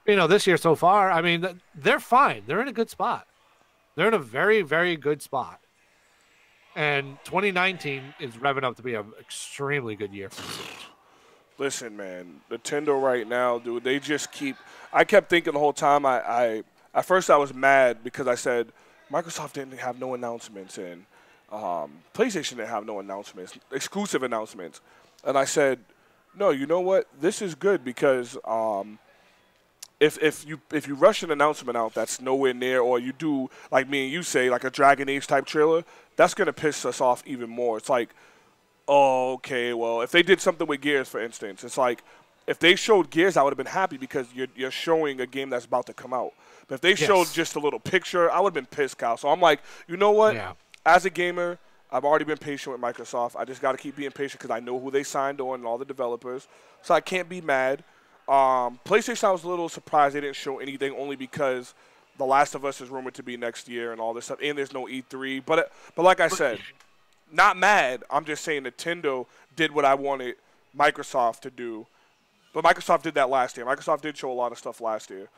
This year so far, I mean, they're fine. They're in a good spot. They're in a very, very good spot. And 2019 is revving up to be an extremely good year for them. Listen, man, Nintendo right now, dude, they just keep – I kept thinking the whole time at first I was mad because I said Microsoft didn't have no announcements and PlayStation didn't have no announcements, exclusive announcements. And I said, no, you know what? This is good because if you rush an announcement out that's nowhere near, or you do like me and you say like a Dragon Age type trailer, that's gonna piss us off even more. It's like, oh, okay, well, if they did something with Gears, for instance, it's like If they showed Gears, I would have been happy because you're showing a game that's about to come out. But if they showed just a little picture, I would have been pissed, Kyle. So I'm like, you know what? Yeah. As a gamer, I've already been patient with Microsoft. I just got to keep being patient because I know who they signed on and all the developers. So I can't be mad. PlayStation, I was a little surprised they didn't show anything only because The Last of Us is rumored to be next year and all this stuff, and there's no E3. But like I said, not mad. I'm just saying Nintendo did what I wanted Microsoft to do. But Microsoft did that last year. Microsoft did show a lot of stuff last year,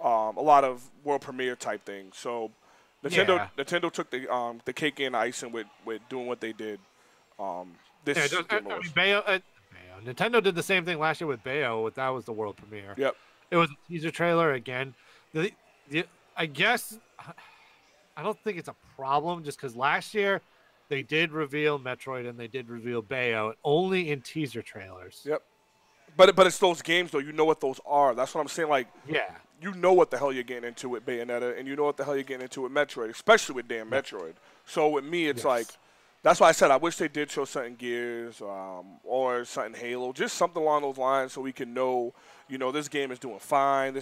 a lot of world premiere type things. So Nintendo took the cake and icing with doing what they did. Nintendo did the same thing last year with Bayo. That was the world premiere. Yep. It was a teaser trailer again. I guess I don't think it's a problem just because last year they did reveal Metroid and they did reveal Bayo only in teaser trailers. Yep. But it's those games though. You know what those are. That's what I'm saying. Like, you know what the hell you're getting into with Bayonetta, and you know what the hell you're getting into with Metroid, especially with damn Metroid. So with me, it's like, that's why I said I wish they did show something Gears or something Halo, just something along those lines, so we can know, this game is doing fine.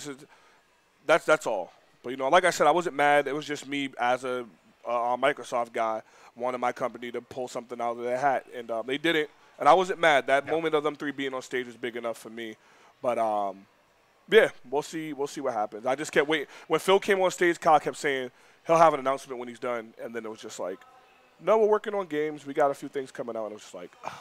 That's all. But like I said, I wasn't mad. It was just me as a Microsoft guy wanting my company to pull something out of their hat, and they didn't. And I wasn't mad. That moment of them three being on stage was big enough for me. But we'll see. We'll see what happens. I just kept waiting. When Phil came on stage, Kyle kept saying he'll have an announcement when he's done, and then it was just like, no, we're working on games. We got a few things coming out, and it was just like, ugh.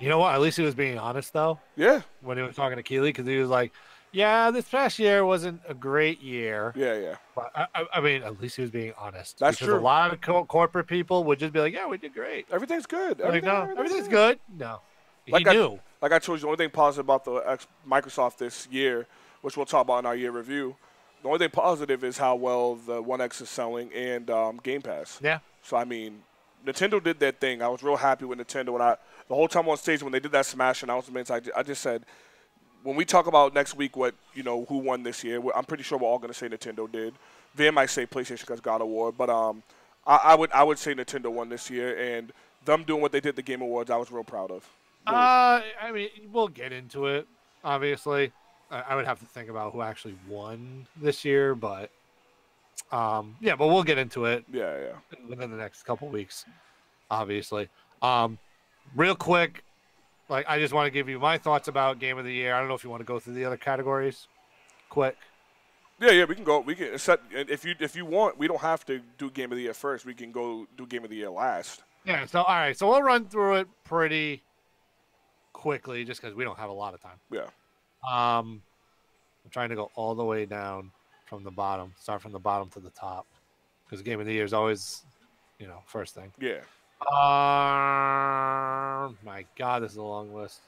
You know what? At least he was being honest, though. Yeah. When he was talking to Keeley, because he was like, yeah, this past year wasn't a great year. Yeah. But, I mean, at least he was being honest. That's because true. A lot of corporate people would just be like, yeah, we did great. Everything's good. Everything's good. No. Like he knew. Like I told you, the only thing positive about the Microsoft this year, which we'll talk about in our year review, the only thing positive is how well the One X is selling and Game Pass. Yeah. So, I mean, Nintendo did that thing. I was real happy with Nintendo. The whole time on stage when they did that Smash announcements, I just said, when we talk about next week what, who won this year, I'm pretty sure we're all going to say Nintendo did. Van might say PlayStation because God of War, but I would say Nintendo won this year, and them doing what they did at the Game Awards, I was real proud of. Really. I mean, we'll get into it, obviously. I would have to think about who actually won this year, but but we'll get into it. Yeah. Within the next couple weeks, obviously. Real quick, I just want to give you my thoughts about Game of the Year. I don't know if you want to go through the other categories quick. Yeah, we can go. We can set if you want. We don't have to do Game of the Year first. We can go do Game of the Year last. Yeah. So all right. So we'll run through it pretty quickly, just because we don't have a lot of time. Yeah. I'm trying to go all the way down from the bottom. Start from the bottom to the top, because Game of the Year is always, first thing. Yeah. My God, this is a long list.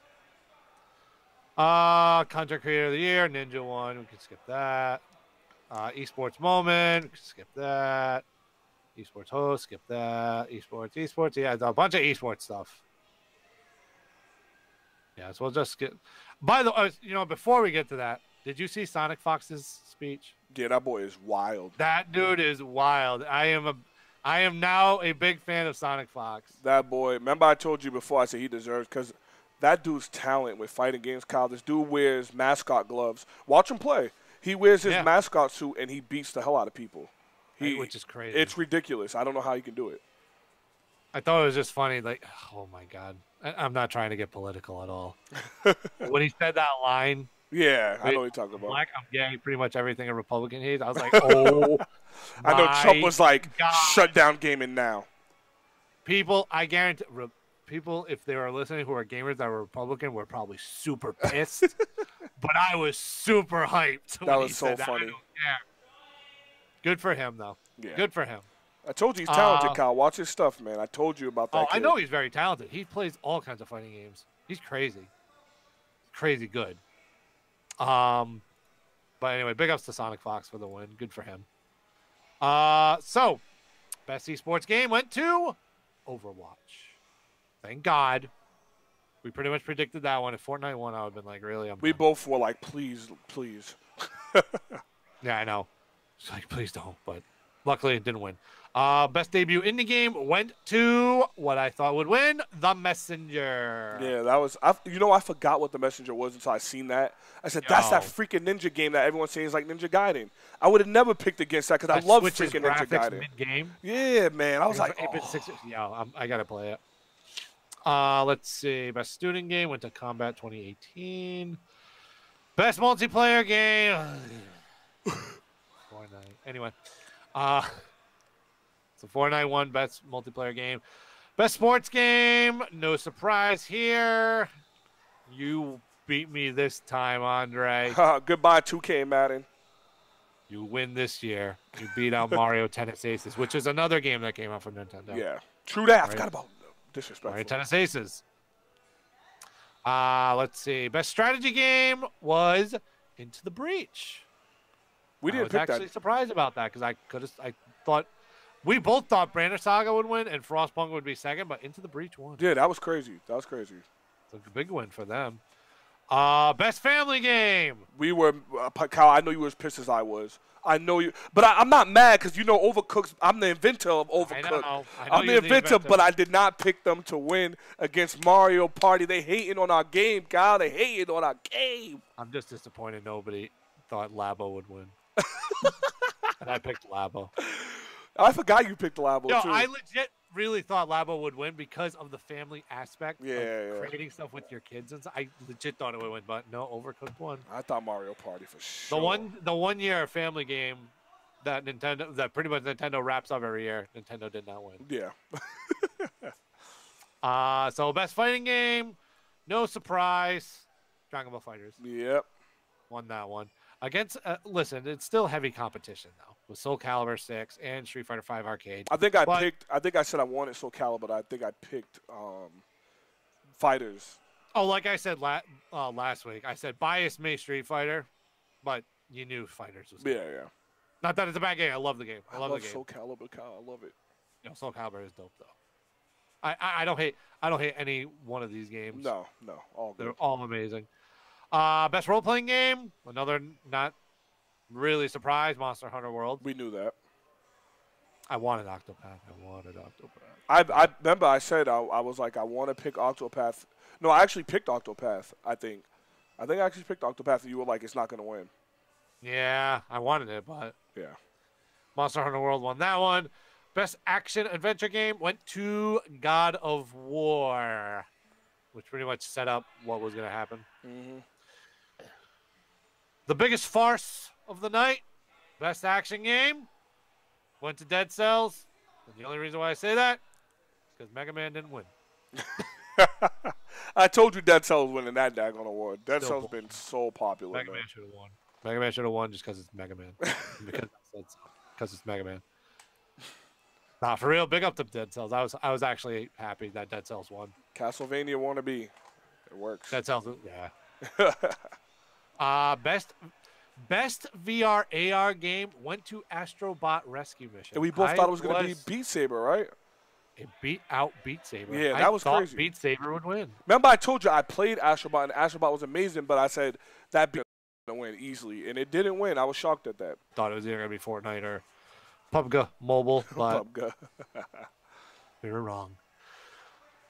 Content Creator of the Year, Ninja won. We can skip that. Esports Moment, we can skip that. Esports Host, skip that. Esports. Yeah, a bunch of esports stuff. Yeah, so we'll just skip. By the way, before we get to that, did you see Sonic Fox's speech? Yeah, that boy is wild. That dude is wild. I am now a big fan of Sonic Fox. That boy. Remember I told you before, I said he deserves, because that dude's talent with fighting games, Kyle. This dude wears mascot gloves. Watch him play. He wears his mascot suit, and he beats the hell out of people. Which is crazy. It's ridiculous. I don't know how he can do it. I thought it was just funny. Oh, my God. I'm not trying to get political at all. When he said that line. Yeah, I know what you're talking about. Black, I'm gay, pretty much everything a Republican hates. I was like, oh, I know Trump was like, God. Shut down gaming now. People, I guarantee, people, if they were listening who are gamers that were Republican, were probably super pissed. But I was super hyped. That was so funny. Good for him, though. Yeah. Good for him. I told you he's talented, Kyle. Watch his stuff, man. I told you about that. Oh, kid. I know he's very talented. He plays all kinds of fighting games. He's crazy. Crazy good. But anyway, big ups to Sonic Fox for the win. Good for him. So, best esports game went to Overwatch. Thank God. We pretty much predicted that one. If Fortnite won, I would have been like, really? We both were like, please. Yeah, I know. It's like, please don't. But luckily, it didn't win. Best debut indie game went to what I thought would win, The Messenger. Yeah, that was. I forgot what The Messenger was until I seen that. I said, that's that freaking ninja game that everyone's saying is like Ninja Gaiden. I would have never picked against that because I love freaking Ninja Gaiden. Mid-game. Yeah, man. I was like, I gotta play it. Let's see. Best student game went to Combat 2018. Best multiplayer game. Fortnite. Anyway, so Fortnite won best multiplayer game. Best sports game. No surprise here. You beat me this time, Andre. Goodbye, 2K Madden. You win this year. You beat out Mario Tennis Aces, which is another game that came out from Nintendo. Yeah, true that. I forgot about disrespectful. Mario Tennis Aces. Let's see. Best strategy game was Into the Breach. We didn't pick that. I was actually surprised about that because I thought we both thought Banner Saga would win and Frostpunk would be second, but Into the Breach won. Yeah, that was crazy. That was crazy. It's a big win for them. Best family game. We were, Kyle, I know you were as pissed as I was. I know you, but I'm not mad because you know Overcooked. I'm the inventor of Overcooked. I know I'm the inventor, but I did not pick them to win against Mario Party. They hating on our game, Kyle. They hating on our game. I'm just disappointed nobody thought Labo would win. And I picked Labo. I forgot you picked Labo, too. I legit really thought Labo would win because of the family aspect of creating stuff with your kids. And I legit thought it would win, but no, Overcooked won. I thought Mario Party for sure. The one year family game that pretty much Nintendo wraps up every year, Nintendo did not win. Yeah. So best fighting game, no surprise, Dragon Ball FighterZ. Yep. Won that one. Against, listen, it's still heavy competition though with Soul Calibur 6 and Street Fighter 5 Arcade. I think I said I wanted Soul Calibur, but I think I picked Fighters. Oh, like I said last week, I said bias me Street Fighter, but you knew Fighters was good. Yeah. Not that it's a bad game. I love the game. I love the game. Soul Calibur, Kyle. I love it. Soul Calibur is dope though. I don't hate any one of these games. No, all good. They're all amazing. Best role-playing game, another not really surprised, Monster Hunter World. We knew that. I wanted Octopath. I remember I said I was like, I want to pick Octopath. No, I actually picked Octopath, I think. I actually picked Octopath, and you were like, it's not going to win. Yeah, I wanted it, but... Yeah. Monster Hunter World won that one. Best action-adventure game went to God of War, which pretty much set up what was going to happen. Mm-hmm. The biggest farce of the night, best action game, went to Dead Cells. And the only reason why I say that is because Mega Man didn't win. I told you Dead Cells winning that daggone award. Dead Cells been so popular. Mega Man should have won. Mega Man should have won just because it's Mega Man. Because it's Mega Man. Nah, for real, big up to Dead Cells. I was actually happy that Dead Cells won. Castlevania wannabe. It works. Dead Cells, yeah. Best VR AR game went to Astrobot Rescue Mission. And we both thought it was going to be Beat Saber, right? It beat out Beat Saber. Yeah, that was crazy. Beat Saber would win. Remember, I told you I played Astrobot, and Astrobot was amazing, but I said that beat going to win easily, and it didn't win. I was shocked at that. Thought it was either going to be Fortnite or PUBG Mobile, but we were wrong.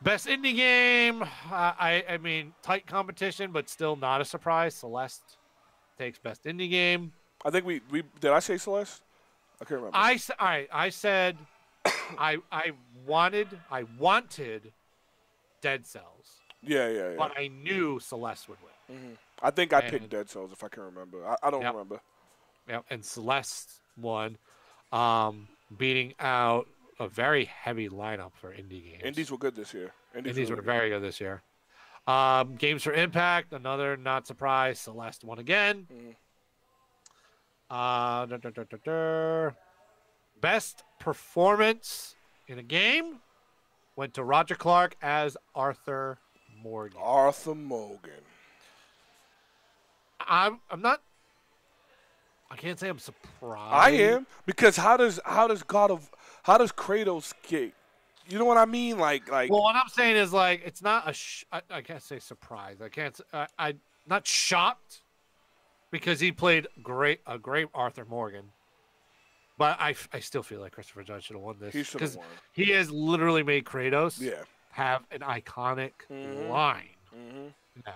Best indie game, I mean, tight competition, but still not a surprise. Celeste takes best indie game. I think we did I say Celeste? I can't remember. I said I wanted Dead Cells. Yeah. But I knew Celeste would win. Mm-hmm. I think I picked Dead Cells if I can remember. I don't remember. Yeah, and Celeste won, beating out a very heavy lineup for indie games. Indies were good this year. Indies were very good this year. Games for Impact, another not surprise. Celeste won again. Best performance in a game went to Roger Clark as Arthur Morgan. I'm not. I can't say I'm surprised. I am, because how does Kratos get? You know what I mean? Like. Well, what I'm saying is like it's not I can't say surprised. I'm not shocked because he played a great Arthur Morgan. But I still feel like Christopher Judge should have won this. He should have won. He has literally made Kratos have an iconic line now.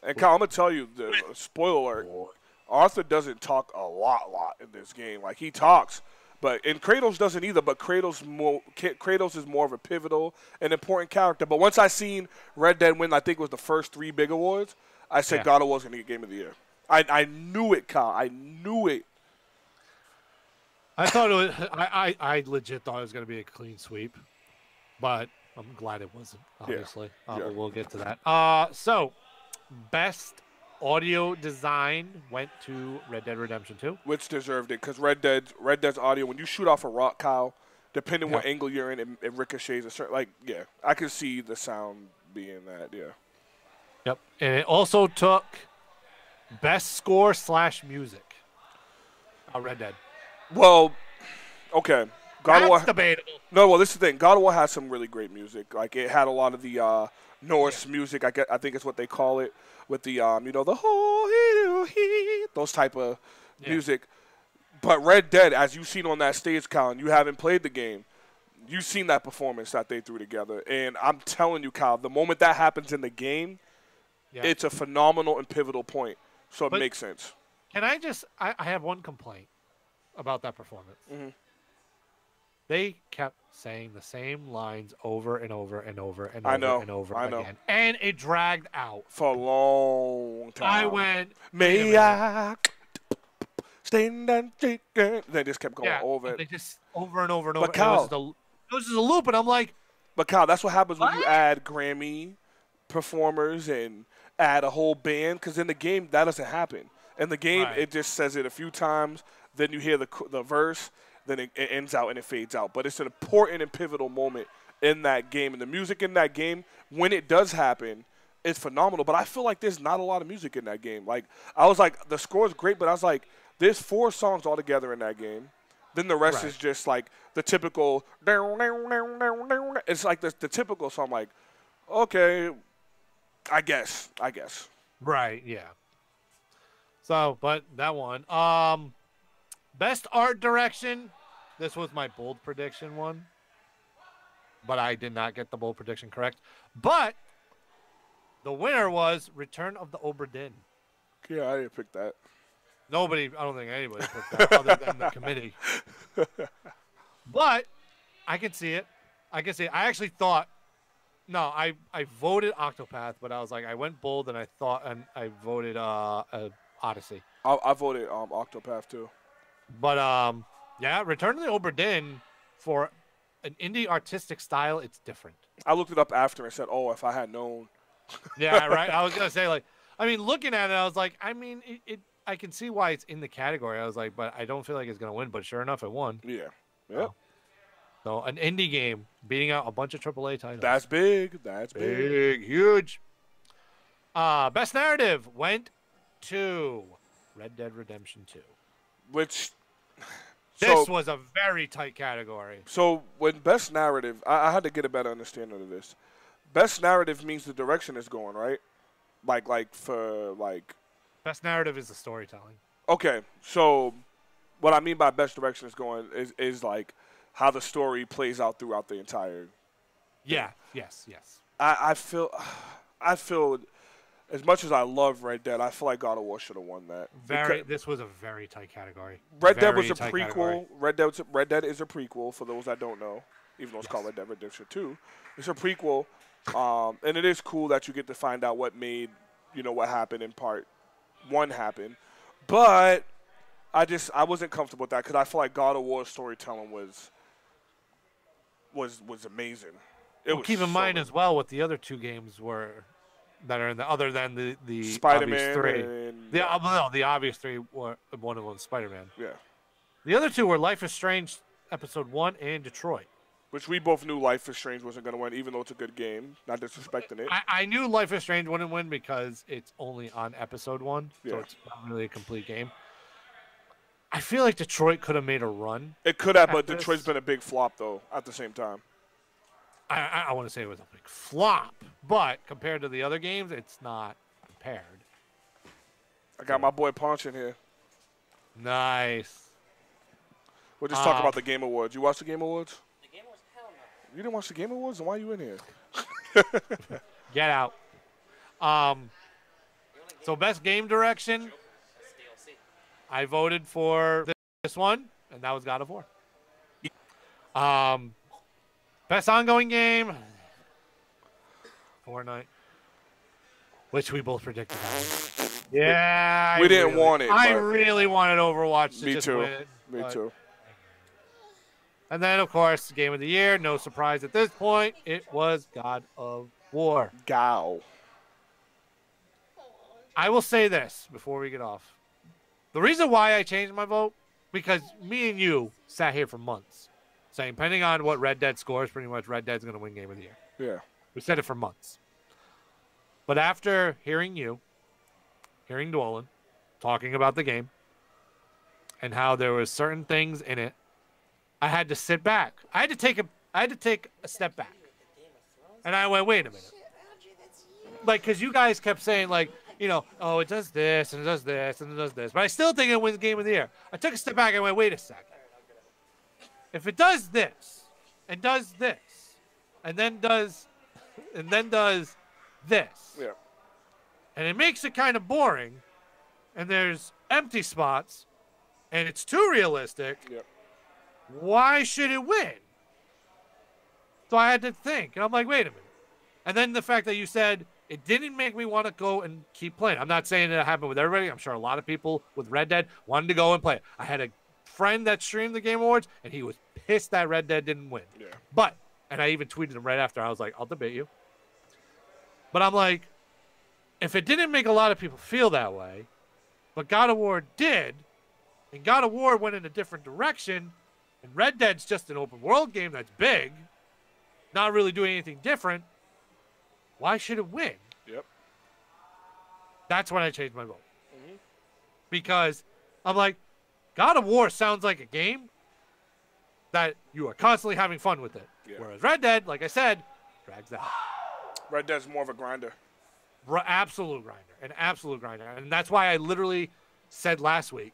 And Kyle, I'm going to tell you, spoiler alert, Arthur doesn't talk a lot in this game. Like, he talks, and Kratos doesn't either, but Kratos is more of a pivotal and important character. But once I seen Red Dead win, I think it was the first 3 big awards, I said God of War's going to get Game of the Year. I knew it, Kyle. I knew it. I thought it was. I legit thought it was going to be a clean sweep, but I'm glad it wasn't. Obviously, but we'll get to that. So, best audio design went to Red Dead Redemption 2, which deserved it because Red Dead's audio. When you shoot off a rock, Kyle, depending what angle you're in, it ricochets a certain. I could see the sound being that. Yeah. Yep, and it also took best score / music. Red Dead. Well, okay. God of War. Debatable. No, well, this is the thing. God of War has some really great music. Like, it had a lot of the Norse music. I think it's what they call it with the those type of music. But Red Dead, as you've seen on that stage, Kyle, you haven't played the game. You've seen that performance that they threw together, and I'm telling you, Kyle, the moment that happens in the game, it's a phenomenal and pivotal point. So it makes sense. Can I just? I have one complaint about that performance. They kept saying the same lines over and over and over and over again. And it dragged out. For a long time. I went, may I stand and shake it. They just kept going over it. They just over and over and over. But Kyle, it was just a loop, and I'm like. But Kyle, that's what happens when you add Grammy performers and add a whole band, because in the game, that doesn't happen. In the game, it just says it a few times, then you hear the verse, then it ends out and it fades out. But it's an important and pivotal moment in that game. And the music in that game, when it does happen, is phenomenal. But I feel like there's not a lot of music in that game. Like, I was like, the score is great, but I was like, there's 4 songs altogether in that game. Then the rest is just like the typical, it's like the typical, so I'm like, okay, I guess. Right, yeah. So, but that one. Best art direction. This was my bold prediction one. But I did not get the bold prediction correct. But the winner was Return of the Obra Dinn. Yeah, I didn't pick that. I don't think anybody picked that other than the committee. But I can see it. I actually thought, I voted Octopath, but I was like, I went bold and I voted Odyssey. I voted Octopath too. But Return of the Obra Dinn, for an indie artistic style, it's different. I looked it up after and said, oh, if I had known. Yeah, right. I was gonna say, looking at it, I was like, I can see why it's in the category. I was like, but I don't feel like it's gonna win. But sure enough, it won. Yeah. Yep. So an indie game beating out a bunch of AAA titles. That's big. Big, huge. Best narrative went to Red Dead Redemption 2. Which this was a very tight category. So when best narrative, I had to get a better understanding of this. Best narrative means the direction is going, right? Best narrative is the storytelling. Okay, so what I mean by best direction is going is like how the story plays out throughout the entire. Yeah. Yes. I feel as much as I love Red Dead, I feel like God of War should have won that. This was a very tight category. Red Dead was a prequel. Red Dead is a prequel for those that don't know, even though it's called Red Dead Redemption 2. It's a prequel, and it is cool that you get to find out what made what happened in part 1 happen. But I wasn't comfortable with that because I feel like God of War's storytelling was amazing. Keep in mind as well what the other 2 games were that are in the other than the Spider-Man obvious 3. The obvious 3 were one of them Spider-Man. Yeah. The other 2 were Life is Strange Episode 1 and Detroit. Which we both knew Life is Strange wasn't going to win, even though it's a good game. Not disrespecting it. I knew Life is Strange wouldn't win because it's only on Episode 1, so it's not really a complete game. I feel like Detroit could have made a run. It could have, but Detroit's been a big flop, though, at the same time. I want to say it was a big flop, but compared to the other games, it's not compared. I got my boy Punch in here. Nice. We're just talking about the Game Awards. You watched the Game Awards? The Game Awards? Hell no. You didn't watch the Game Awards? Then why are you in here? Get out. So best game direction, I voted for this one, and that was God of War. Best ongoing game, Fortnite, which we both predicted. Yeah, we didn't want it. I really wanted Overwatch to just win. Me too. And then, of course, Game of the Year. No surprise at this point. It was God of War. Gow. I will say this before we get off. The reason why I changed my vote, because me and you sat here for months saying, depending on what Red Dead scores, pretty much Red Dead's going to win Game of the Year. Yeah. We said it for months. But after hearing you, hearing Dolan, talking about the game, and how there were certain things in it, I had to sit back. I had to take a step back. And I went, wait a minute. Like, because you guys kept saying, like, you know, oh, it does this, and it does this, and it does this. But I still think it wins Game of the Year. I took a step back and went, wait a second. If it does this, and does this, and then does this, yeah, and it makes it kind of boring, and there's empty spots, and it's too realistic, yep, why should it win? So I had to think, and I'm like, wait a minute. And then the fact that you said it didn't make me want to go and keep playing. I'm not saying that it happened with everybody. I'm sure a lot of people with Red Dead wanted to go and play it. I had a friend that streamed the Game Awards, and he was pissed that Red Dead didn't win. Yeah. But, and I even tweeted him right after. I was like, I'll debate you. But I'm like, if it didn't make a lot of people feel that way, but God of War did, and God of War went in a different direction, and Red Dead's just an open world game that's big, not really doing anything different, why should it win? Yep. That's when I changed my vote. Mm-hmm. Because I'm like, God of War sounds like a game that you are constantly having fun with it. Yeah. Whereas Red Dead, like I said, drags out. Red Dead's more of a grinder. Absolute grinder. An absolute grinder. And that's why I literally said last week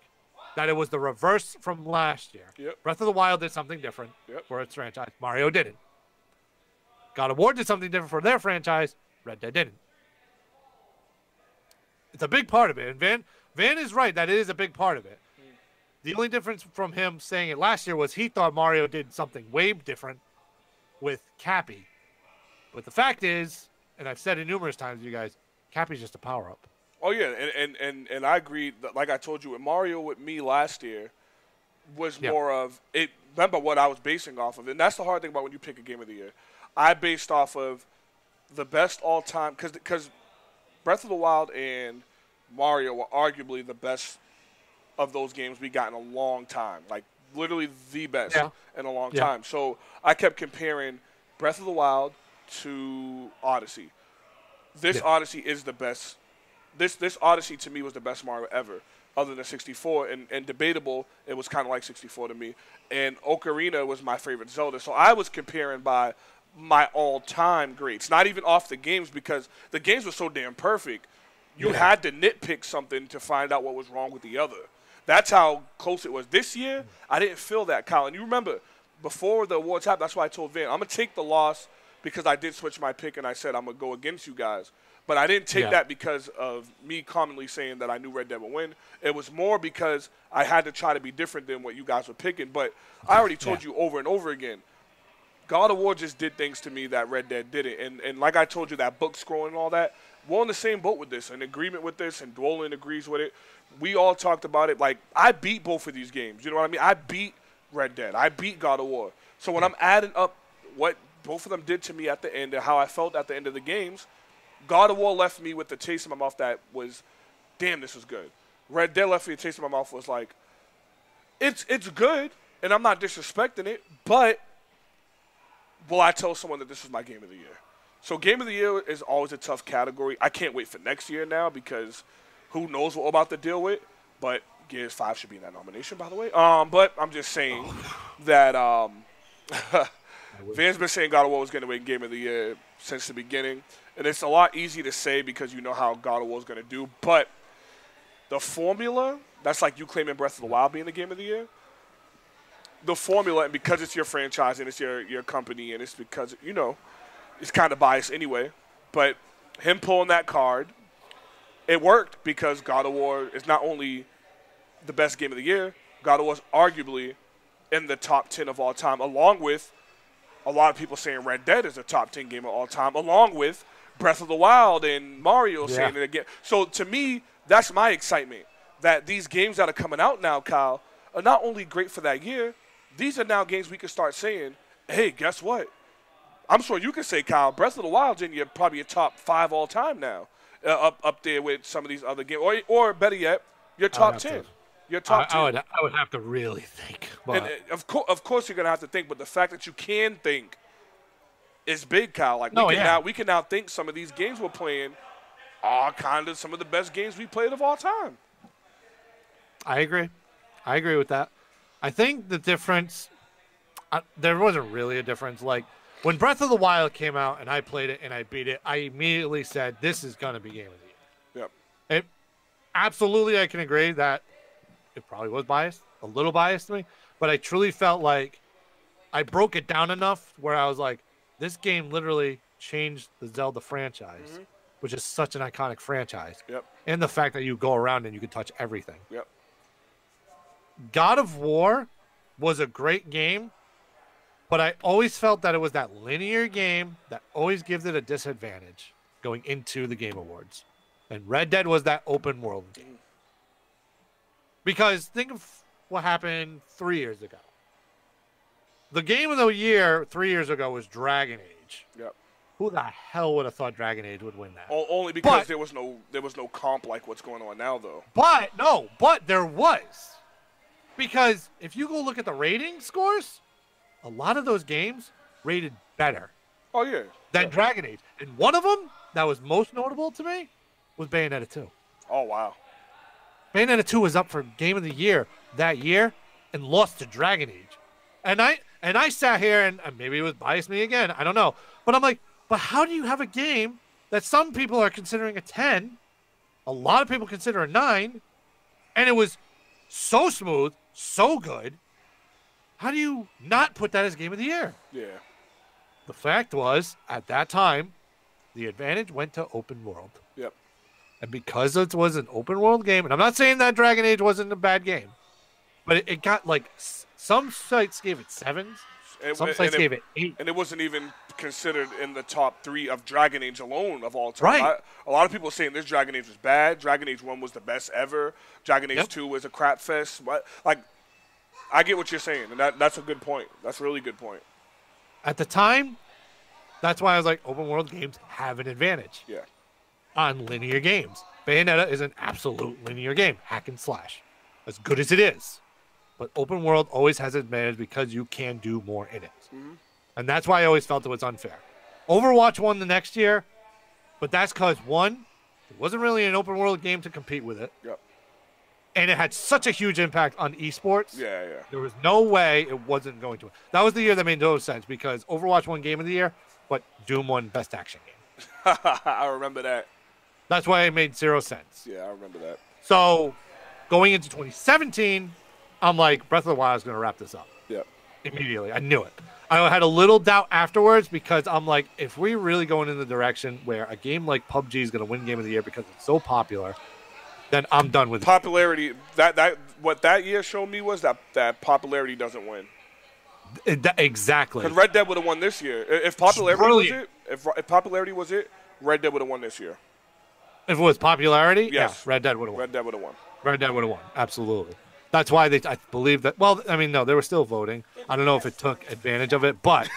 that it was the reverse from last year. Yep. Breath of the Wild did something different for its franchise. Mario didn't. God of War did something different for their franchise. Red Dead didn't. It's a big part of it. And Van is right. That it is a big part of it. The only difference from him saying it last year was he thought Mario did something way different with Cappy. But the fact is, and I've said it numerous times to you guys, Cappy's just a power-up. Oh, yeah, and I agree. Like I told you, with Mario with me last year was more of it. Remember what I was basing off of. And that's the hard thing about when you pick a Game of the Year. I based off of the best all-time, because Breath of the Wild and Mario were arguably the best of those games we got in a long time, like literally the best in a long time. So I kept comparing Breath of the Wild to Odyssey. This Odyssey is the best. This Odyssey to me was the best Mario ever, other than 64, and debatable, it was kind of like 64 to me. And Ocarina was my favorite Zelda. So I was comparing by my all-time greats, not even off the games, because the games were so damn perfect. You had to nitpick something to find out what was wrong with the other. That's how close it was. This year, I didn't feel that, Kyle. And you remember, before the awards happened, that's why I told Van, I'm going to take the loss because I did switch my pick and I said I'm going to go against you guys. But I didn't take that because of me commonly saying that I knew Red Dead would win. It was more because I had to try to be different than what you guys were picking. But I already told you over and over again, God of War just did things to me that Red Dead didn't. And like I told you, that book scrolling and all that, we're on the same boat with this, in agreement with this, and Dolan agrees with it. We all talked about it. Like, I beat both of these games. You know what I mean? I beat Red Dead. I beat God of War. So when I'm adding up what both of them did to me at the end and how I felt at the end of the games, God of War left me with the taste in my mouth that was, damn, this was good. Red Dead left me the taste in my mouth was like, it's good, and I'm not disrespecting it, but will I tell someone that this was my Game of the Year? So Game of the Year is always a tough category. I can't wait for next year now because who knows what we're about to deal with. But Gears 5 should be in that nomination, by the way. But I'm just saying that Van's been saying God of War was going to win Game of the Year since the beginning. And it's a lot easier to say because you know how God of War is going to do. But the formula, that's like you claiming Breath of the Wild being the Game of the Year. the formula, and because it's your franchise and it's your company, and it's because, you know, it's kind of biased anyway. But him pulling that card, it worked because God of War is not only the best game of the year, God of War is arguably in the top 10 of all time, along with a lot of people saying Red Dead is a top 10 game of all time, along with Breath of the Wild and Mario saying it again. So to me, that's my excitement, that these games that are coming out now, Kyle, are not only great for that year, these are now games we can start saying, hey, guess what? I'm sure you can say, Kyle, Breath of the Wild's in probably your top 5 all time now, up there with some of these other games, or better yet, your top 10. Your top 10. I would have to really think. But. And of course, you're gonna have to think, but the fact that you can think is big, Kyle. Like we can now think some of these games we're playing are kind of some of the best games we played of all time. I agree with that. I think the difference, there wasn't really a difference. Like when Breath of the Wild came out and I played it and I beat it, I immediately said this is gonna be game of the year. Yep. Absolutely, I can agree that. It probably was biased, a little biased to me, but I truly felt like I broke it down enough where I was like, this game literally changed the Zelda franchise, which is such an iconic franchise. Yep. And the fact that you go around and you can touch everything. Yep. God of War was a great game, but I always felt that it was that linear game that always gives it a disadvantage going into the Game Awards. And Red Dead was that open world game. Because think of what happened 3 years ago. The game of the year 3 years ago was Dragon Age. Yep. Who the hell would have thought Dragon Age would win that? Only because there was no comp like what's going on now, though. But there was. Because if you go look at the rating scores, a lot of those games rated better. Oh, yeah. Than Dragon Age. And one of them that was most notable to me was Bayonetta 2. Oh, wow. Bayonetta 2 was up for Game of the Year that year and lost to Dragon Age. And I sat here and maybe it was biased me again. I don't know. But I'm like, but how do you have a game that some people are considering a 10, a lot of people consider a 9, and it was so smooth, so good. How do you not put that as Game of the Year? Yeah. The fact was, at that time, the advantage went to open world. Yep. And because it was an open world game, and I'm not saying that Dragon Age wasn't a bad game, but it got like some sites gave it 7s, some sites gave it 8. And it wasn't even considered in the top 3 of Dragon Age alone of all time. Right. A lot of people saying this Dragon Age was bad. Dragon Age 1 was the best ever. Dragon Age 2 was a crap fest. But, like, I get what you're saying, and that's a good point. That's a really good point. At the time, that's why I was like, open world games have an advantage. Yeah. On linear games. Bayonetta is an absolute linear game, hack and slash. As good as it is. But open world always has an advantage because you can do more in it. Mm-hmm. And that's why I always felt it was unfair. Overwatch won the next year, but that's because, one, it wasn't really an open world game to compete with it. Yep. And it had such a huge impact on esports. Yeah. There was no way it wasn't going to. That was the year that made no sense because Overwatch won Game of the Year, but Doom won Best Action Game. I remember that. That's why it made 0 sense. Yeah, I remember that. So, going into 2017, I'm like, Breath of the Wild is going to wrap this up. Yep. Immediately. I knew it. I had a little doubt afterwards because I'm like, if we really going in the direction where a game like PUBG is going to win Game of the Year because it's so popular, then I'm done with popularity. What that year showed me was that popularity doesn't win. Exactly. Because Red Dead would have won this year. If popularity was it, if popularity was it, Red Dead would have won this year. If it was popularity, yes. Yeah, Red Dead would have won. Red Dead would have won. Red Dead would have won. Absolutely. That's why I believe that. Well, I mean, no, they were still voting. I don't know if it took advantage of it, but.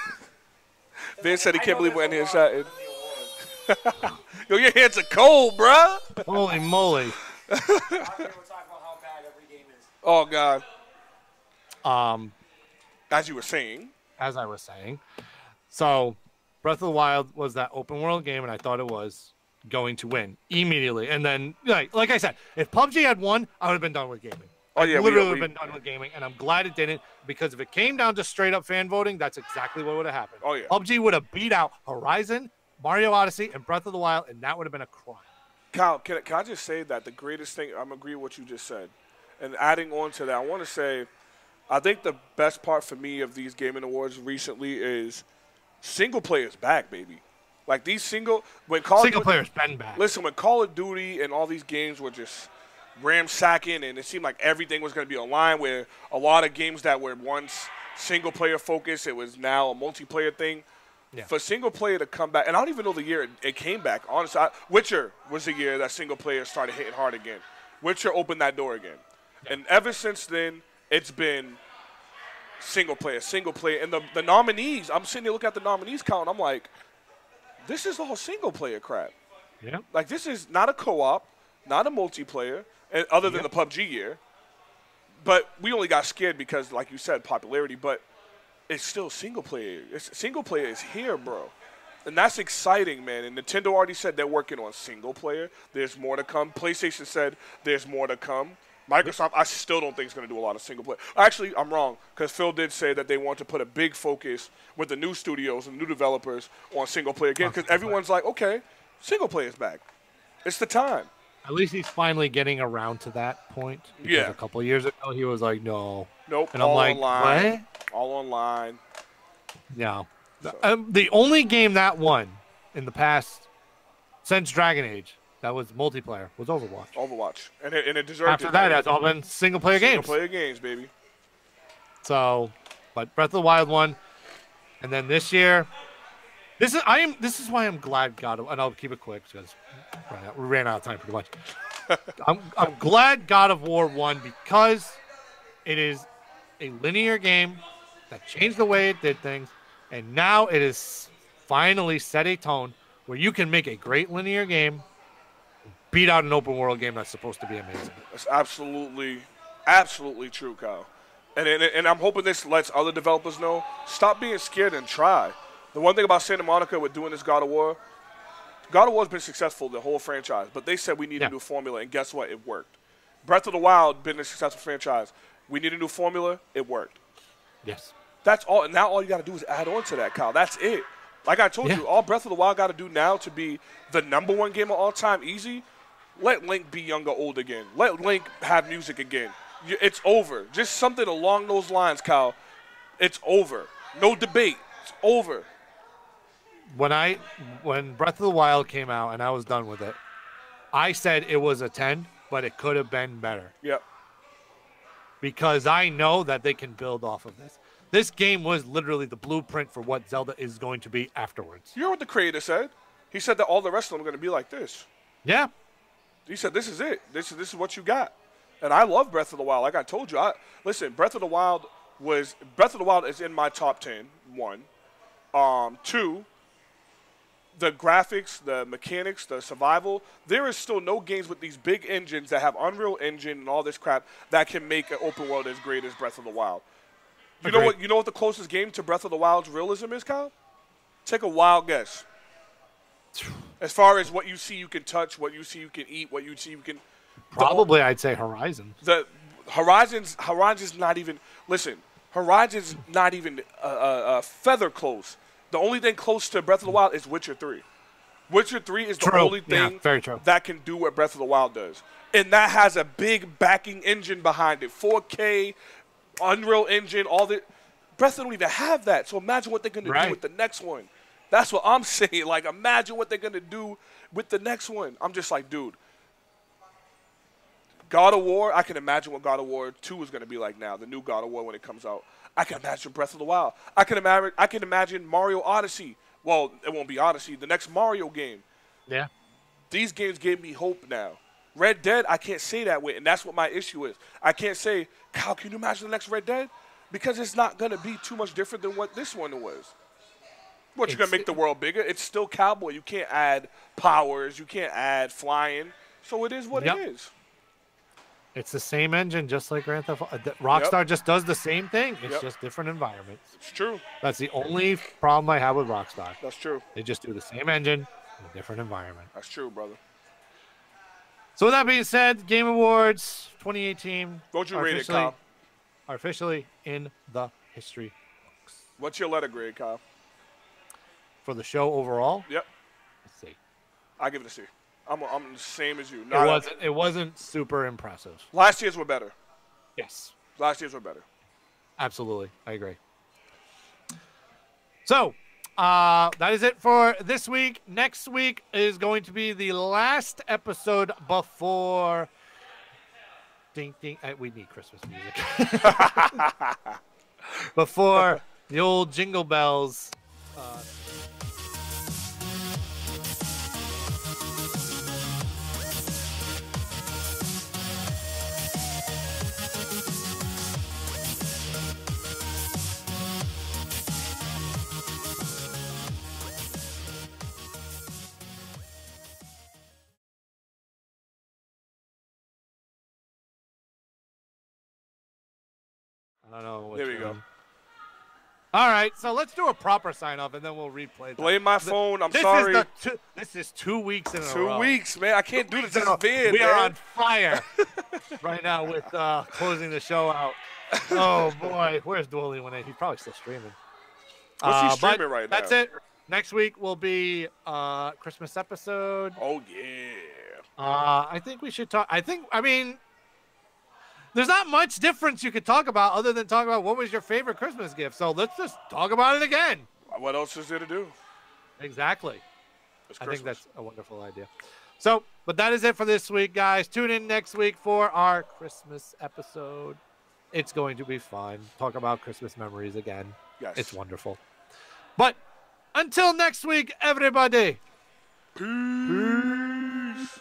Vince said he can't believe we're in here shouting. Yo, your hands are cold, bruh. Holy moly. Oh, God. As you were saying. As I was saying. So, Breath of the Wild was that open world game, and I thought it was going to win immediately. And then, like I said, if PUBG had won, I would have been done with gaming. Oh, yeah, I literally would have been done with gaming, and I'm glad it didn't, because if it came down to straight-up fan voting, that's exactly what would have happened. Oh, yeah. PUBG would have beat out Horizon, Mario Odyssey, and Breath of the Wild, and that would have been a crime. Kyle, can I just say that the greatest thing, I'm agree with what you just said, and adding on to that, I want to say, I think the best part for me of these gaming awards recently is single players back, baby. Like these single players been back. Listen, when Call of Duty and all these games were just ramsacking, and it seemed like everything was going to be online, where a lot of games that were once single player focused, it was now a multiplayer thing. Yeah. For single player to come back, and I don't even know the year it came back. Honestly, Witcher was the year that single player started hitting hard again. Witcher opened that door again. Yeah. And ever since then, it's been single player. And the nominees, I'm sitting there looking at the nominees count, I'm like, this is all single player crap. Yeah. Like, this is not a co-op, not a multiplayer, and other than the PUBG year. But we only got scared because, like you said, popularity. But it's still single player. Single player is here, bro. And that's exciting, man. And Nintendo already said they're working on single player. There's more to come. PlayStation said there's more to come. Microsoft, I still don't think is going to do a lot of single player. Actually, I'm wrong, because Phil did say that they want to put a big focus with the new studios and new developers on single player games, because everyone's like, okay, single player's back. It's the time. At least he's finally getting around to that point. Because a couple of years ago, he was like, no. Nope, and I'm all like, online. What? All online. Yeah. So. The only game that won in the past, since Dragon Age, that was multiplayer, was Overwatch. And it deserved After that, it's all been single-player games. Single-player games, baby. So, but Breath of the Wild won. And then this year, this is why I'm glad God of, and I'll keep it quick because we ran out of time pretty much. I'm glad God of War won because it is a linear game that changed the way it did things, and now it is finally set a tone where you can make a great linear game beat out an open world game that's supposed to be amazing. That's absolutely true, Kyle. And I'm hoping this lets other developers know, stop being scared and try. The one thing about Santa Monica with doing this God of War's been successful, the whole franchise, but they said we need a new formula, and guess what? It worked. Breath of the Wild been a successful franchise. We need a new formula. It worked. Yes. That's all. And now all you got to do is add on to that, Kyle. That's it. Like I told you, all Breath of the Wild got to do now to be the #1 game of all time easy, let Link be young or old again. Let Link have music again. It's over. Just something along those lines, Kyle. It's over. No debate. It's over. When Breath of the Wild came out and I was done with it, I said it was a 10, but it could have been better. Yep. Because I know that they can build off of this. This game was literally the blueprint for what Zelda is going to be afterwards. You heard what the creator said? He said that all the rest of them are going to be like this. Yeah. He said, this is it. This is what you got. And I love Breath of the Wild. Like I told you, listen, Breath of the Wild is in my top 10, 1. 2, the graphics, the mechanics, the survival. There is still no games with these big engines that have Unreal Engine and all this crap that can make an open world as great as Breath of the Wild. You know what the closest game to Breath of the Wild's realism is, Kyle? Take a wild guess. As far as what you see you can touch, what you see you can eat, what you see you can... Probably I'd say Horizon. The Horizon's not even... Listen, Horizon's not even a feather close. The only thing close to Breath of the Wild is Witcher 3. Witcher 3 is the only thing that can do what Breath of the Wild does. And that has a big backing engine behind it. 4K, Unreal Engine, all that. Breath don't even have that. So imagine what they're going to do with the next one. That's what I'm saying. Like, imagine what they're going to do with the next one. I'm just like, dude. God of War, I can imagine what God of War 2 is going to be like now, the new God of War when it comes out. I can imagine Breath of the Wild. I can imagine Mario Odyssey. Well, it won't be Odyssey. The next Mario game. Yeah. These games give me hope now. Red Dead, I can't say that with, and that's what my issue is. I can't say, Kyle, can you imagine the next Red Dead? Because it's not going to be too much different than what this one was. What, you're going to make the world bigger? It's still cowboy. You can't add powers. You can't add flying. So it is what it is. It's the same engine, just like Grand Theft Auto. Rockstar just does the same thing. It's just different environments. It's true. That's the only problem I have with Rockstar. That's true. They just do the same engine in a different environment. That's true, brother. So with that being said, Game Awards 2018 What'd you rate it, Kyle? Are officially in the history books. What's your letter grade, Kyle? For the show overall? Yep. Let's see. I give it a C. I'm the same as you. It wasn't super impressive. Last year's were better. Yes. Last year's were better. Absolutely. I agree. So, that is it for this week. Next week is going to be the last episode before... Ding, ding. We need Christmas music. Before the old Jingle Bells. I don't know. There we go. All right, so let's do a proper sign off, and then we'll replay that. Blame my phone. I'm sorry. This is 2 weeks in a row. 2 weeks, man. I can't do this. This is We are on fire right now with closing the show out. Oh, boy. Where's Dooley when he's probably still streaming. What's he streaming right now? That's it. Next week will be Christmas episode. Oh, yeah. I think we should talk. There's not much difference you could talk about other than talk about what was your favorite Christmas gift. So let's just talk about it again. What else is there to do? Exactly. I think that's a wonderful idea. So, but that is it for this week, guys. Tune in next week for our Christmas episode. It's going to be fun. Talk about Christmas memories again. Yes. It's wonderful. But until next week, everybody. Peace.